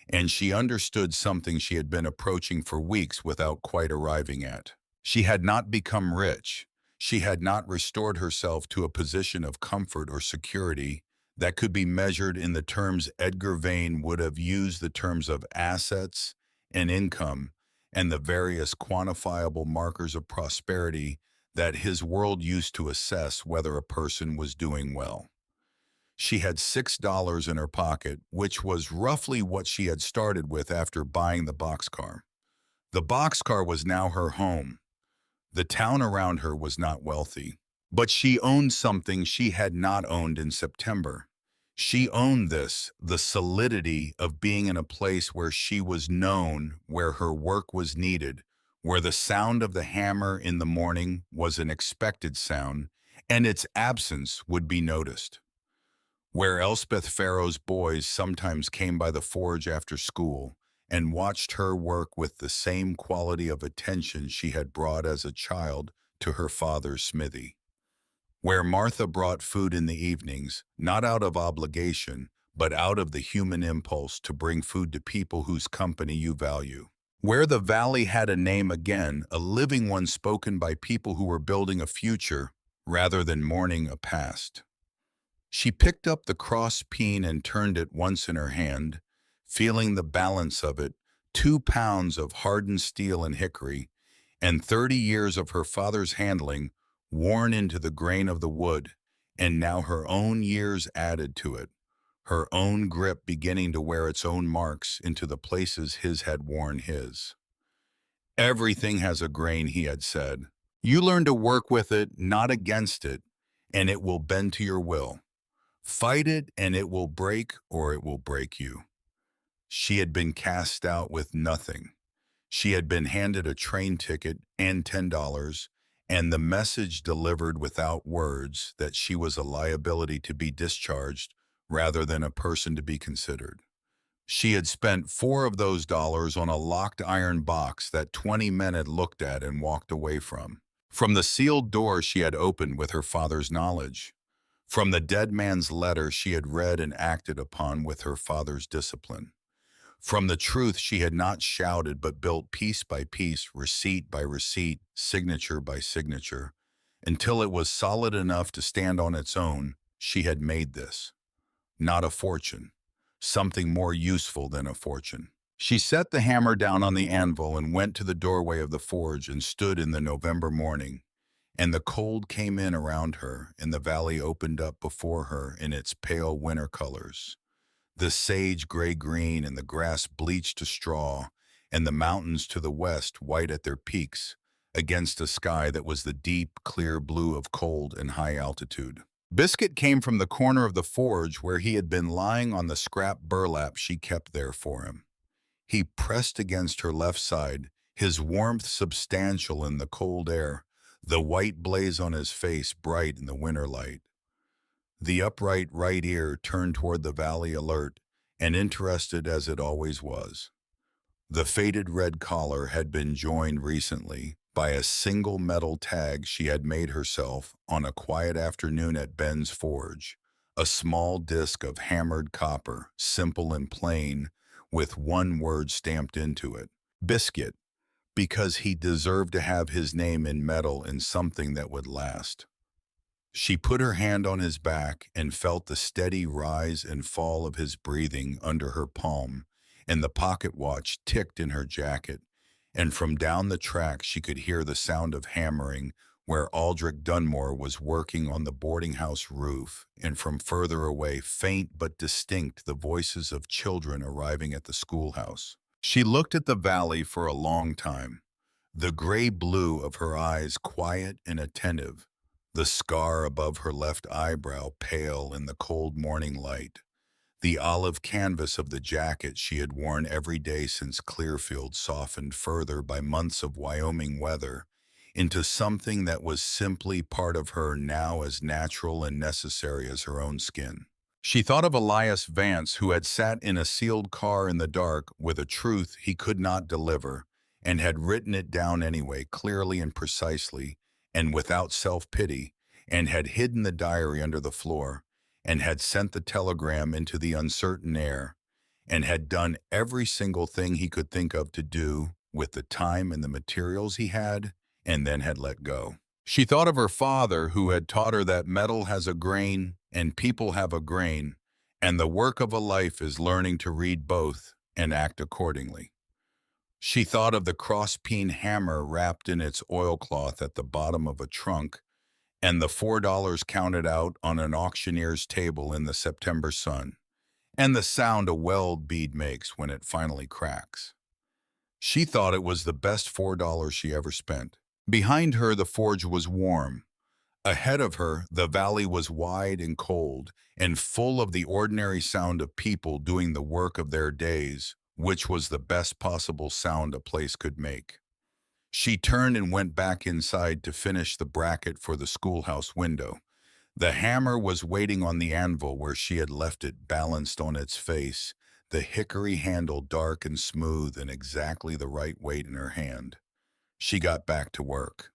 and she understood something she had been approaching for weeks without quite arriving at. She had not become rich. She had not restored herself to a position of comfort or security that could be measured in the terms Edgar Vane would have used, the terms of assets and income, and the various quantifiable markers of prosperity that his world used to assess whether a person was doing well. She had $6 in her pocket, which was roughly what she had started with after buying the boxcar. The boxcar was now her home. The town around her was not wealthy, but she owned something she had not owned in September. She owned this, the solidity of being in a place where she was known, where her work was needed, where the sound of the hammer in the morning was an expected sound, and its absence would be noticed. Where Elspeth Farrow's boys sometimes came by the forge after school and watched her work with the same quality of attention she had brought as a child to her father's smithy. Where Martha brought food in the evenings, not out of obligation, but out of the human impulse to bring food to people whose company you value. Where the valley had a name again, a living one spoken by people who were building a future rather than mourning a past. She picked up the cross peen and turned it once in her hand, feeling the balance of it, 2 pounds of hardened steel and hickory, and 30 years of her father's handling worn into the grain of the wood, and now her own years added to it, her own grip beginning to wear its own marks into the places his had worn his. Everything has a grain, he had said. You learn to work with it, not against it, and it will bend to your will. Fight it and it will break, or it will break you. She had been cast out with nothing. She had been handed a train ticket and $10, and the message delivered without words that she was a liability to be discharged rather than a person to be considered. She had spent 4 of those dollars on a locked iron box that 20 men had looked at and walked away from. From the sealed door she had opened with her father's knowledge. From the dead man's letter she had read and acted upon with her father's discipline. From the truth she had not shouted but built piece by piece, receipt by receipt, signature by signature, until it was solid enough to stand on its own. She had made this. Not a fortune. Something more useful than a fortune. She set the hammer down on the anvil and went to the doorway of the forge and stood in the November morning. And the cold came in around her, and the valley opened up before her in its pale winter colors. The sage gray-green and the grass bleached to straw, and the mountains to the west white at their peaks, against a sky that was the deep, clear blue of cold and high altitude. Biscuit came from the corner of the forge where he had been lying on the scrap burlap she kept there for him. He pressed against her left side, his warmth substantial in the cold air, the white blaze on his face bright in the winter light. The upright right ear turned toward the valley, alert and interested as it always was. The faded red collar had been joined recently by a single metal tag she had made herself on a quiet afternoon at Ben's forge, a small disc of hammered copper, simple and plain, with one word stamped into it, Biscuit, because he deserved to have his name in metal in something that would last. She put her hand on his back and felt the steady rise and fall of his breathing under her palm, and the pocket watch ticked in her jacket, and from down the track she could hear the sound of hammering where Aldrich Dunmore was working on the boarding house roof, and from further away, faint but distinct, the voices of children arriving at the schoolhouse. She looked at the valley for a long time, the gray blue of her eyes quiet and attentive, the scar above her left eyebrow pale in the cold morning light, the olive canvas of the jacket she had worn every day since Clearfield softened further by months of Wyoming weather into something that was simply part of her, now as natural and necessary as her own skin. She thought of Elias Vance, who had sat in a sealed car in the dark with a truth he could not deliver, and had written it down anyway, clearly and precisely, and without self-pity, and had hidden the diary under the floor, and had sent the telegram into the uncertain air, and had done every single thing he could think of to do with the time and the materials he had, and then had let go. She thought of her father, who had taught her that metal has a grain and people have a grain, and the work of a life is learning to read both and act accordingly. She thought of the cross-peen hammer wrapped in its oilcloth at the bottom of a trunk and the $4 counted out on an auctioneer's table in the September sun, and the sound a weld bead makes when it finally cracks. She thought it was the best $4 she ever spent. Behind her, the forge was warm. Ahead of her, the valley was wide and cold, and full of the ordinary sound of people doing the work of their days, which was the best possible sound a place could make. She turned and went back inside to finish the bracket for the schoolhouse window. The hammer was waiting on the anvil where she had left it balanced on its face, the hickory handle dark and smooth and exactly the right weight in her hand. She got back to work.